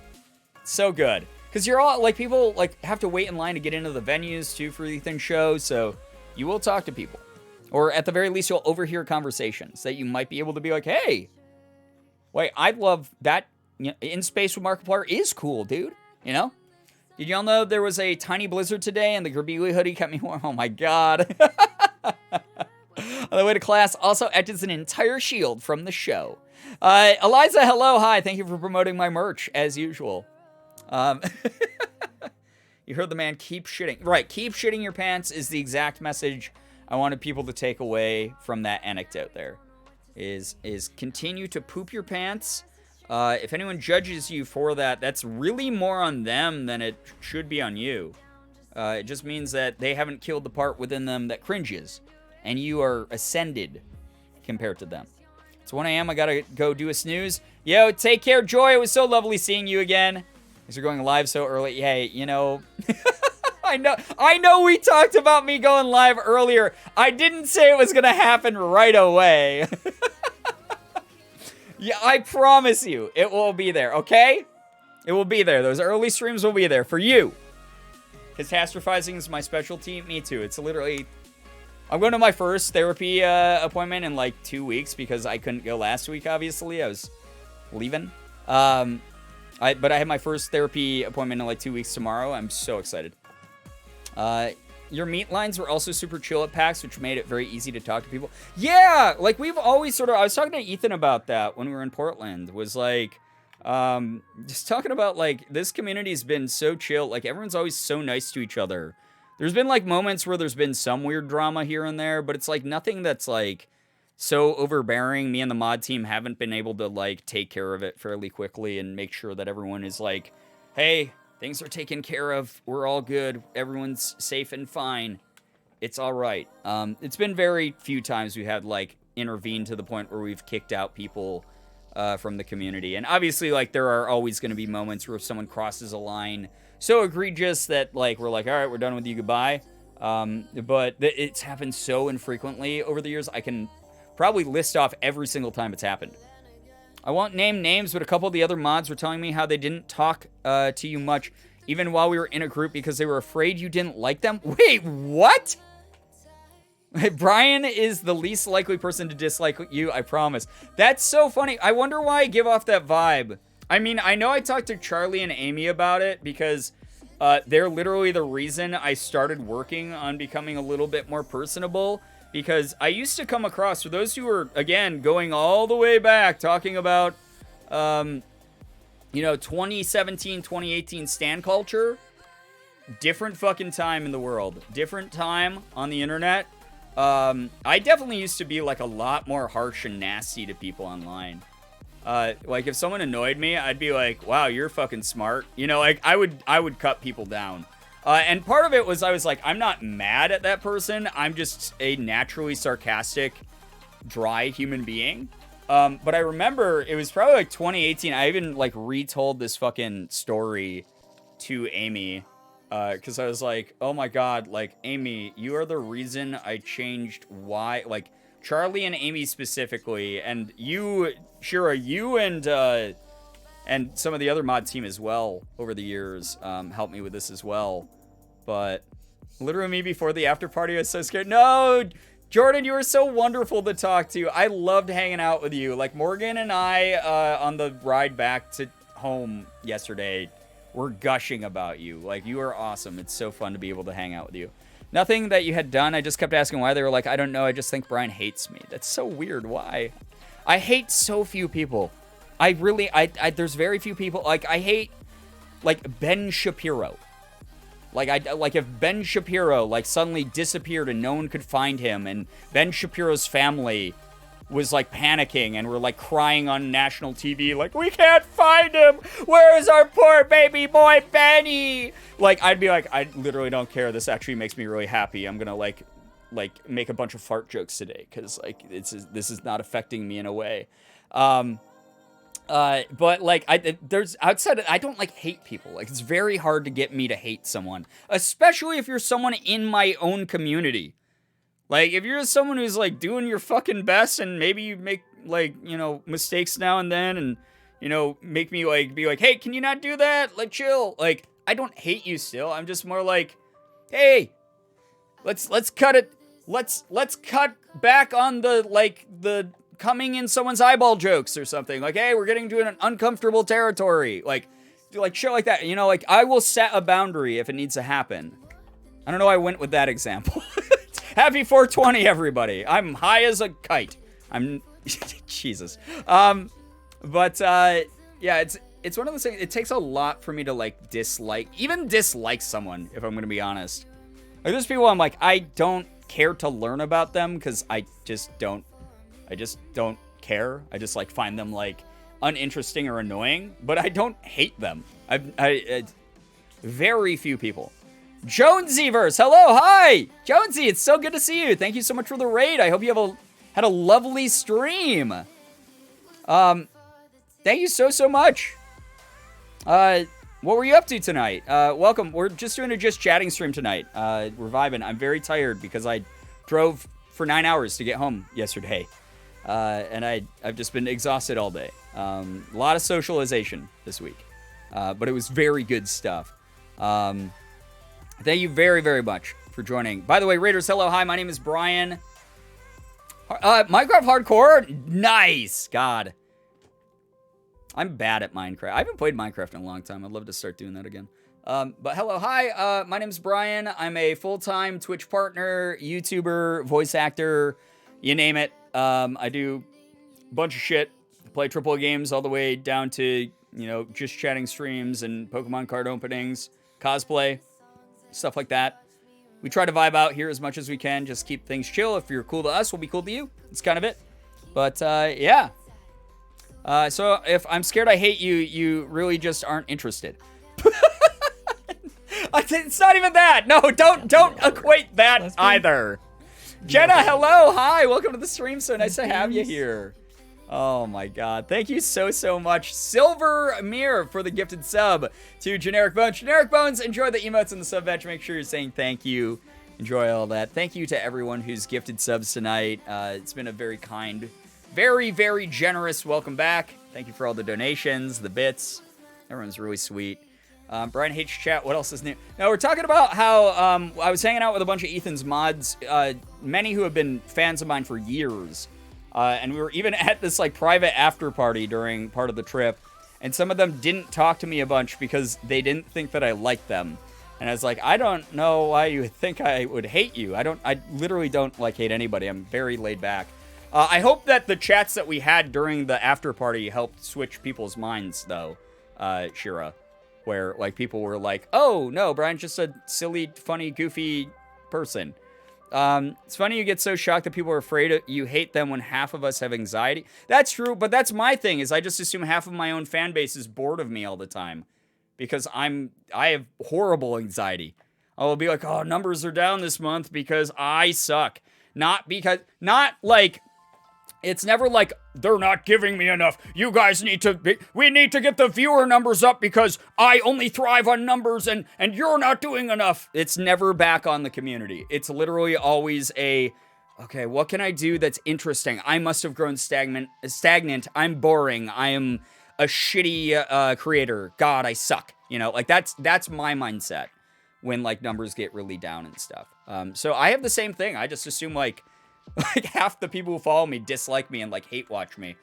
So good. Because you're all, like, people, like, have to wait in line to get into the venues, too, for Ethan's show. So you will talk to people. Or at the very least, you'll overhear conversations that you might be able to be like, hey, wait, I love that. In Space with Markiplier is cool, dude. You know? Did y'all know there was a tiny blizzard today and the Girbeagly hoodie kept me warm? Oh my god. On the way to class, also acts as an entire shield from the show. Eliza, hello, hi. Thank you for promoting my merch, as usual. You heard the man, keep shitting. Right, keep shitting your pants is the exact message I wanted people to take away from that anecdote there. Is continue to poop your pants. If anyone judges you for that, that's really more on them than it should be on you. It just means that they haven't killed the part within them that cringes. And you are ascended compared to them. It's 1 a.m. I gotta go do a snooze. Yo, take care, Joy. It was so lovely seeing you again. Thanks for going live so early. Hey, you know... I know we talked about me going live earlier. I didn't say it was gonna happen right away. Yeah, I promise you, it will be there, okay? It will be there. Those early streams will be there for you. Catastrophizing is my specialty. Me too. It's literally... I'm going to my first therapy appointment in like 2 weeks because I couldn't go last week, obviously. I was leaving. But I have my first therapy appointment in like 2 weeks tomorrow. I'm so excited. Your meet lines were also super chill at PAX, which made it very easy to talk to people. Yeah! Like, we've always sort of... I was talking to Ethan about that when we were in Portland. Was like... just talking about, like, this community's been so chill. Like, everyone's always so nice to each other. There's been, like, moments where there's been some weird drama here and there, but it's, like, nothing that's, like, so overbearing. Me and the mod team haven't been able to, like, take care of it fairly quickly and make sure that everyone is, like, hey, things are taken care of. We're all good. Everyone's safe and fine. It's all right. It's been very few times we had, like, intervened to the point where we've kicked out people from the community. And obviously, like, there are always going to be moments where if someone crosses a line so egregious that, like, we're like, all right, we're done with you, goodbye. But it's happened so infrequently over the years, I can probably list off every single time it's happened. I won't name names, but a couple of the other mods were telling me how they didn't talk to you much, even while we were in a group, because they were afraid you didn't like them. Wait, what? Brian is the least likely person to dislike you, I promise. That's so funny. I wonder why I give off that vibe. I mean, I know I talked to Charlie and Amy about it because they're literally the reason I started working on becoming a little bit more personable. Because I used to come across, for those who are, again, going all the way back, talking about, 2017, 2018 stan culture. Different fucking time in the world. Different time on the internet. I definitely used to be, like, a lot more harsh and nasty to people online. Like, if someone annoyed me, I'd be like, wow, you're fucking smart. You know, like, I would cut people down. And part of it was I was like, I'm not mad at that person. I'm just a naturally sarcastic, dry human being. But I remember it was probably, like, 2018. I even, like, retold this fucking story to Amy. Because I was like, oh my god, like, Amy, you are the reason I changed why, like, Charlie and Amy specifically, and you, Shira, you and some of the other mod team as well over the years helped me with this as well. But literally me before the after party, I was so scared. No, Jordan, you were so wonderful to talk to. I loved hanging out with you. Like, Morgan and I on the ride back to home yesterday, we're gushing about you. Like, you are awesome. It's so fun to be able to hang out with you. Nothing that you had done. I just kept asking why. They were like, I don't know. I just think Brian hates me. That's so weird. Why? I hate so few people. There's very few people. Like, I hate, like, Ben Shapiro. Like, if Ben Shapiro, like, suddenly disappeared and no one could find him, and Ben Shapiro's family was, like, panicking and were, like, crying on national TV, like, we can't find him! Where's our poor baby boy Benny? Like, I'd be like, I literally don't care. This actually makes me really happy. I'm gonna, like make a bunch of fart jokes today, because, like, this is not affecting me in a way. But, like, there's outside of, I don't, like, hate people. Like, it's very hard to get me to hate someone, especially if you're someone in my own community. Like, if you're someone who's, like, doing your fucking best and maybe you make, like, you know, mistakes now and then and, you know, make me, like, be like, hey, can you not do that? Like, chill. Like, I don't hate you still. I'm just more like, hey, let's cut it. Let's cut back on the coming in someone's eyeball jokes or something. Like, hey, we're getting to an uncomfortable territory. Like shit like that. You know, like, I will set a boundary if it needs to happen. I don't know why I went with that example. Happy 420, everybody. I'm high as a kite. I'm Jesus. But yeah, it's one of those things. It takes a lot for me to like dislike someone, if I'm gonna be honest. Like there's people I'm like, I don't care to learn about them because I just don't care. I just like find them like uninteresting or annoying, but I don't hate them. I very few people. Jonesyverse, hello, hi, Jonesy. It's so good to see you. Thank you so much for the raid. I hope you had a lovely stream. Thank you so much. What were you up to tonight? Welcome. We're just doing a just chatting stream tonight. We're vibing. I'm very tired because I drove for 9 hours to get home yesterday. And I've just been exhausted all day. A lot of socialization this week. But it was very good stuff. Thank you very, very much for joining. By the way, Raiders, hello, hi, my name is Brian. Minecraft Hardcore? Nice! God. I'm bad at Minecraft. I haven't played Minecraft in a long time. I'd love to start doing that again. But hello, hi, my name is Brian. I'm a full-time Twitch partner, YouTuber, voice actor, you name it. I do a bunch of shit. Play AAA games all the way down to, you know, just chatting streams and Pokemon card openings, cosplay, stuff like that. We try to vibe out here as much as we can. Just keep things chill. If you're cool to us, we'll be cool to you. It's kind of it. But, yeah. So if I'm scared I hate you, you really just aren't interested. It's not even that. No, don't equate that either. Jenna, hello, hi, welcome to the stream. So nice to have you here. Oh my God, thank you so much, Silver Mirror, for the gifted sub to Generic Bones. Generic Bones, enjoy the emotes in the sub batch. Make sure you're saying thank you. Enjoy all that. Thank you to everyone who's gifted subs tonight. It's been a very kind, very, very generous welcome back. Thank you for all the donations, the bits. Everyone's really sweet. Brian hates chat. What else is new? Now, we're talking about how I was hanging out with a bunch of Ethan's mods, many who have been fans of mine for years. And we were even at this like private after party during part of the trip. And some of them didn't talk to me a bunch because they didn't think that I liked them. And I was like, I don't know why you would think I would hate you. I literally don't like hate anybody. I'm very laid back. I hope that the chats that we had during the after party helped switch people's minds, though, Shira. Where, like, people were like, oh, no, Brian's just a silly, funny, goofy person. It's funny you get so shocked that people are afraid you hate them when half of us have anxiety. That's true, but that's my thing, is I just assume half of my own fan base is bored of me all the time. Because I have horrible anxiety. I will be like, oh, numbers are down this month because I suck. Not like... It's never like, they're not giving me enough. You guys we need to get the viewer numbers up because I only thrive on numbers and you're not doing enough. It's never back on the community. It's literally always okay, what can I do that's interesting? I must have grown stagnant. I'm boring. I am a shitty creator. God, I suck. You know, like that's my mindset when like numbers get really down and stuff. So I have the same thing. I just assume like half the people who follow me dislike me and like hate watch me.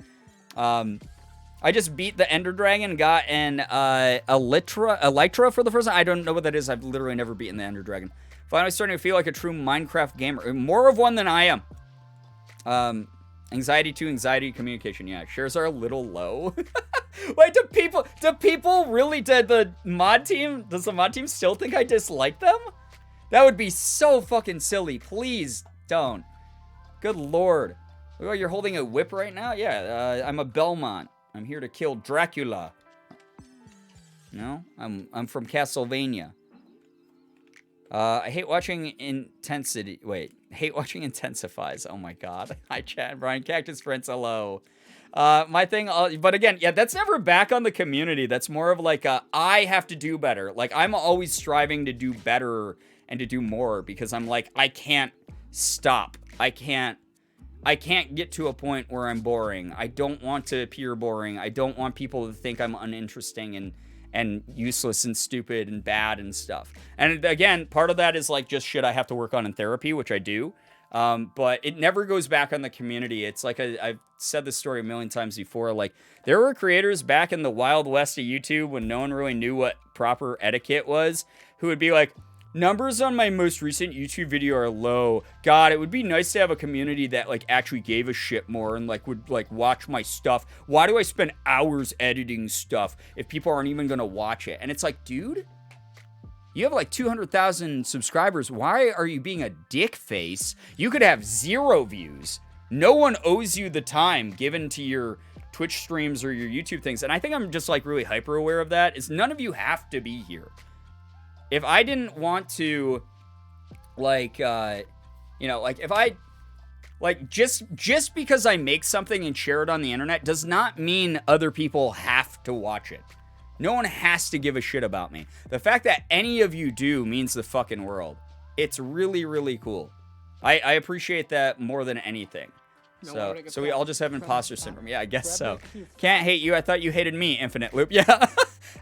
I just beat the Ender Dragon, got an Elytra for the first time. I don't know what that is. I've literally never beaten the Ender Dragon. Finally starting to feel like a true Minecraft gamer. More of one than I am. Anxiety to anxiety communication. Yeah, shares are a little low. Wait, do people really, does the mod team still think I dislike them? That would be so fucking silly. Please don't. Good lord. Oh, you're holding a whip right now? Yeah, I'm a Belmont. I'm here to kill Dracula. No? I'm from Castlevania. I hate watching intensity. Wait. Hate watching intensifies. Oh my god. Hi, chat. Brian Cactus Friends, hello. My thing, but again, yeah, that's never back on the community. That's more of like I have to do better. Like, I'm always striving to do better and to do more because I'm like, I can't stop. I can't get to a point where I'm boring. I don't want to appear boring. I don't want people to think I'm uninteresting and useless and stupid and bad and stuff. And again, part of that is like just shit I have to work on in therapy, which I do. But it never goes back on the community. It's like I've said this story a million times before. Like, there were creators back in the Wild West of YouTube when no one really knew what proper etiquette was, who would be like, Numbers on my most recent YouTube video are low. God, it would be nice to have a community that, like, actually gave a shit more and, like, would, like, watch my stuff. Why do I spend hours editing stuff if people aren't even gonna watch it? And it's like, dude, you have, like, 200,000 subscribers. Why are you being a dick face? You could have 0 views. No one owes you the time given to your Twitch streams or your YouTube things. And I think I'm just, like, really hyper aware of that. Is none of you have to be here. If I didn't want to, like, you know, like, if I, like, just because I make something and share it on the internet does not mean other people have to watch it. No one has to give a shit about me. The fact that any of you do means the fucking world. It's really, really cool. I appreciate that more than anything. So we all just have imposter syndrome. Yeah, I guess so. Can't hate you. I thought you hated me. Infinite loop. Yeah.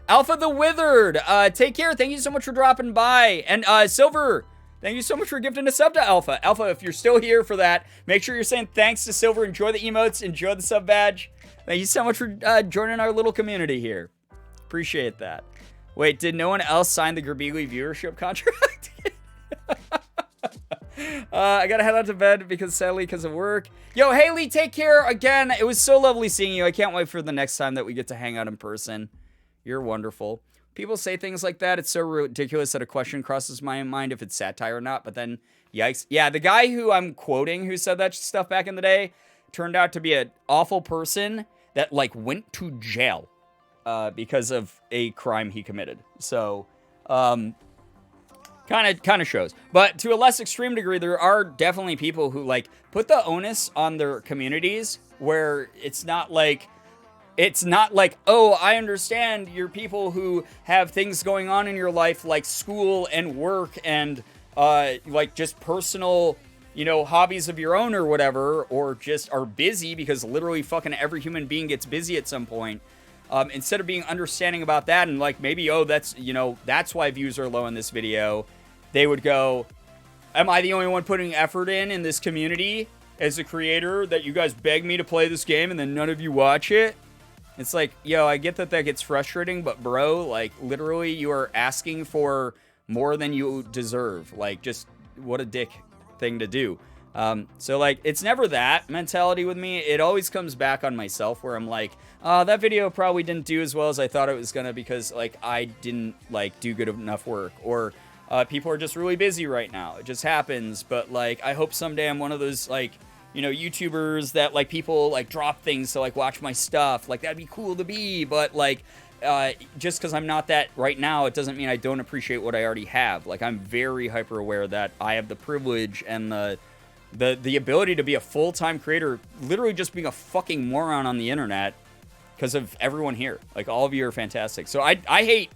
Alpha the Withered. Take care. Thank you so much for dropping by. And Silver, thank you so much for gifting a sub to Alpha. Alpha, if you're still here for that, make sure you're saying thanks to Silver. Enjoy the emotes. Enjoy the sub badge. Thank you so much for joining our little community here. Appreciate that. Wait, did no one else sign the Girbeagly viewership contract? I gotta head out to bed sadly because of work. Yo, Haley, take care again. It was so lovely seeing you. I can't wait for the next time that we get to hang out in person. You're wonderful. People say things like that. It's so ridiculous that a question crosses my mind if it's satire or not. But then, yikes. Yeah, the guy who I'm quoting who said that stuff back in the day turned out to be an awful person that, like, went to jail because of a crime he committed. So, kind of shows. But to a less extreme degree, there are definitely people who, like, put the onus on their communities where it's not like, oh, I understand you're people who have things going on in your life like school and work and, like, just personal, you know, hobbies of your own or whatever, or just are busy because literally fucking every human being gets busy at some point. Instead of being understanding about that and, like, maybe, oh, that's, you know, that's why views are low in this video, they would go, am I the only one putting effort in this community as a creator that you guys beg me to play this game and then none of you watch it? It's like, yo, I get that gets frustrating, but bro, like, literally you are asking for more than you deserve. Like, just what a dick thing to do. So, like, it's never that mentality with me. It always comes back on myself where I'm like, that video probably didn't do as well as I thought it was gonna because, like, I didn't, like, do good enough work. Or people are just really busy right now. It just happens. But, like, I hope someday I'm one of those, like, you know, YouTubers that, like, people, like, drop things to, like, watch my stuff. Like, that'd be cool to be. But, like, just because I'm not that right now, it doesn't mean I don't appreciate what I already have. Like, I'm very hyper aware that I have the privilege and the ability to be a full-time creator, literally just being a fucking moron on the internet because of everyone here. Like, all of you are fantastic. So I hate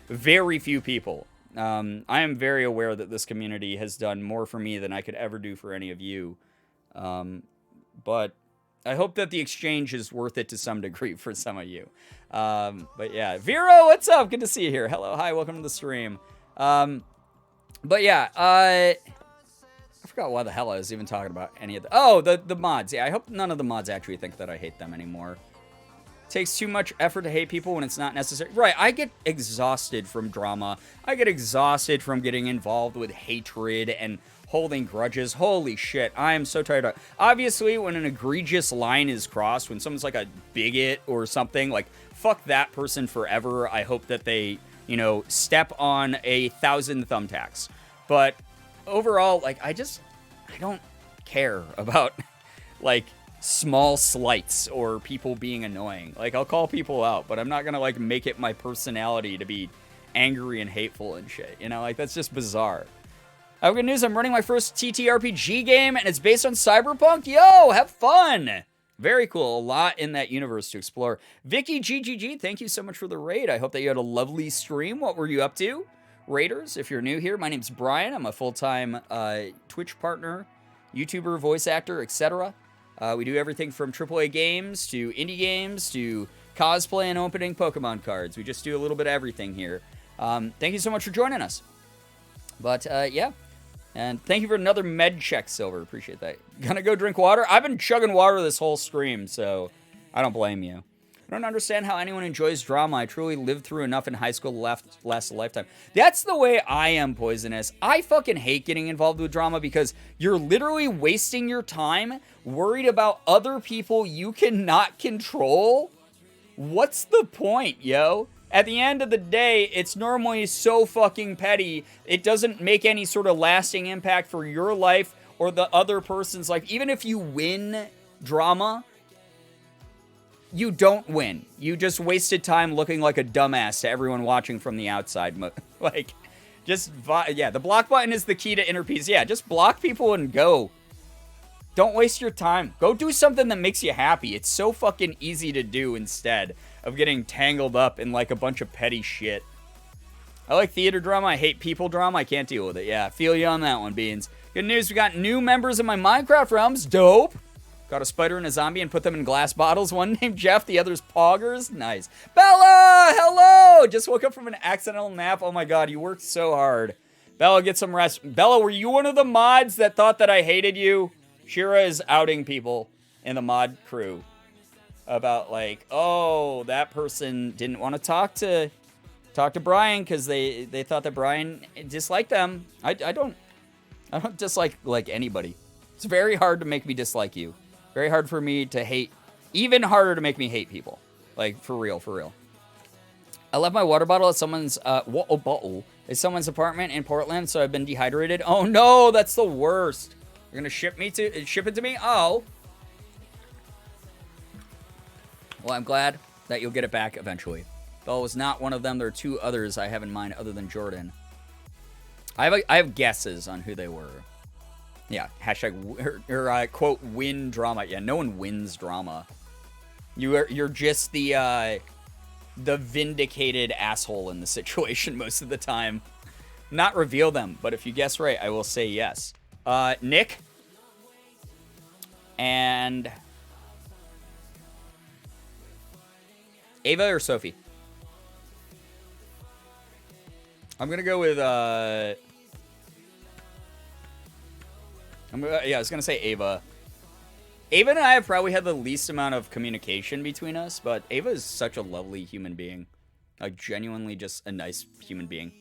very few people. I am very aware that this community has done more for me than I could ever do for any of you. But I hope that the exchange is worth it to some degree for some of you. But yeah, Vero, what's up? Good to see you here. Hello, hi, welcome to the stream. But yeah, I forgot why the hell I was even talking about any of the... Oh, the mods. Yeah, I hope none of the mods actually think that I hate them anymore. It takes too much effort to hate people when it's not necessary. Right, I get exhausted from drama. I get exhausted from getting involved with hatred and holding grudges. Holy shit, I am so tired of it. Obviously, when an egregious line is crossed, when someone's like a bigot or something, like, fuck that person forever. I hope that they, you know, step on 1,000 thumbtacks. But overall, like, I don't care about, like, small slights or people being annoying. Like, I'll call people out, but I'm not gonna, like, make it my personality to be angry and hateful and shit, you know? Like, that's just bizarre. I have good news, I'm running my first TTRPG game, and it's based on Cyberpunk. Yo, have fun! Very cool. A lot in that universe to explore. Vicky GGG, thank you so much for the raid. I hope that you had a lovely stream. What were you up to? Raiders, if you're new here, my name's Brian. I'm a full-time Twitch partner, YouTuber, voice actor, etc. We do everything from AAA games to indie games to cosplay and opening Pokemon cards. We just do a little bit of everything here. Thank you so much for joining us. But, yeah. And thank you for another med check, Silver. Appreciate that. Gonna go drink water? I've been chugging water this whole stream, so I don't blame you. I don't understand how anyone enjoys drama. I truly lived through enough in high school to last a lifetime. That's the way I am, Poisonous. I fucking hate getting involved with drama because you're literally wasting your time worried about other people you cannot control. What's the point, yo? At the end of the day, it's normally so fucking petty. It doesn't make any sort of lasting impact for your life or the other person's life. Even if you win drama, you don't win. You just wasted time looking like a dumbass to everyone watching from the outside. Like, yeah, the block button is the key to inner peace. Yeah, just block people and go. Don't waste your time. Go do something that makes you happy. It's so fucking easy to do instead of getting tangled up in like a bunch of petty shit. I like theater drama. I hate people drama. I can't deal with it. Yeah, feel you on that one, Beans. Good news, we got new members in my Minecraft realms. Dope. Got a spider and a zombie and put them in glass bottles. One named Jeff, the other's Poggers. Nice. Bella, hello. Just woke up from an accidental nap. Oh my god, you worked so hard. Bella, get some rest. Bella, were you one of the mods that thought that I hated you? Shira is outing people in the mod crew about like, oh, that person didn't want to talk to Brian because they thought that Brian disliked them. I don't dislike like anybody. It's very hard to make me dislike you. Very hard for me to hate. Even harder to make me hate people. Like for real, for real. I left my water bottle at someone's someone's apartment in Portland, so I've been dehydrated. Oh no, that's the worst. You're gonna ship it to me? Oh. Well, I'm glad that you'll get it back eventually. Bella was not one of them. There are two others I have in mind other than Jordan. I have guesses on who they were. Yeah, hashtag quote win drama. Yeah, no one wins drama. You're just the vindicated asshole in the situation most of the time. Not reveal them, but if you guess right, I will say yes. Nick and Ava or Sophie? I'm gonna go with I was gonna say Ava. Ava and I have probably had the least amount of communication between us, but Ava is such a lovely human being. Like, genuinely just a nice human being.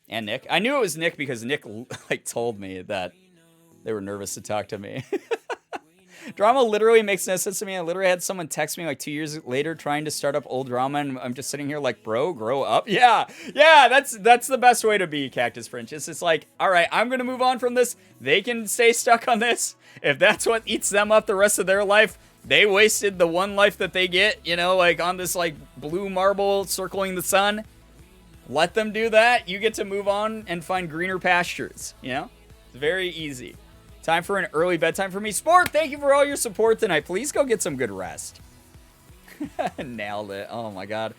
And Nick. I knew it was Nick because Nick, like, told me that they were nervous to talk to me. Drama literally makes no sense to me. I literally had someone text me like 2 years later trying to start up old drama, and I'm just sitting here like, bro, grow up. Yeah, that's the best way to be, Cactus French. It's just like, all right, I'm going to move on from this. They can stay stuck on this. If that's what eats them up the rest of their life, they wasted the one life that they get, you know, like on this like blue marble circling the sun. Let them do that. You get to move on and find greener pastures, you know? It's very easy. Time for an early bedtime for me. Sport, thank you for all your support tonight. Please go get some good rest. Nailed it. Oh my god.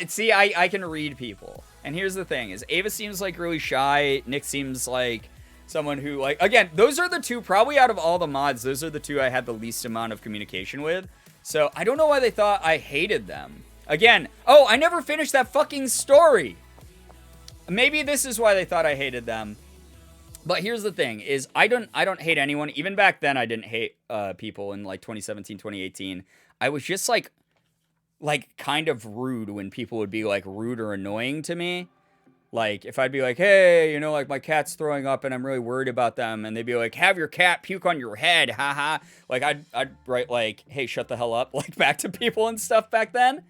See, I can read people. And here's the thing, is Ava seems like really shy. Nick seems like someone who, like, again, those are the two, probably out of all the mods, those are the two I had the least amount of communication with. So I don't know why they thought I hated them. Again, oh, I never finished that fucking story. Maybe this is why they thought I hated them. But here's the thing, is I don't hate anyone. Even back then, I didn't hate people in, like, 2017, 2018. I was just, like, kind of rude when people would be, like, rude or annoying to me. Like, if I'd be like, hey, you know, like, my cat's throwing up and I'm really worried about them. And they'd be like, have your cat puke on your head, haha. Like, I'd write, like, hey, shut the hell up, like, back to people and stuff back then.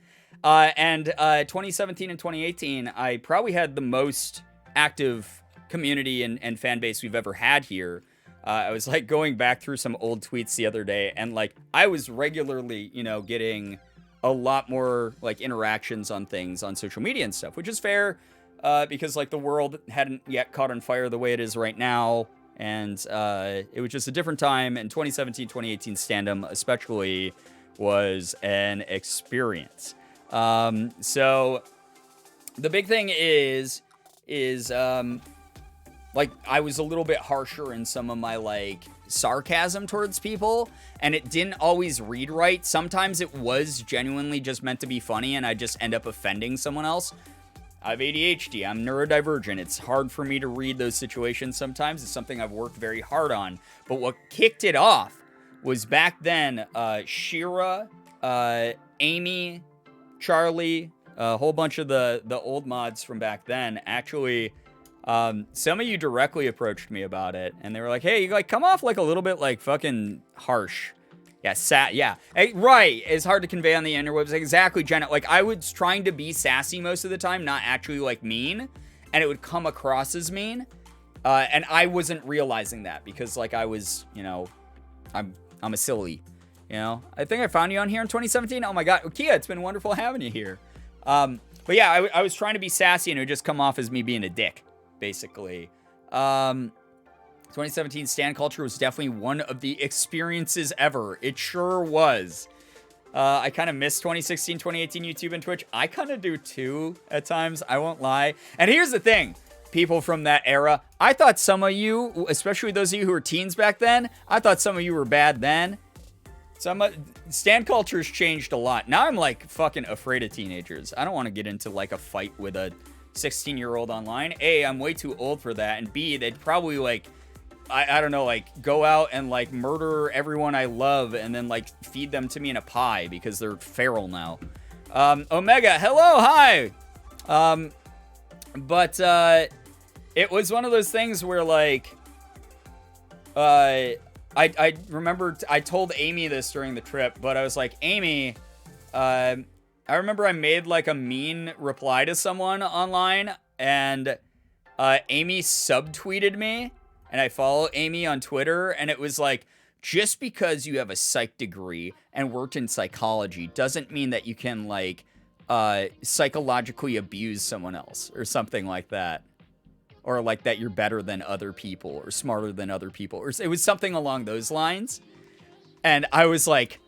And 2017 and 2018, I probably had the most active community and fan base we've ever had here. I was like going back through some old tweets the other day, and like I was regularly, you know, getting a lot more like interactions on things on social media and stuff, which is fair because like the world hadn't yet caught on fire the way it is right now, and it was just a different time. And 2017, 2018 Standum especially was an experience. So the big thing is like, I was a little bit harsher in some of my, like, sarcasm towards people, and it didn't always read right. Sometimes it was genuinely just meant to be funny, and I just end up offending someone else. I have ADHD. I'm neurodivergent. It's hard for me to read those situations sometimes. It's something I've worked very hard on. But what kicked it off was back then, Shira, Amy, Charlie, a whole bunch of the old mods from back then. Actually, some of you directly approached me about it, and they were like, hey, you like come off like a little bit like fucking harsh. Yeah, yeah. Hey, right. It's hard to convey on the interwebs. Exactly, Jenna. Like, I was trying to be sassy most of the time, not actually, like, mean. And it would come across as mean. And I wasn't realizing that because, like, I was, you know, I'm a silly, you know. I think I found you on here in 2017. Oh, my God. Kia, it's been wonderful having you here. But, yeah, I was trying to be sassy, and it would just come off as me being a dick, basically. 2017 stan culture was definitely one of the experiences ever. It sure was. I kind of miss 2016, 2018 YouTube and Twitch. I kind of do too at times. I won't lie. And here's the thing. People from that era, I thought some of you, especially those of you who were teens back then, I thought some of you were bad then. Stan culture's changed a lot. Now I'm like fucking afraid of teenagers. I don't want to get into like a fight with a 16-year-old online. A, I'm way too old for that. And B, they'd probably like... I don't know, like, go out and, like, murder everyone I love and then, like, feed them to me in a pie because they're feral now. Omega, hello, hi! But it was one of those things where, like, I remember I told Amy this during the trip, but I was like, Amy, I remember I made, like, a mean reply to someone online, and Amy subtweeted me. And I follow Amy on Twitter, and it was like, just because you have a psych degree and worked in psychology doesn't mean that you can, like, psychologically abuse someone else or something like that. Or, like, that you're better than other people or smarter than other people. Or it was something along those lines. And I was like,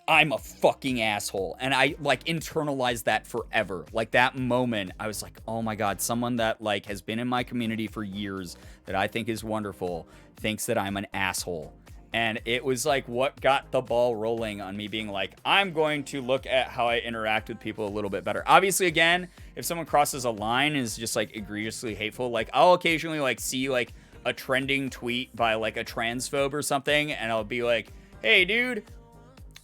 I'm a fucking asshole. And I, like, internalized that forever. Like, that moment, I was like, oh my God, someone that, like, has been in my community for years that I think is wonderful thinks that I'm an asshole. And it was, like, what got the ball rolling on me being like, I'm going to look at how I interact with people a little bit better. Obviously, again, if someone crosses a line and is just, like, egregiously hateful, like, I'll occasionally, like, see, like, a trending tweet by, like, a transphobe or something, and I'll be like, hey, dude,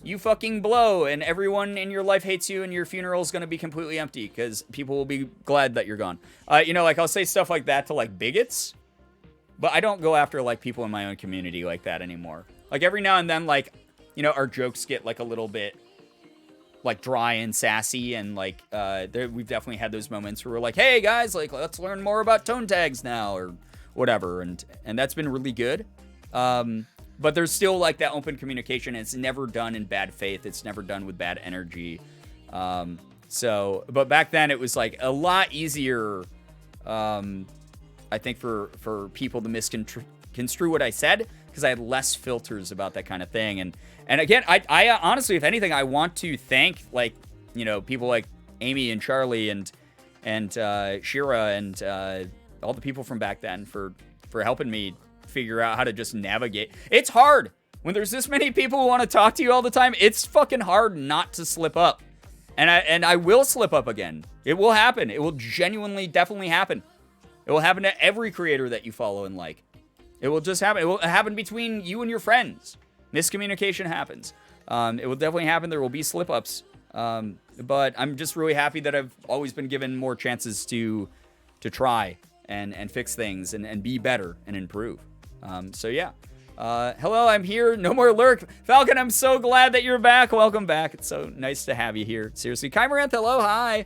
you fucking blow, and everyone in your life hates you, and your funeral's gonna be completely empty, because people will be glad that you're gone. You know, like, I'll say stuff like that to, like, bigots, but I don't go after, like, people in my own community like that anymore. Like, every now and then, like, you know, our jokes get, like, a little bit, like, dry and sassy, and, like, we've definitely had those moments where we're like, hey, guys, like, let's learn more about tone tags now, or whatever, and that's been really good. But there's still, like, that open communication, and it's never done in bad faith. It's never done with bad energy. But back then, it was, like, a lot easier, I think, for people to misconstrue what I said, because I had less filters about that kind of thing. And again, I honestly, if anything, I want to thank, like, you know, people like Amy and Charlie and Shira and all the people from back then for helping me figure out how to just navigate. It's hard when there's this many people who want to talk to you all the time. It's fucking hard not to slip up, and I will slip up again. It will happen. It will genuinely, definitely happen. It will happen to every creator that you follow and like. It will just happen. It will happen between you and your friends. Miscommunication happens. It will definitely happen. There will be slip ups. But I'm just really happy that I've always been given more chances to try and fix things and be better and improve. So yeah. Hello, I'm here. No more lurk. Falcon, I'm so glad that you're back. Welcome back. It's so nice to have you here. Seriously. Kymaranth, hello, hi.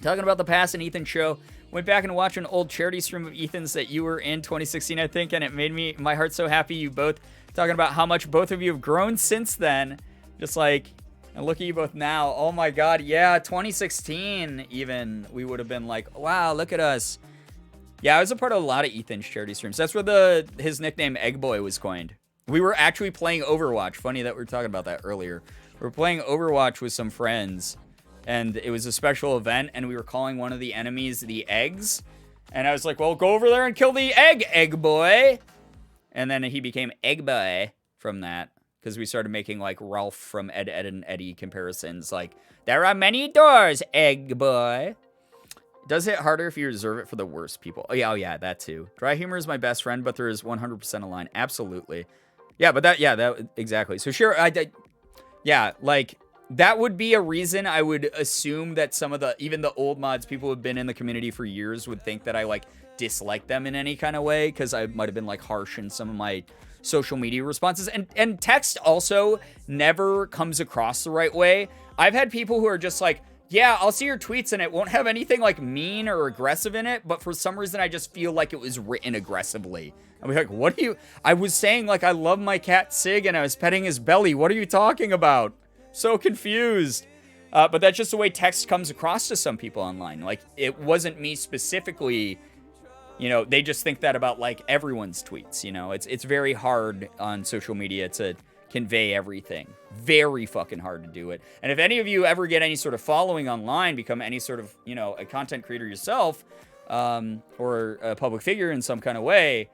Talking about the Pass and Ethan show. Went back and watched an old charity stream of Ethan's that you were in 2016, I think, and it made my heart so happy. You both talking about how much both of you have grown since then. Just like, and look at you both now. Oh my God, yeah, 2016 even, we would have been like, wow, look at us. Yeah, I was a part of a lot of Ethan's charity streams. That's where his nickname Egg Boy was coined. We were actually playing Overwatch. Funny that we were talking about that earlier. We were playing Overwatch with some friends, and it was a special event, and we were calling one of the enemies the Eggs. And I was like, well, go over there and kill the Egg Boy. And then he became Egg Boy from that, because we started making, like, Ralph from Ed, Edd, and Eddie comparisons. Like, there are many doors, Egg Boy. Does hit harder if you reserve it for the worst people. Oh, yeah, that too. Dry humor is my best friend, but there is 100% a line. Absolutely. Yeah, but that exactly. So sure, Yeah, like, that would be a reason I would assume that some of the, even the old mods, people who have been in the community for years would think that I, like, dislike them in any kind of way, because I might have been, like, harsh in some of my social media responses. And text also never comes across the right way. I've had people who are just like, yeah, I'll see your tweets and it won't have anything, like, mean or aggressive in it, but for some reason I just feel like it was written aggressively. I'll be like, what are you... I was saying, like, I love my cat Sig and I was petting his belly. What are you talking about? So confused. But that's just the way text comes across to some people online. Like, it wasn't me specifically, you know, they just think that about, like, everyone's tweets, you know. It's very hard on social media to convey everything. Very fucking hard to do it. And if any of you ever get any sort of following online, become any sort of, you know, a content creator yourself, or a public figure in some kind of way,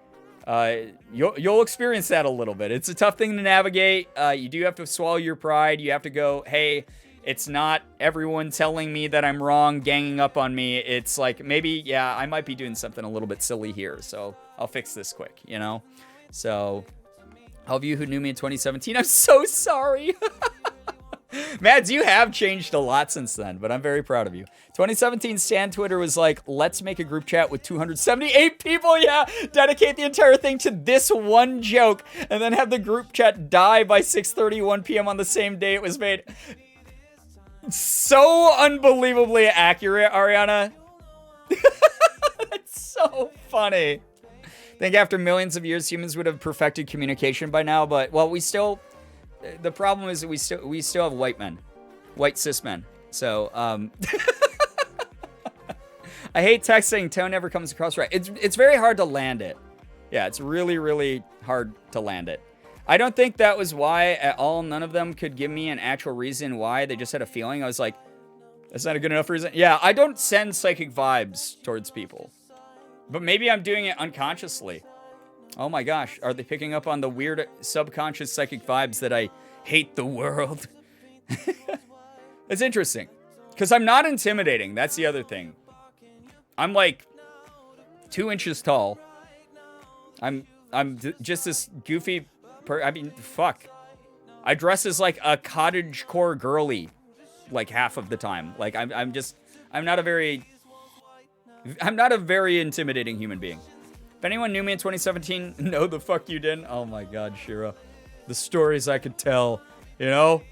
you'll experience that a little bit. It's a tough thing to navigate. You do have to swallow your pride. You have to go, hey, it's not everyone telling me that I'm wrong, ganging up on me. It's like, maybe, yeah, I might be doing something a little bit silly here, so I'll fix this quick, you know? So, all of you who knew me in 2017, I'm so sorry. Mads, you have changed a lot since then, but I'm very proud of you. 2017 Stan Twitter was like, let's make a group chat with 278 people, yeah! Dedicate the entire thing to this one joke, and then have the group chat die by 6:31 p.m. on the same day it was made. So unbelievably accurate, Ariana. That's so funny. I think after millions of years, humans would have perfected communication by now, but, well, we still... The problem is that we still have white men. White cis men. So, I hate texting. Tone never comes across right. It's very hard to land it. Yeah, it's really, really hard to land it. I don't think that was why at all. None of them could give me an actual reason why. They just had a feeling. I was like, that's not a good enough reason. Yeah, I don't send psychic vibes towards people. But maybe I'm doing it unconsciously. Oh my gosh, are they picking up on the weird subconscious psychic vibes that I hate the world? It's interesting. Because I'm not intimidating. That's the other thing. I'm like 2 inches tall. I'm just this goofy... I mean, fuck. I dress as like a cottagecore girly like half of the time. Like I'm not a very intimidating human being. If anyone knew me in 2017, no, the fuck you didn't. Oh my god, Shira. The stories I could tell, you know?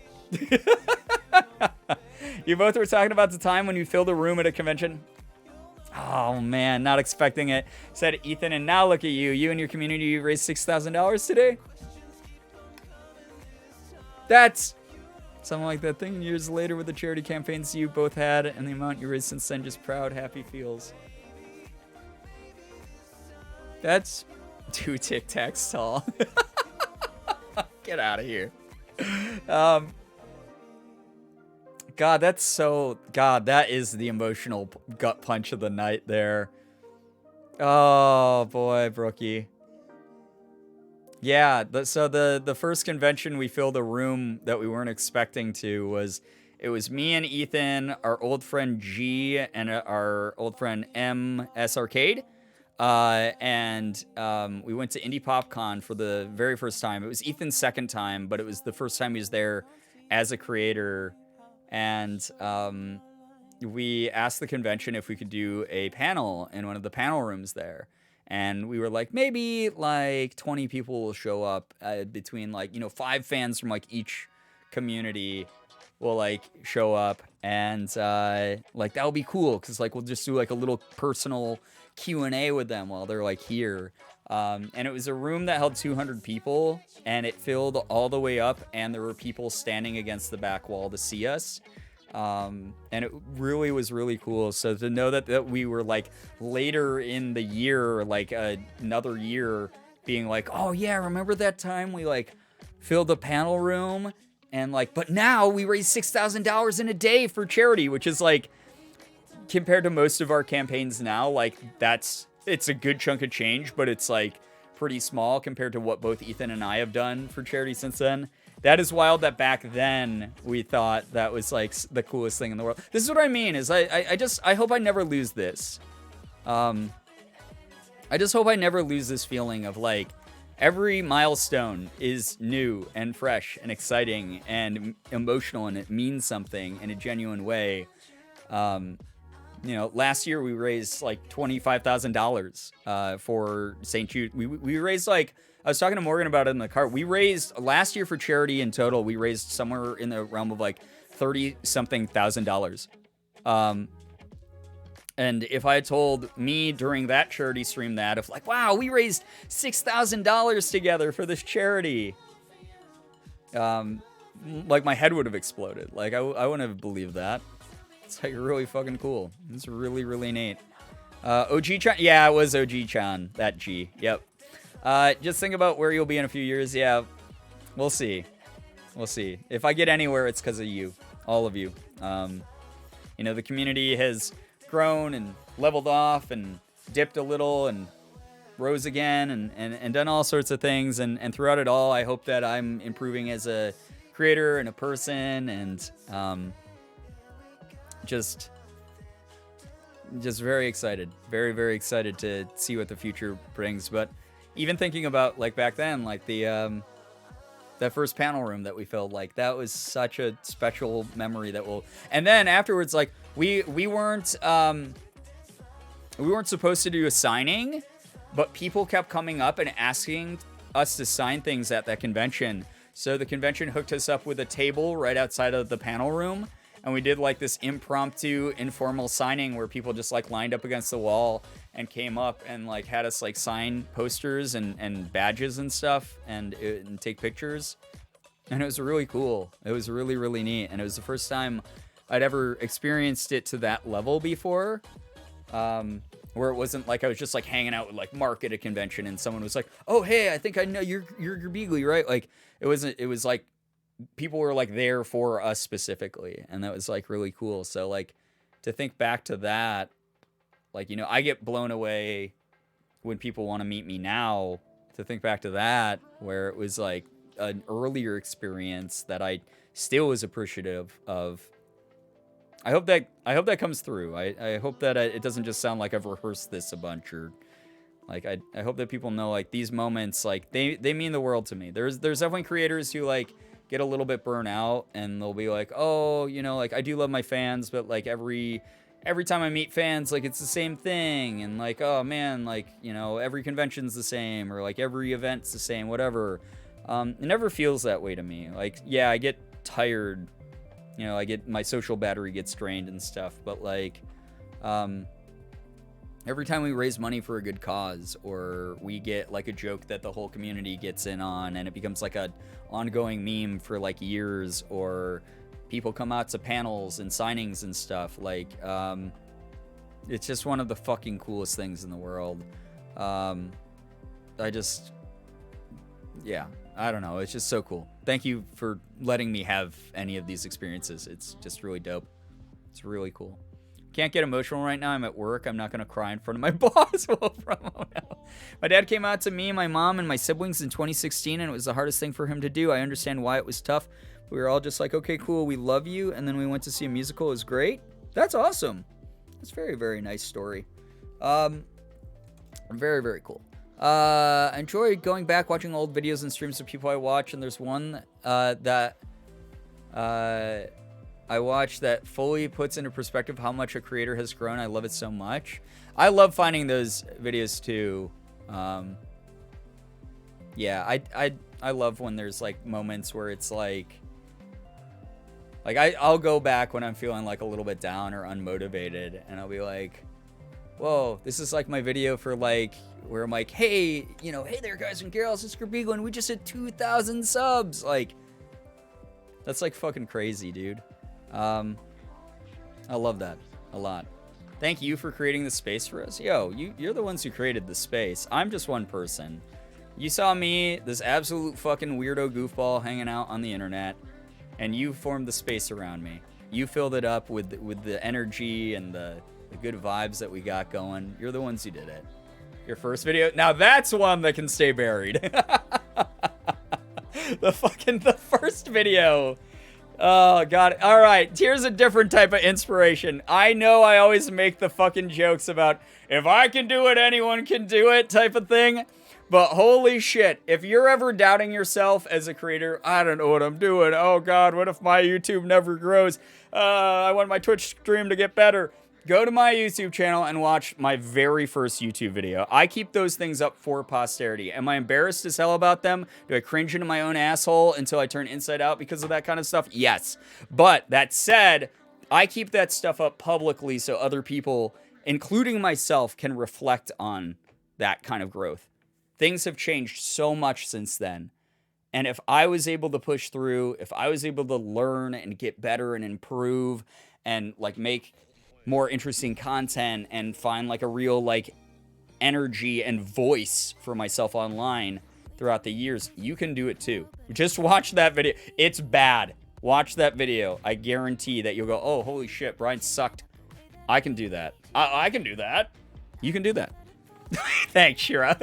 You both were talking about the time when you filled a room at a convention. Oh man, not expecting it. Said Ethan, and now look at you. You and your community raised $6,000 today? That's something like that thing years later with the charity campaigns you both had and the amount you raised since then. Just proud, happy feels. That's 2 Tic Tacs tall. Get out of here. God, that's so... God, that is the emotional gut punch of the night there. Oh, boy, Brookie. Yeah, so the first convention we filled a room that we weren't expecting to was... It was me and Ethan, our old friend G, and our old friend MS Arcade. And we went to Indie PopCon for the very first time. It was Ethan's second time, but it was the first time he was there as a creator. And we asked the convention if we could do a panel in one of the panel rooms there. And we were like, maybe like 20 people will show up between like, 5 fans from like each community will like show up. And like that'll be cool because like we'll just do like a little personal Q&A with them while they're like here. And it was a room that held 200 people and it filled all the way up and there were people standing against the back wall to see us. And it really was really cool. So to know that we were like later in the year, like another year being like, oh yeah, remember that time we like filled the panel room and like, but now we raised $6,000 in a day for charity, which is like, compared to most of our campaigns now, like it's a good chunk of change, but it's like pretty small compared to what both Ethan and I have done for charity since then. That is wild that back then we thought that was like the coolest thing in the world. This is what I mean is I hope I never lose this. I just hope I never lose this feeling of like every milestone is new and fresh and exciting and emotional, and it means something in a genuine way. You know, last year we raised like $25,000 for St. Jude. We raised like, I was talking to Morgan about it in the car. We raised last year for charity in total, we raised somewhere in the realm of like $30-something thousand. And if I had told me during that charity stream that, if like, wow, we raised $6,000 together for this charity, like my head would have exploded. Like I wouldn't have believed that. It's like really fucking cool. It's really, really neat. OG-chan? Yeah, it was OG-chan. That G. Yep. Just think about where you'll be in a few years. Yeah, we'll see. We'll see. If I get anywhere, it's because of you. All of you. You know, the community has grown and leveled off and dipped a little and rose again and done all sorts of things. And throughout it all, I hope that I'm improving as a creator and a person, and just very excited. Very, very excited to see what the future brings. But even thinking about like back then, like the that first panel room that we filled, like that was such a special memory that will. And then afterwards, like we weren't supposed to do a signing, but people kept coming up and asking us to sign things at that convention. So the convention hooked us up with a table right outside of the panel room, and we did like this impromptu informal signing where people just like lined up against the wall and came up and like had us like sign posters and badges and stuff and take pictures. And it was really cool. It was really, really neat. And it was the first time I'd ever experienced it to that level before. Where it wasn't like I was just like hanging out with like Mark at a convention and someone was like, oh, hey, I think I know you're Girbeagly, right? Like it was like people were like there for us specifically. And that was like really cool. So like to think back to that, like, you know, I get blown away when people want to meet me now. To think back to that, where it was like an earlier experience that I still was appreciative of. I hope that comes through. I hope that it doesn't just sound like I've rehearsed this a bunch, or like I hope that people know like these moments, like they mean the world to me. There's definitely creators who like get a little bit burnt out and they'll be like, oh, you know, like I do love my fans, but like every time I meet fans, like it's the same thing, and like, oh man, like, you know, every convention's the same, or like every event's the same, whatever. It never feels that way to me. Like, yeah, I get tired, you know, my social battery gets drained and stuff, but like, every time we raise money for a good cause, or we get like a joke that the whole community gets in on and it becomes like a ongoing meme for like years, or people come out to panels and signings and stuff, like, it's just one of the fucking coolest things in the world. Yeah, I don't know. It's just so cool. Thank you for letting me have any of these experiences. It's just really dope. It's really cool. Can't get emotional right now. I'm at work. I'm not going to cry in front of my boss. My dad came out to me, my mom, and my siblings in 2016, and it was the hardest thing for him to do. I understand why it was tough. We were all just like, okay, cool, we love you. And then we went to see a musical. It was great. That's awesome. That's a very, very nice story. Very, very cool. I enjoy going back, watching old videos and streams of people I watch. And there's one that I watch that fully puts into perspective how much a creator has grown. I love it so much. I love finding those videos too. Yeah, I love when there's like moments where it's like I'll go back when I'm feeling like a little bit down or unmotivated, and I'll be like, whoa, this is like my video for like, where I'm like, hey, you know, hey there guys and girls, it's Girbeagly, and we just hit 2,000 subs. Like, that's like fucking crazy, dude. I love that a lot. Thank you for creating the space for us. Yo, you're the ones who created the space. I'm just one person. You saw me, this absolute fucking weirdo goofball hanging out on the internet, and you formed the space around me. You filled it up with the energy and the good vibes that we got going. You're the ones who did it. Your first video, now that's one that can stay buried. The first video. Oh, God. All right, here's a different type of inspiration. I know I always make the fucking jokes about, if I can do it, anyone can do it type of thing. But holy shit, if you're ever doubting yourself as a creator, I don't know what I'm doing. Oh God, what if my YouTube never grows? I want my Twitch stream to get better. Go to my YouTube channel and watch my very first YouTube video. I keep those things up for posterity. Am I embarrassed as hell about them? Do I cringe into my own asshole until I turn inside out because of that kind of stuff? Yes. But that said, I keep that stuff up publicly so other people, including myself, can reflect on that kind of growth. Things have changed so much since then. And if I was able to push through, if I was able to learn and get better and improve and like make more interesting content and find like a real like energy and voice for myself online throughout the years, you can do it too. Just watch that video. It's bad. Watch that video. I guarantee that you'll go, oh, holy shit, Brian sucked. I can do that. I can do that. You can do that. Thanks, Shira.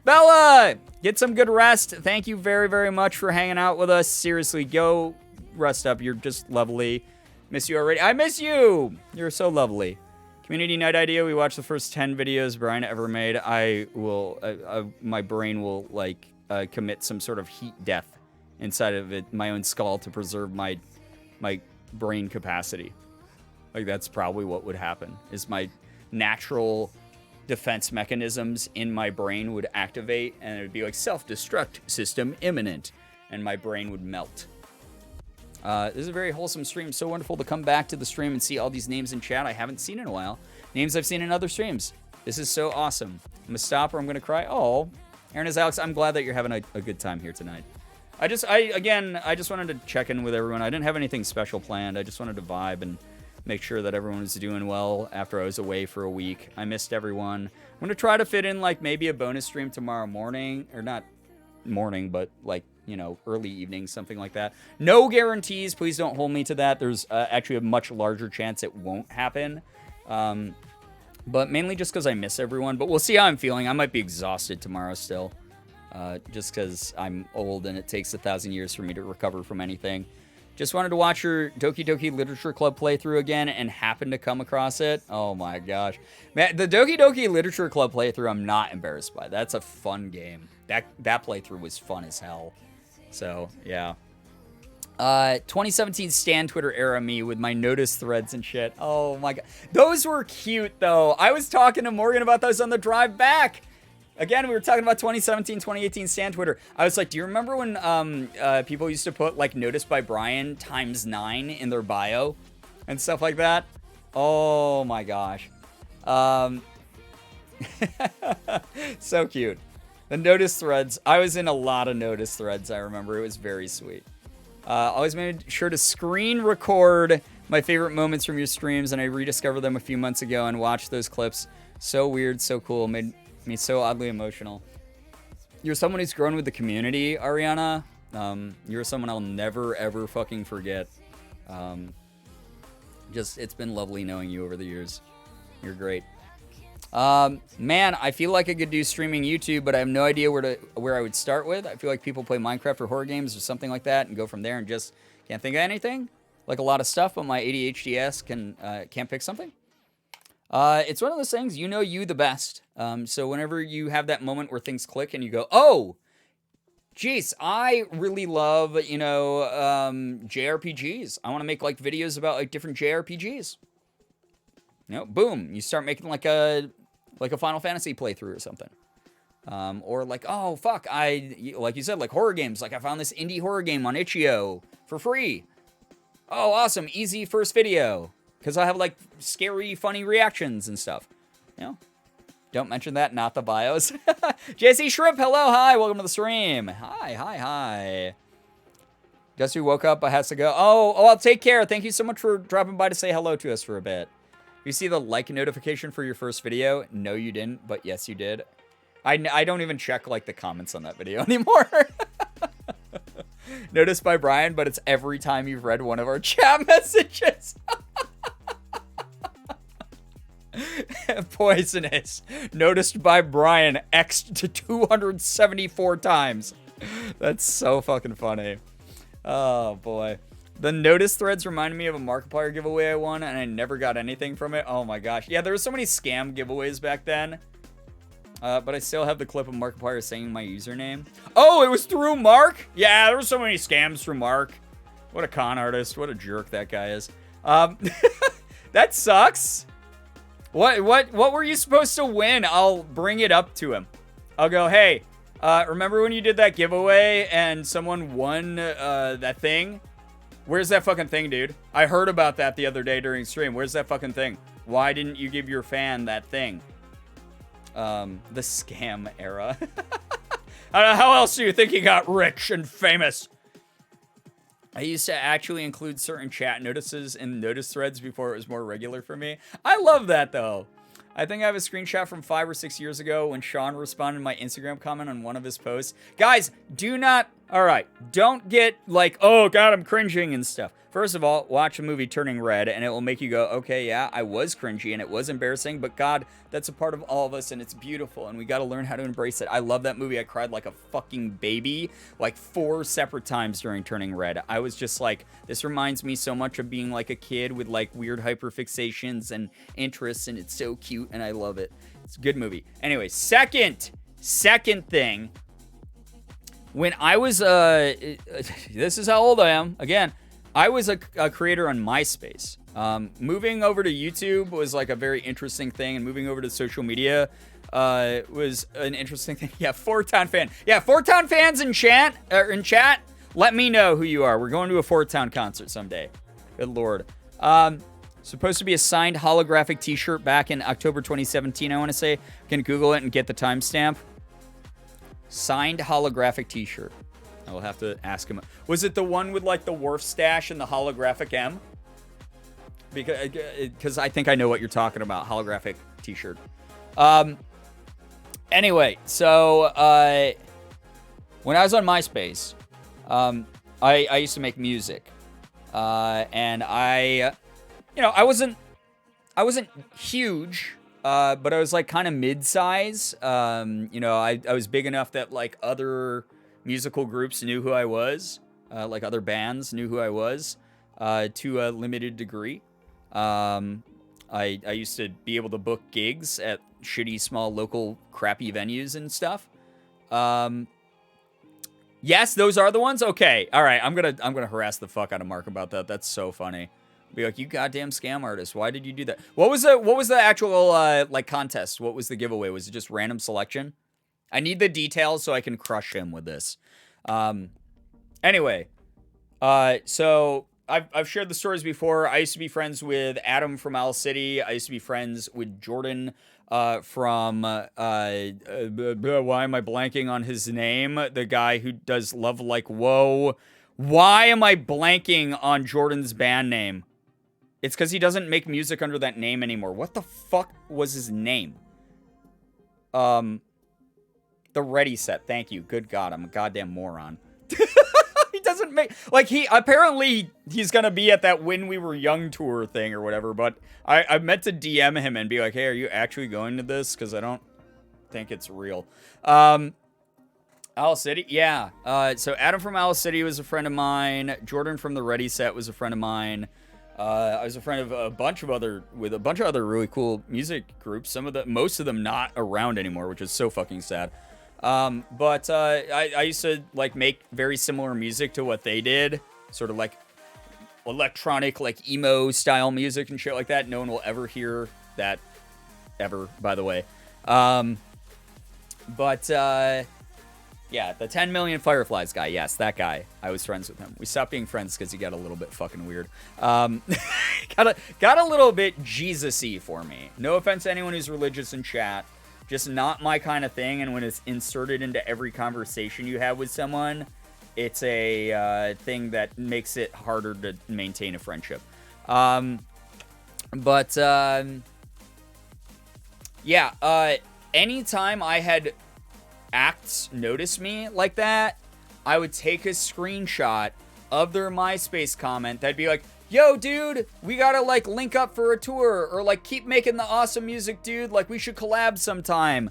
Bella, get some good rest. Thank you very, very much for hanging out with us. Seriously, go rest up. You're just lovely. Miss you already. I miss you. You're so lovely. Community night idea. We watched the first 10 videos Brian ever made. I will, my brain will like commit some sort of heat death inside of it, my own skull, to preserve my brain capacity. Like that's probably what would happen. Is my natural defense mechanisms in my brain would activate, and it would be like self-destruct system imminent, and my brain would melt. This is a very wholesome stream. So wonderful to come back to the stream and see all these names in chat I haven't seen in a while. Names I've seen in other streams. This is so awesome. I'm gonna stop or I'm gonna cry. Oh, Aaron is Alex. I'm glad that you're having a good time here tonight. I just wanted to check in with everyone. I didn't have anything special planned. I just wanted to vibe and make sure that everyone was doing well after I was away for a week. I missed everyone. I'm going to try to fit in like maybe a bonus stream tomorrow morning, or not morning, but like, you know, early evening, something like that. No guarantees. Please don't hold me to that. There's actually a much larger chance it won't happen. But mainly just because I miss everyone. But we'll see how I'm feeling. I might be exhausted tomorrow still. Just because I'm old and it takes 1,000 years for me to recover from anything. Just wanted to watch your Doki Doki Literature Club playthrough again and happened to come across it. Oh my gosh. Man, the Doki Doki Literature Club playthrough I'm not embarrassed by. That's a fun game. That playthrough was fun as hell. So, yeah. 2017 Stan Twitter era me with my notice threads and shit. Oh my god. Those were cute though. I was talking to Morgan about those on the drive back. Again, we were talking about 2017, 2018 Stan Twitter. I was like, do you remember when people used to put, like, noticed by Brian ×9 in their bio and stuff like that? Oh, my gosh. So cute. The notice threads. I was in a lot of notice threads, I remember. It was very sweet. Always made sure to screen record my favorite moments from your streams, and I rediscovered them a few months ago and watched those clips. So weird, so cool. Made me so oddly emotional. You're someone who's grown with the community, Ariana. You're someone I'll never ever fucking forget. It's been lovely knowing you over the years. You're great. Man, I feel like I could do streaming YouTube, but I have no idea where I would start with. I feel like people play Minecraft or horror games or something like that and go from there and just can't think of anything. Like a lot of stuff, but my ADHD can't pick something. It's one of those things, you know you the best. So whenever you have that moment where things click and you go, oh, geez, I really love, JRPGs. I want to make like videos about like different JRPGs. Boom, you start making like a Final Fantasy playthrough or something. Or like, oh, fuck, like you said, like horror games. Like I found this indie horror game on itch.io for free. Oh, awesome, easy first video. Because I have, like, scary, funny reactions and stuff. Don't mention that, not the bios. JC Shrimp, hello, hi, welcome to the stream. Hi. Guess who woke up, but has to go. Oh, I'll take care. Thank you so much for dropping by to say hello to us for a bit. You see the like notification for your first video? No, you didn't, but yes, you did. I don't even check, like, the comments on that video anymore. Noticed by Brian, but it's every time you've read one of our chat messages. Poisonous. Noticed by Brian, X'd to 274 times. That's so fucking funny. Oh, boy. The notice threads reminded me of a Markiplier giveaway I won, and I never got anything from it. Oh, my gosh. Yeah, there were so many scam giveaways back then. But I still have the clip of Markiplier saying my username. Oh, it was through Mark? Yeah, there were so many scams through Mark. What a con artist. What a jerk that guy is. That sucks. What were you supposed to win? I'll bring it up to him. I'll go, hey, remember when you did that giveaway and someone won that thing? Where's that fucking thing, dude? I heard about that the other day during stream. Where's that fucking thing? Why didn't you give your fan that thing? The scam era. How else do you think he got rich and famous? I used to actually include certain chat notices in notice threads before it was more regular for me. I love that, though. I think I have a screenshot from 5 or 6 years ago when Sean responded to my Instagram comment on one of his posts. Guys, do not... Alright, don't get like, oh god, I'm cringing and stuff. First of all, watch the movie Turning Red, and it will make you go, okay, yeah, I was cringy, and it was embarrassing, but God, that's a part of all of us, and it's beautiful, and we gotta learn how to embrace it. I love that movie. I cried like a fucking baby, like 4 separate times during Turning Red. I was just like, this reminds me so much of being like a kid with like weird hyperfixations and interests, and it's so cute, and I love it. It's a good movie. Anyway, second thing, when I was, this is how old I am, again, I was a creator on MySpace. Moving over to YouTube was like a very interesting thing, and moving over to social media was an interesting thing. Yeah, Four Town fan. Yeah, Four Town fans in chat, let me know who you are. We're going to a Four Town concert someday. Good lord. Supposed to be a signed holographic t-shirt back in October 2017, I want to say. You can Google it and get the timestamp. Signed holographic t-shirt. I will have to ask him. Was it the one with like the Wharf stash and the holographic M? Because I think I know what you're talking about. Holographic t-shirt. Anyway, so when I was on MySpace, I used to make music. And I wasn't huge. But I was like kind of mid-size. I was big enough that like other musical groups knew who I was. Like other bands knew who I was to a limited degree. I used to be able to book gigs at shitty, small, local, crappy venues and stuff. Yes, those are the ones? Okay. All right. I'm gonna harass the fuck out of Mark about that. That's so funny. Be like, you goddamn scam artist. Why did you do that? What was the actual like contest? What was the giveaway? Was it just random selection? I need the details so I can crush him with this. Anyway, so I've shared the stories before. I used to be friends with Adam from Owl City. I used to be friends with Jordan from why am I blanking on his name? The guy who does Love Like Whoa. Why am I blanking on Jordan's band name? It's because he doesn't make music under that name anymore. What the fuck was his name? The Ready Set. Thank you. Good God, I'm a goddamn moron. He doesn't make... Like, apparently, he's gonna be at that When We Were Young tour thing or whatever, but I meant to DM him and be like, hey, are you actually going to this? Because I don't think it's real. Owl City? Yeah. So Adam from Owl City was a friend of mine. Jordan from the Ready Set was a friend of mine. I was a friend of a bunch of other really cool music groups. Most of them not around anymore, which is so fucking sad. But I used to like make very similar music to what they did, sort of like electronic, like emo style music and shit like that. No one will ever hear that ever, by the way. Yeah, the 10 Million Fireflies guy. Yes, that guy. I was friends with him. We stopped being friends because he got a little bit fucking weird. Got a little bit Jesus-y for me. No offense to anyone who's religious in chat. Just not my kind of thing. And when it's inserted into every conversation you have with someone, it's a thing that makes it harder to maintain a friendship. Anytime I had acts notice me like that, I would take a screenshot of their MySpace comment that'd be like, yo, dude, we gotta like link up for a tour, or like keep making the awesome music, dude, like we should collab sometime,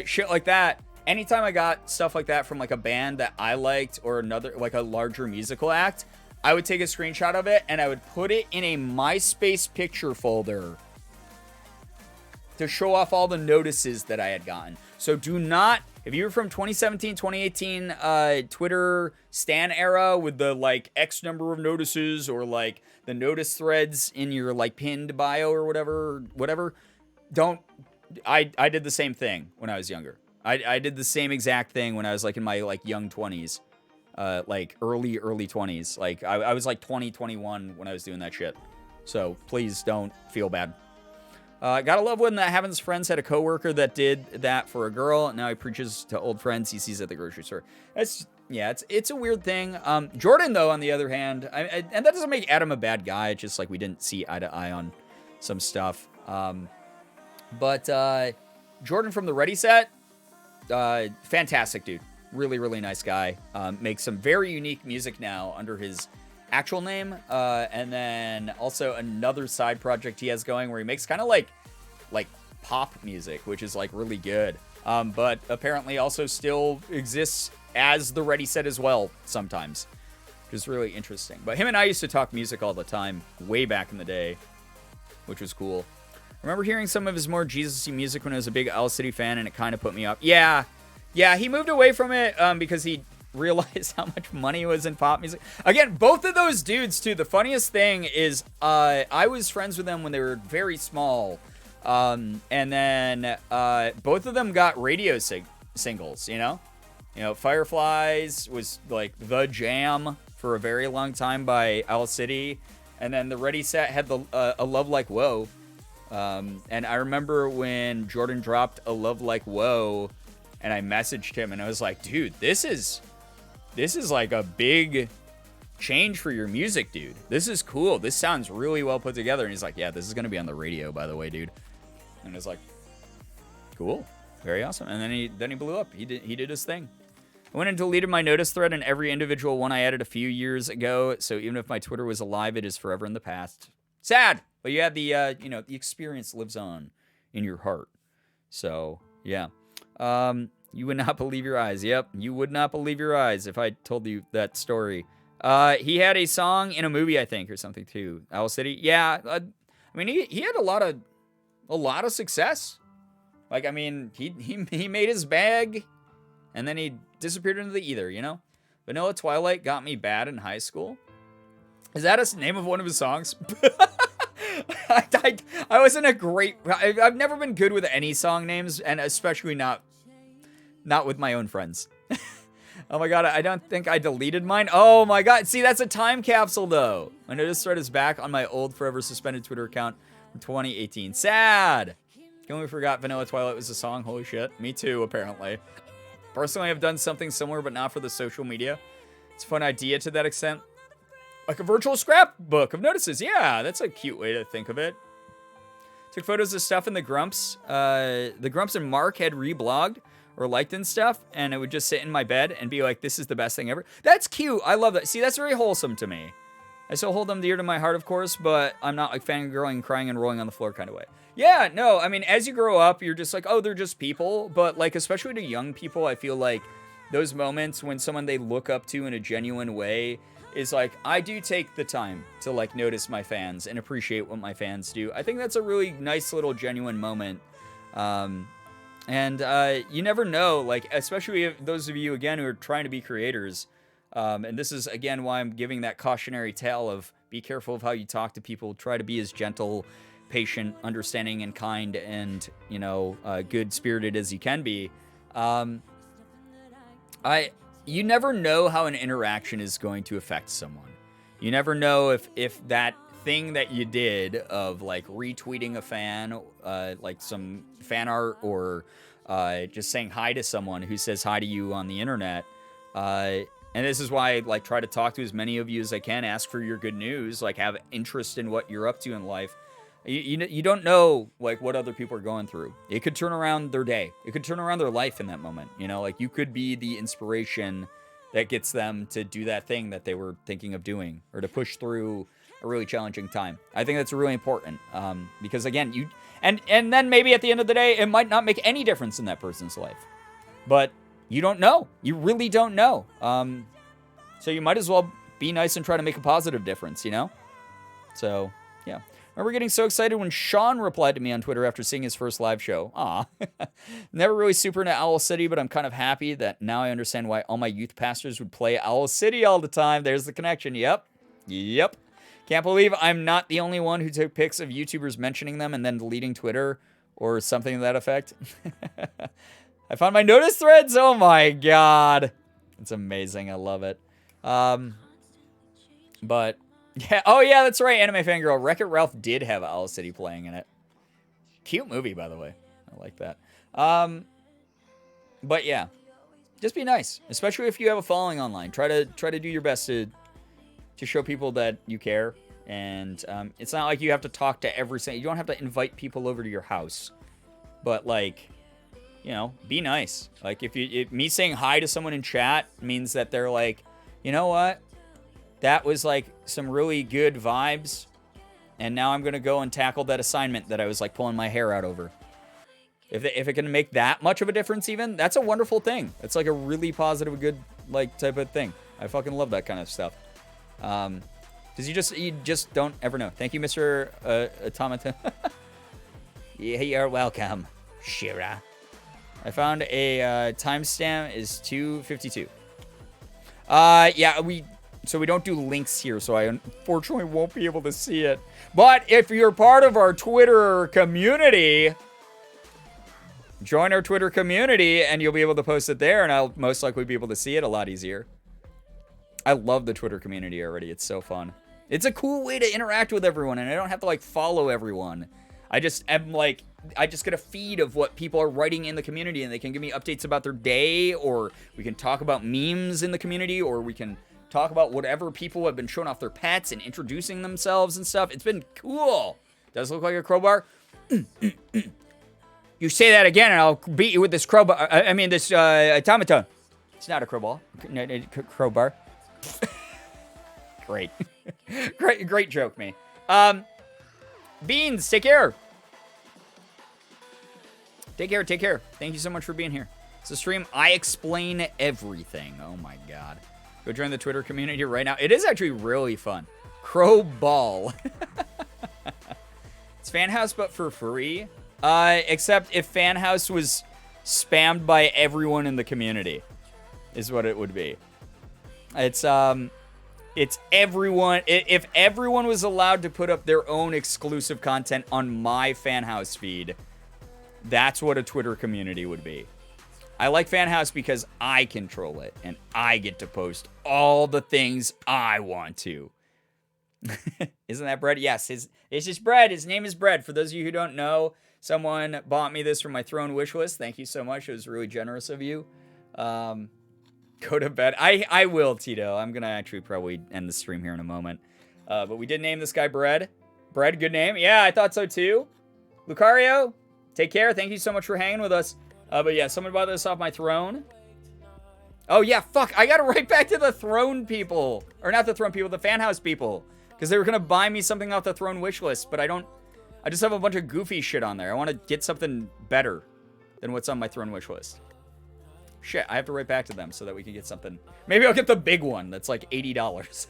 shit like that. Anytime I got stuff like that from like a band that I liked or another, like a larger musical act, I would take a screenshot of it and I would put it in a MySpace picture folder to show off all the notices that I had gotten. So do not, if you were from 2017, 2018 Twitter Stan era with the like X number of notices or like the notice threads in your like pinned bio or whatever, don't, I did the same thing when I was younger. I did the same exact thing when I was like in my like young 20s, like early 20s. Like I was like 20, 21 when I was doing that shit. So please don't feel bad. Gotta love when that Haven's friends had a coworker that did that for a girl. Now he preaches to old friends he sees at the grocery store. It's a weird thing. Jordan, though, on the other hand, and that doesn't make Adam a bad guy. It's just like we didn't see eye to eye on some stuff. But Jordan from the Ready Set, fantastic dude. Really, really nice guy. Makes some very unique music now under his actual name, and then also another side project he has going where he makes kind of like pop music, which is like really good, but apparently also still exists as the Ready Set as well sometimes, which is really interesting. But him and I used to talk music all the time way back in the day, which was cool. I remember hearing some of his more Jesus-y music when I was a big Owl City fan, and it kind of put me off. Yeah, he moved away from it because he realize how much money was in pop music. Again, both of those dudes too. The funniest thing is I was friends with them when they were very small, and then both of them got radio singles. You know, Fireflies was like the jam for a very long time by Owl City, and then the Ready Set had the A Love Like Whoa, and I remember when Jordan dropped A Love Like Whoa, and I messaged him and I was like, dude, this is like a big change for your music, dude. This is cool. This sounds really well put together. And he's like, yeah, this is going to be on the radio, by the way, dude. And I was like, cool. Very awesome. And then he blew up. He did his thing. I went and deleted my notice thread and every individual one I added a few years ago. So even if my Twitter was alive, it is forever in the past. Sad. But you had the, the experience lives on in your heart. So, yeah. You would not believe your eyes. Yep, you would not believe your eyes if I told you that story. He had a song in a movie, I think, or something too. Owl City. Yeah, I mean, he had a lot of success. Like, I mean, he made his bag, and then he disappeared into the ether. You know, Vanilla Twilight got me bad in high school. Is that a name of one of his songs? I wasn't a great. I've never been good with any song names, and especially not with my own friends. Oh my god, I don't think I deleted mine. Oh my god, see, that's a time capsule though. My notice thread is back on my old forever suspended Twitter account from 2018. Sad. Completely forgot Vanilla Twilight was a song. Holy shit. Me too, apparently. Personally, I've done something similar, but not for the social media. It's a fun idea to that extent. Like a virtual scrapbook of notices. Yeah, that's a cute way to think of it. Took photos of stuff in the Grumps. The Grumps and Mark had reblogged or liked and stuff, and it would just sit in my bed and be like, this is the best thing ever. That's cute. I love that. See, that's very wholesome to me. I still hold them dear to my heart, of course, but I'm not like fangirling, crying, and rolling on the floor kind of way. Yeah, no, I mean, as you grow up, you're just like, oh, they're just people. But like, especially to young people, I feel like those moments when someone they look up to in a genuine way is like, I do take the time to like notice my fans and appreciate what my fans do. I think that's a really nice little genuine moment. And you never know, like, especially if those of you, again, who are trying to be creators. And this is, again, why I'm giving that cautionary tale of be careful of how you talk to people. Try to be as gentle, patient, understanding, and kind, and, good-spirited as you can be. You never know how an interaction is going to affect someone. You never know if that thing that you did of like retweeting a fan, like some fan art, or just saying hi to someone who says hi to you on the internet. And this is why I like try to talk to as many of you as I can, ask for your good news, like have interest in what you're up to in life. You don't know like what other people are going through. It could turn around their day. It could turn around their life in that moment. Like you could be the inspiration that gets them to do that thing that they were thinking of doing, or to push through a really challenging time. I think that's really important, because again, and then maybe at the end of the day, it might not make any difference in that person's life, but you don't know. You really don't know. So you might as well be nice and try to make a positive difference, So, yeah. Remember getting so excited when Sean replied to me on Twitter after seeing his first live show. Aw. Never really super into Owl City, but I'm kind of happy that now I understand why all my youth pastors would play Owl City all the time. There's the connection. Yep. Can't believe I'm not the only one who took pics of YouTubers mentioning them and then deleting Twitter or something to that effect. I found my notice threads. Oh my god. It's amazing. I love it. But yeah, oh yeah, that's right. Anime Fangirl. Wreck-It Ralph did have Owl City playing in it. Cute movie, by the way. I like that. But yeah, just be nice, especially if you have a following online. Try to do your best to show people that you care. And it's not like you have to talk to every single. You don't have to invite people over to your house, but like, you know, be nice. Like if me saying hi to someone in chat means that they're like, you know what? That was like some really good vibes. And now I'm going to go and tackle that assignment that I was like pulling my hair out over. If it can make that much of a difference even, that's a wonderful thing. It's like a really positive, good like type of thing. I fucking love that kind of stuff. Because you just don't ever know. Thank you, Mr. Automaton. Yeah, you're welcome, Shira. I found a timestamp is 2:52. Yeah, so we don't do links here, so I unfortunately won't be able to see it. But if you're part of our Twitter community, join our Twitter community, and you'll be able to post it there, and I'll most likely be able to see it a lot easier. I love the Twitter community already. It's so fun. It's a cool way to interact with everyone, and I don't have to, like, follow everyone. I just get a feed of what people are writing in the community, and they can give me updates about their day, or we can talk about memes in the community, or we can talk about whatever people have been showing off their pets and introducing themselves and stuff. It's been cool. Does it look like a crowbar? You say that again, and I'll beat you with this crowbar. This automaton. It's not a crowbar. Crowbar. Great. Great joke, me. Beans, take care. Take care. Thank you so much for being here. It's a stream. I explain everything. Oh my god. Go join the Twitter community right now. It is actually really fun. Crowball. It's Fan House, but for free. Except if Fan House was spammed by everyone in the community, is what it would be. It's everyone. If everyone was allowed to put up their own exclusive content on my Fan House feed, that's what a Twitter community would be. I like Fan House because I control it, and I get to post all the things I want to. Isn't that Bread? Yes, it's just Bread. His name is Bread. For those of you who don't know, someone bought me this from my throne wish list. Thank you so much. It was really generous of you. Go to bed. I will, Tito. I'm going to actually probably end the stream here in a moment. But we did name this guy Bread. Bread, good name. Yeah, I thought so too. Lucario, take care. Thank you so much for hanging with us. But yeah, someone bought this off my throne. Oh yeah, fuck. I got to write back to the throne people. Or not the throne people, the Fan House people. Because they were going to buy me something off the throne wish list. But I just have a bunch of goofy shit on there. I want to get something better than what's on my throne wish list. Shit, I have to write back to them so that we can get something. Maybe I'll get the big one that's like $80.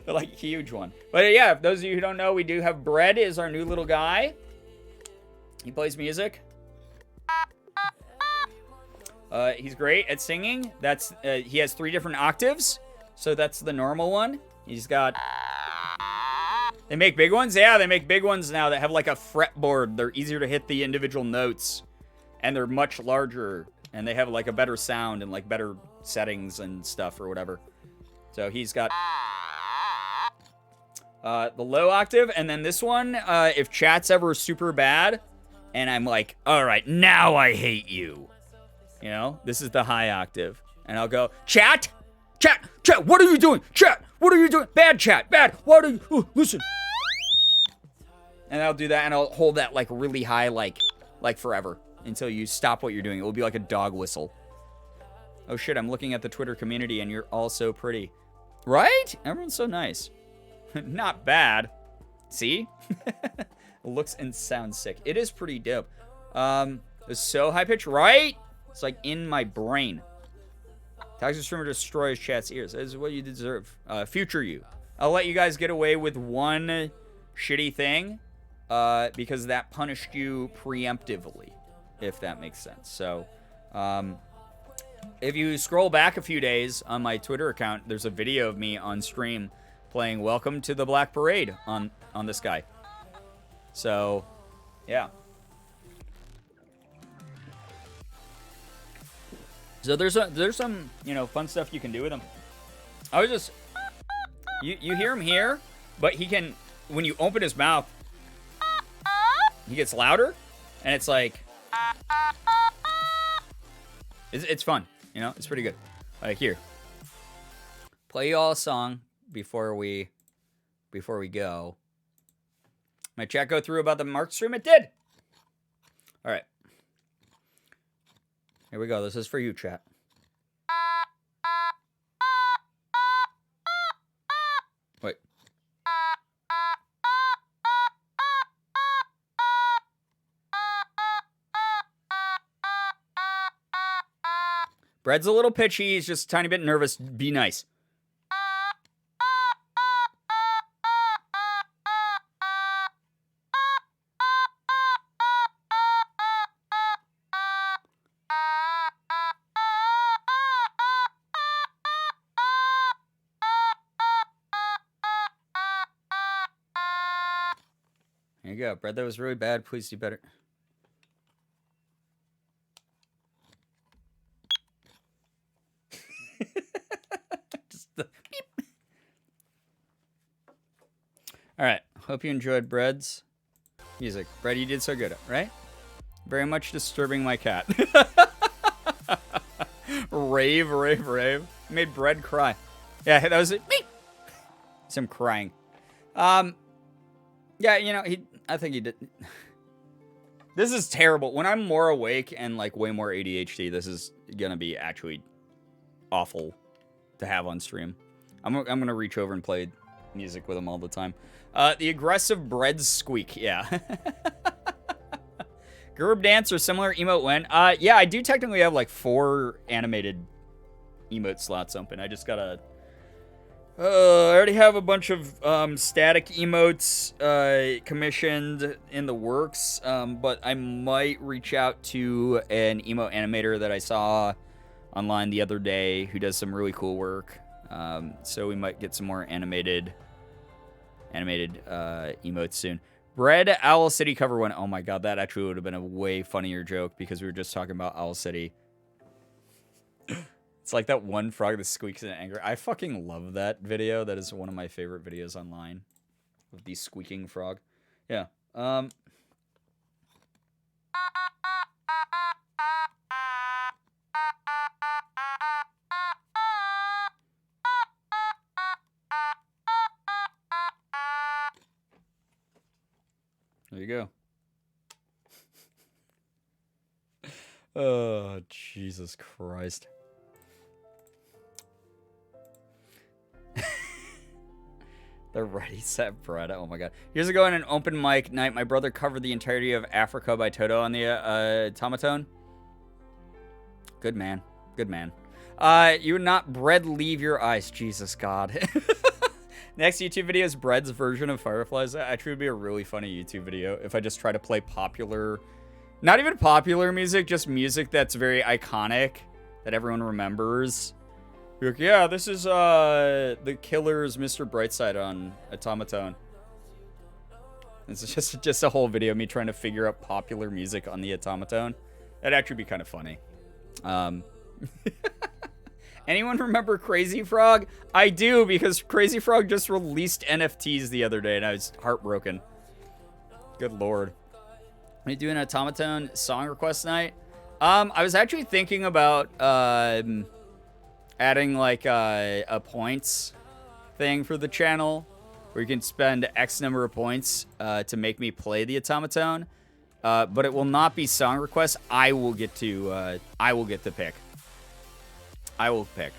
The like huge one. But yeah, if those of you who don't know, we do have Bread is our new little guy. He plays music. He's great at singing. That's he has 3 different octaves. So that's the normal one. He's got... They make big ones? Yeah, they make big ones now that have like a fretboard. They're easier to hit the individual notes. And they're much larger. And they have like a better sound and like better settings and stuff or whatever. So he's got the low octave. And then this one, if chat's ever super bad and I'm like, all right, now I hate you. You know, this is the high octave. And I'll go, chat, what are you doing? Chat, what are you doing? Bad chat, bad. What are you, listen. And I'll do that and I'll hold that like really high, like forever. Until you stop what you're doing. It will be like a dog whistle. Oh shit, I'm looking at the Twitter community and you're all so pretty. Right? Everyone's so nice. Not bad. See? Looks and sounds sick. It is pretty dope. It's so high pitched, right? It's like in my brain. Toxic streamer destroys chat's ears. That is what you deserve. Future you. I'll let you guys get away with one shitty thing because that punished you preemptively, if that makes sense. So, if you scroll back a few days on my Twitter account, there's a video of me on stream playing Welcome to the Black Parade on this guy. So, yeah. So there's some, you know, fun stuff you can do with him. I was just, you hear him here, but he can, when you open his mouth, he gets louder, and it's like, it's fun, you know, it's pretty good. Like, here, play you all a song before we go. My chat go through about the Mark stream? It did. All right. Here we go. This is for you, chat. Wait. Bread's a little pitchy. He's just a tiny bit nervous. Be nice. There you go. Bread, that was really bad. Please do better. Just the beep. All right. Hope you enjoyed Bread's music. Bread, you did so good, right? Very much disturbing my cat. Rave, rave, rave. Made Bread cry. Yeah, that was it. Beep. It's him crying. Yeah, you know, I think he did. This is terrible. When I'm more awake and like way more ADHD, this is gonna be actually awful to have on stream. I'm gonna reach over and play music with him all the time. The aggressive Bread squeak, yeah. Gerb dance or similar emote win. Yeah, I do technically have like 4 animated emote slots open. I just gotta. I already have a bunch of static emotes commissioned in the works, but I might reach out to an emote animator that I saw online the other day who does some really cool work. So we might get some more animated emotes soon. Bread Owl City cover one. Oh my god, that actually would have been a way funnier joke because we were just talking about Owl City. It's like that one frog that squeaks in anger. I fucking love that video. That is one of my favorite videos online. Of the squeaking frog. Yeah. There you go. Oh, Jesus Christ. The Ready Set Bread. Oh my god. Years ago in an open mic night, my brother covered the entirety of Africa by Toto on the automaton. Good man. Good man. You would not Bread leave your eyes. Jesus God. Next YouTube video is Bread's version of Fireflies. That actually would be a really funny YouTube video if I just try to play popular, not even popular music, just music that's very iconic that everyone remembers. Like, yeah, this is the Killer's Mr. Brightside on automaton. It's just a whole video of me trying to figure out popular music on the automaton. That'd actually be kind of funny. Anyone remember Crazy Frog? I do, because Crazy Frog just released NFTs the other day, and I was heartbroken. Good lord. Are you doing an automaton song request night? I was actually thinking about adding like a points thing for the channel where you can spend X number of points to make me play the automaton, but it will not be song requests. I will get to pick. I will pick.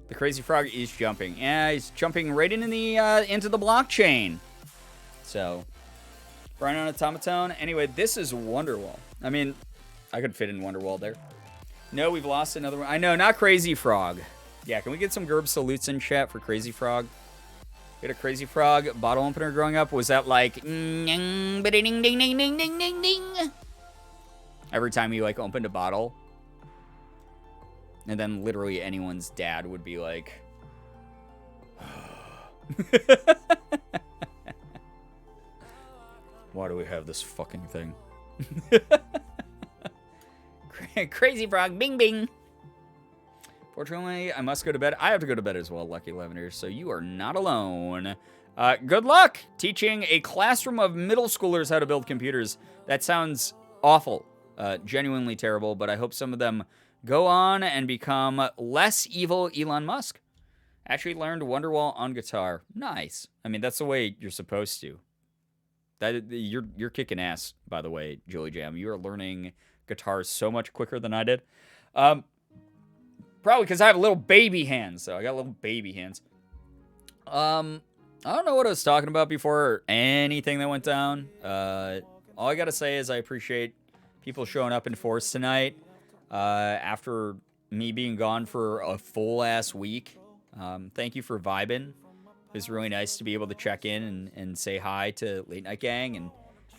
The Crazy Frog is jumping. Yeah, he's jumping right into the blockchain. So, Brian on automaton. Anyway, this is Wonderwall. I mean, I could fit in Wonderwall there. No, we've lost another one. I know, not Crazy Frog. Yeah, can we get some Gerb salutes in chat for Crazy Frog? You had a Crazy Frog bottle opener growing up? Was that like... ding, ding, ding, ding, ding, ding, ding? Every time you, like, opened a bottle? And then literally anyone's dad would be like... Why do we have this fucking thing? Crazy Frog, bing, bing. Fortunately, I must go to bed. I have to go to bed as well, Lucky Levener, so you are not alone. Good luck teaching a classroom of middle schoolers how to build computers. That sounds awful, genuinely terrible, but I hope some of them go on and become less evil Elon Musk. Actually learned Wonderwall on guitar. Nice. I mean, that's the way you're supposed to. You're kicking ass, by the way, Julie Jam. You are learning guitar so much quicker than I did. Probably because I have little baby hands, so I got little baby hands. I don't know what I was talking about before or anything that went down. All I gotta say is I appreciate people showing up in force tonight. After me being gone for a full-ass week. Thank you for vibing. It was really nice to be able to check in and say hi to Late Night Gang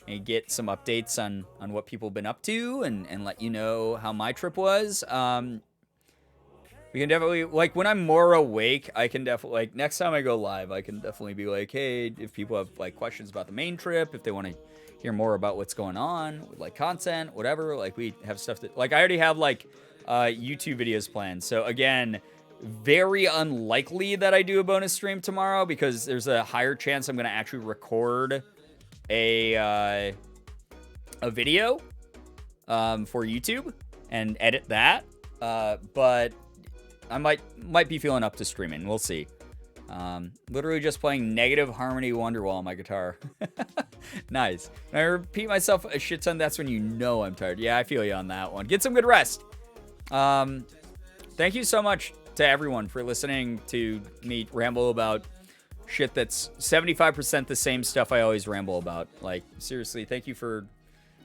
and get some updates on what people have been up to and let you know how my trip was. We can definitely, like, when I'm more awake, I can definitely, like, next time I go live, I can definitely be like, hey, if people have, like, questions about the main trip, if they want to hear more about what's going on, with, like, content, whatever, like, we have stuff that, like, I already have, like, YouTube videos planned. So, again, very unlikely that I do a bonus stream tomorrow because there's a higher chance I'm going to actually record a video for YouTube and edit that. But I might be feeling up to streaming. We'll see. Literally just playing Negative Harmony Wonderwall on my guitar. Nice. When I repeat myself a shit ton, that's when you know I'm tired. Yeah, I feel you on that one. Get some good rest. Thank you so much to everyone for listening to me ramble about shit that's 75% the same stuff I always ramble about. Like, seriously, thank you for,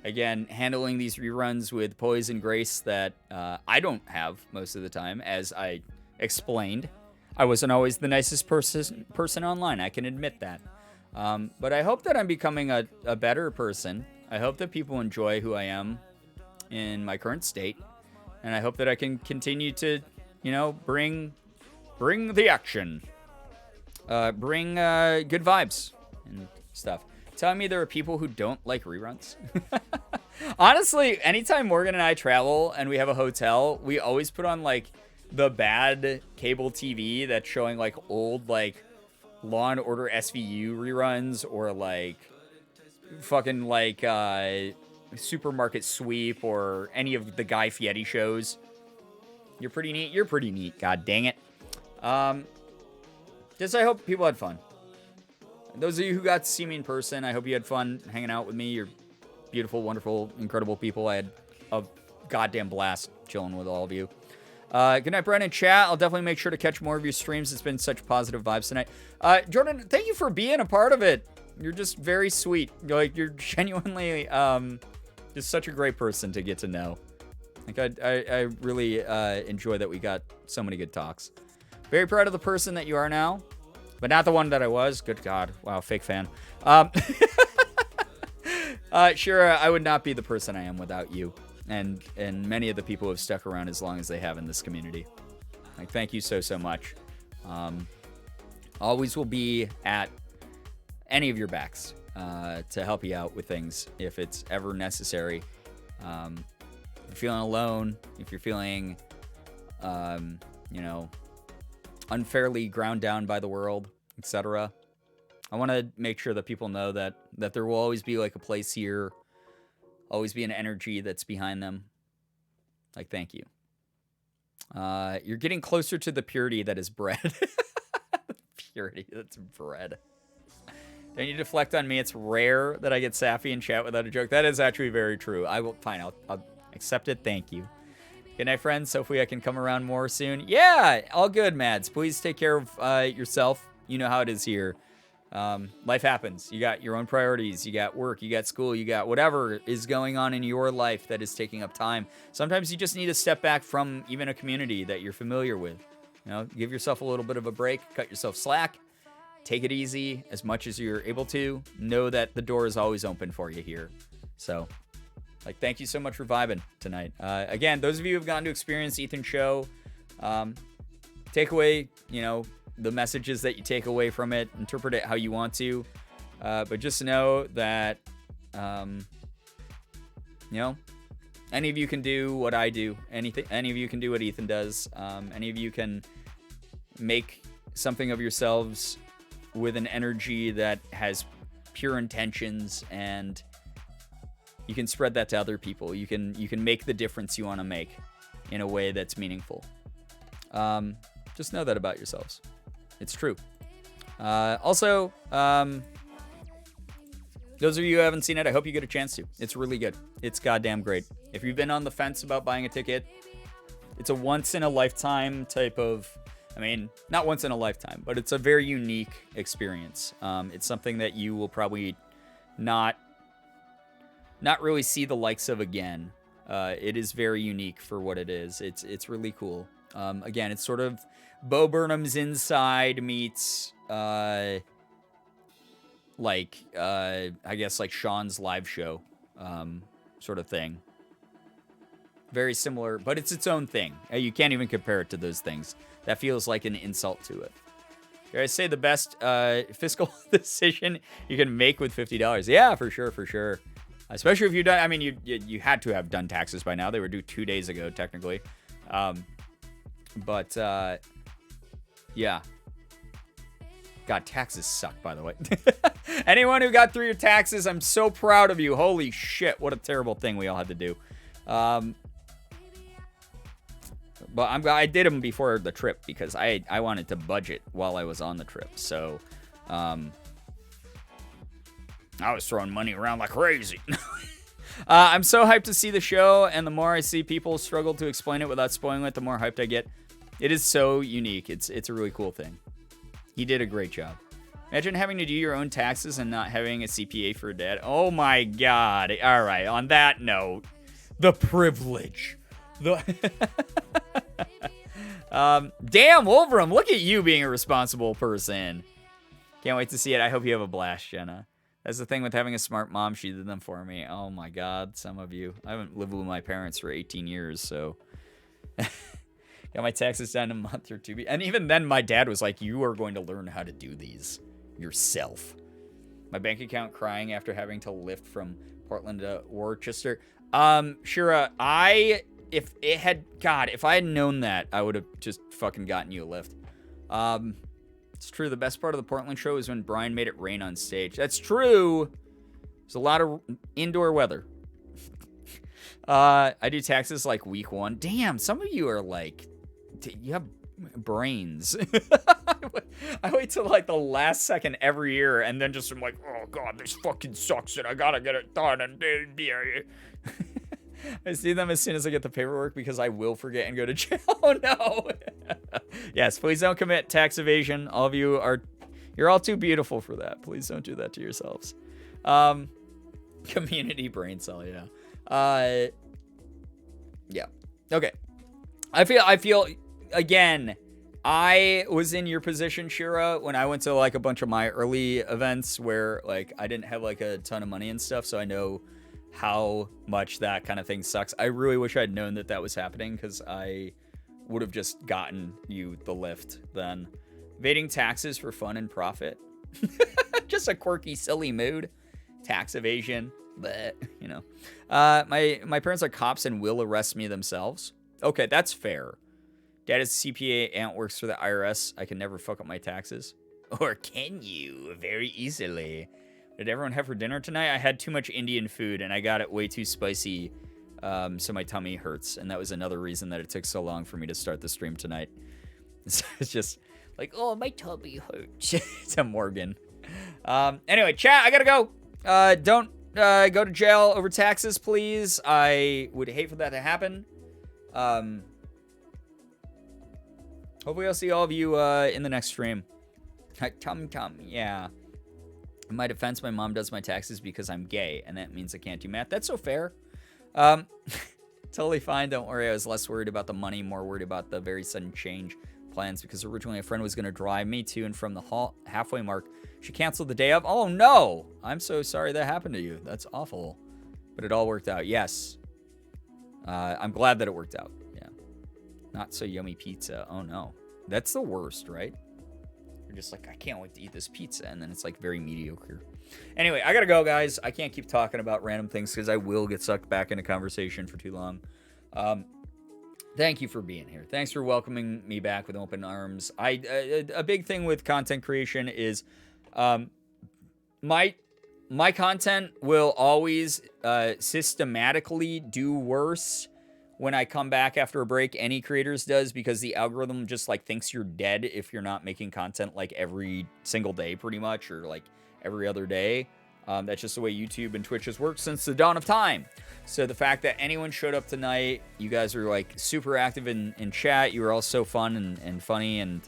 again, handling these reruns with poise and grace that I don't have most of the time. As I explained, I wasn't always the nicest person online. I can admit that. But I hope that I'm becoming a better person. I hope that people enjoy who I am in my current state. And I hope that I can continue to, you know, bring the action. Bring good vibes and stuff. Telling me there are people who don't like reruns. Honestly, anytime Morgan and I travel and we have a hotel, we always put on, like, the bad cable TV that's showing, like, old, like, Law and Order SVU reruns or, like, fucking, like, Supermarket Sweep or any of the Guy Fieri shows. You're pretty neat. You're pretty neat. God dang it. Just I hope people had fun. Those of you who got to see me in person, I hope you had fun hanging out with me. You're beautiful, wonderful, incredible people. I had a goddamn blast chilling with all of you. Good night, Brennan. Chat. I'll definitely make sure to catch more of your streams. It's been such positive vibes tonight. Jordan, thank you for being a part of it. You're just very sweet. You're genuinely just such a great person to get to know. Like, I really enjoy that we got so many good talks. Very proud of the person that you are now, but not the one that I was. Good God. Wow, fake fan. Sure, I would not be the person I am without you. And many of the people who have stuck around as long as they have in this community. Like, thank you so much. Always will be at any of your backs to help you out with things if it's ever necessary. If you're feeling alone, if you're feeling, you know, unfairly ground down by the world, etc. I want to make sure that people know that there will always be, like, a place here, always be an energy that's behind them. Like, thank you. You're getting closer to the purity that is bread. Purity that's bread. Don't you deflect on me. It's rare that I get sappy in chat without a joke. That is actually very true. Fine, I'll accept it. Thank you. Good night, friends. Hopefully I can come around more soon. Yeah, all good, Mads. Please take care of yourself. You know how it is here. Life happens. You got your own priorities. You got work. You got school. You got whatever is going on in your life that is taking up time. Sometimes you just need to step back from even a community that you're familiar with. You know, give yourself a little bit of a break. Cut yourself slack. take it easy as much as you're able to. Know that the door is always open for you here. So, like, thank you so much for vibing tonight. Again, those of you who have gotten to experience Ethan's show, take away, you know, the messages that you take away from it. Interpret it how you want to. But just know that, you know, any of you can do what I do. Any of you can do what Ethan does. Any of you can make something of yourselves with an energy that has pure intentions, and you can spread that to other people. You can make the difference you want to make in a way that's meaningful. Just know that about yourselves. It's true. Also, those of you who haven't seen it, I hope you get a chance to. It's really good. It's goddamn great. If you've been on the fence about buying a ticket, it's a once-in-a-lifetime type of... I mean, not once in a lifetime, but it's a very unique experience. It's something that you will probably not really see the likes of again. It is very unique for what it is. It's really cool. Again, it's sort of Bo Burnham's Inside meets... I guess like Sean's live show, sort of thing. Very similar, but it's its own thing. You can't even compare it to those things. That feels like an insult to it. Did I say the best fiscal decision you can make with $50? Yeah, for sure. Especially if you've done, I mean, you had to have done taxes by now. They were due 2 days ago, technically. Yeah. God, taxes suck, by the way. Anyone who got through your taxes, I'm so proud of you. Holy shit, what a terrible thing we all had to do. But I did them before the trip because I wanted to budget while I was on the trip. So, I was throwing money around like crazy. I'm so hyped to see the show, and the more I see people struggle to explain it without spoiling it, the more hyped I get. It is so unique. It's a really cool thing. He did a great job. Imagine having to do your own taxes and not having a CPA for a dad. Oh my God. All right. On that note, the privilege. Damn, Wolverine, look at you being a responsible person. Can't wait to see it. I hope you have a blast, Jenna. That's the thing with having a smart mom. She did them for me. Oh my God, some of you. I haven't lived with my parents for 18 years, so... Got my taxes done in a month or two. And even then, my dad was like, you are going to learn how to do these yourself. My bank account crying after having to lift from Portland to Rochester. Shira, if I had known that, I would have just fucking gotten you a lift. It's true. The best part of the Portland show is when Brian made it rain on stage. That's true. There's a lot of indoor weather. I do taxes like week 1. Damn, some of you are like, you have brains. I wait till like the last second every year, and then just I'm like, oh God, this fucking sucks, and I gotta get it done. And I see them as soon as I get the paperwork because I will forget and go to jail. Oh no. Yes, please don't commit tax evasion. All of you you're all too beautiful for that. Please don't do that to yourselves. Community brain cell, yeah. Yeah. Okay. I feel again, I was in your position, Shira, when I went to like a bunch of my early events where like I didn't have like a ton of money and stuff, so I know how much that kind of thing sucks. I really wish I'd known that was happening, because I would have just gotten you the lift then. Evading taxes for fun and profit. Just a quirky, silly mood. Tax evasion. But, you know. My parents are cops and will arrest me themselves. Okay, that's fair. Dad is a CPA, aunt works for the IRS. I can never fuck up my taxes. Or can you? Very easily. Did everyone have for dinner tonight? I had too much Indian food, and I got it way too spicy, so my tummy hurts. And that was another reason that it took so long for me to start the stream tonight. It's just like, oh, my tummy hurts. To Morgan. Anyway, chat, I gotta go. Don't go to jail over taxes, please. I would hate for that to happen. Hopefully I'll see all of you in the next stream. Tum, yeah. In my defense, my mom does my taxes because I'm gay, and that means I can't do math. That's so fair. Totally fine, don't worry. I was less worried about the money, more worried about the very sudden change plans because originally a friend was going to drive me to and from the halfway mark. She canceled the day of. Oh, no. I'm so sorry that happened to you. That's awful. But it all worked out. Yes. I'm glad that it worked out. Yeah. Not so yummy pizza. Oh, no. That's the worst, right? You're just like, I can't wait to eat this pizza. And then it's like very mediocre. Anyway, I got to go, guys. I can't keep talking about random things because I will get sucked back into conversation for too long. Thank you for being here. Thanks for welcoming me back with open arms. A big thing with content creation is my content will always systematically do worse when I come back after a break. Any creators does, because the algorithm just like thinks you're dead if you're not making content like every single day pretty much, or like every other day. That's just the way YouTube and Twitch has worked since the dawn of time. So the fact that anyone showed up tonight, you guys were like super active in chat. You were all so fun and funny and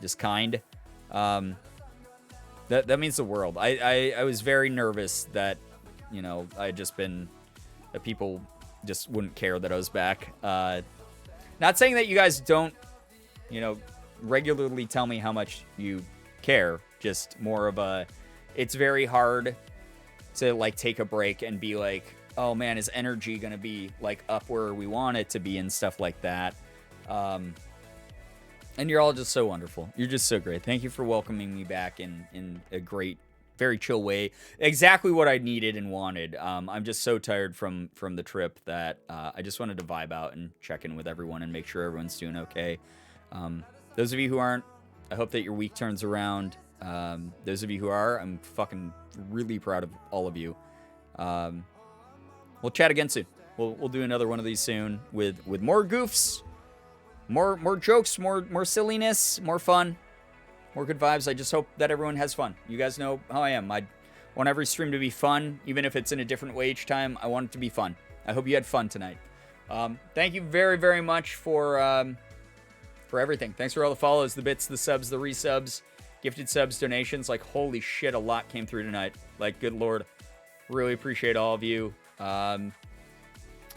just kind. That means the world. I was very nervous that, you know, that people just wouldn't care that I was back. Not saying that you guys don't, you know, regularly tell me how much you care. Just more of a, it's very hard to like take a break and be like, oh man, is energy gonna be like up where we want it to be and stuff like that. And you're all just so wonderful. You're just so great. Thank you for welcoming me back in a great, very chill way. Exactly what I needed and wanted. I'm just so tired from the trip that I just wanted to vibe out and check in with everyone and make sure everyone's doing okay. Those of you who aren't, I hope that your week turns around. Those of you who are, I'm fucking really proud of all of you. We'll chat again soon. We'll do another one of these soon with more goofs, more jokes, more silliness, more fun, more good vibes. I just hope that everyone has fun. You guys know how I am. I want every stream to be fun, even if it's in a different way each time. I want it to be fun. I hope you had fun tonight. Thank you very, very much for everything. Thanks for all the follows, the bits, the subs, the resubs, gifted subs, donations. Like, holy shit, a lot came through tonight. Like, good lord. Really appreciate all of you. It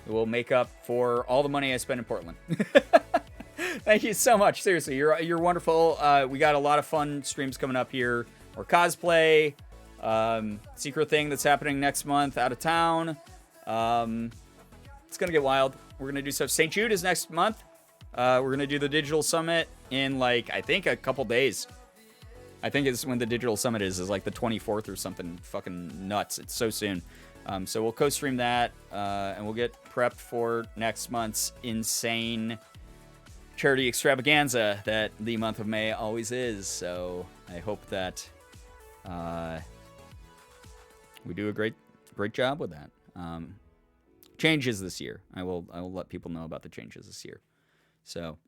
will make up for all the money I spent in Portland. Thank you so much. Seriously, you're wonderful. We got a lot of fun streams coming up here. Or cosplay. Secret thing that's happening next month out of town. It's going to get wild. We're going to do stuff. St. Jude is next month. We're going to do the digital summit in like, I think a couple days. I think it's when the digital summit is like the 24th or something. Fucking nuts. It's so soon. So we'll co-stream that, and we'll get prepped for next month's insane charity extravaganza that the month of May always is. So I hope that we do a great job with that. Changes this year. I will let people know about the changes this year. So,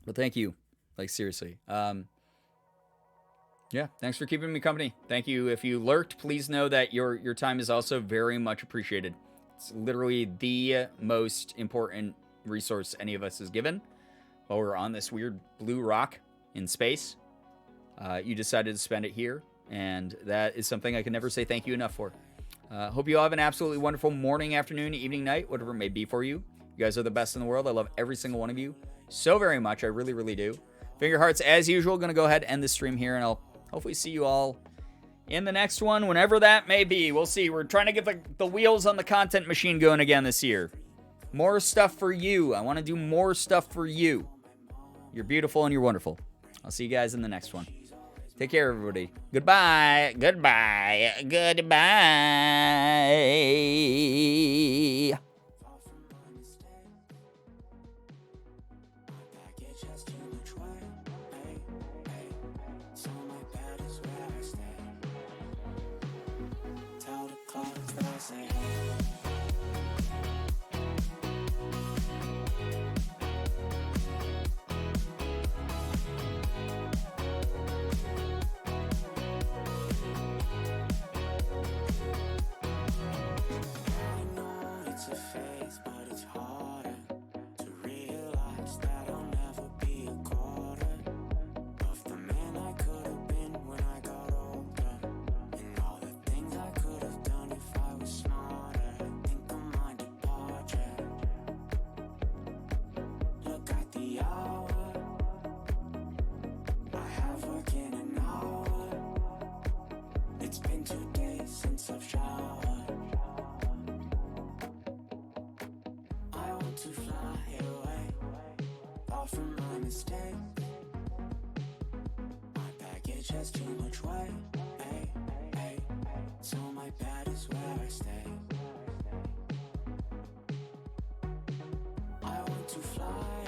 but thank you. Like, seriously. Yeah, thanks for keeping me company. Thank you. If you lurked, please know that your time is also very much appreciated. It's literally the most important resource any of us is given while we're on this weird blue rock in space. You decided to spend it here, and that is something I can never say thank you enough for. Hope you all have an absolutely wonderful morning, afternoon, evening, night, whatever it may be for you. You guys are the best in the world. I love every single one of you so very much. I really, really do. Finger hearts, as usual. Going to go ahead and end this stream here, and I'll hopefully see you all in the next one, whenever that may be. We'll see. We're trying to get the wheels on the content machine going again this year. More stuff for you. I want to do more stuff for you. You're beautiful and you're wonderful. I'll see you guys in the next one. Take care, everybody. Goodbye. Goodbye. Goodbye. all from my mistake. My baggage has too much weight. So my bed is where I stay. I want to fly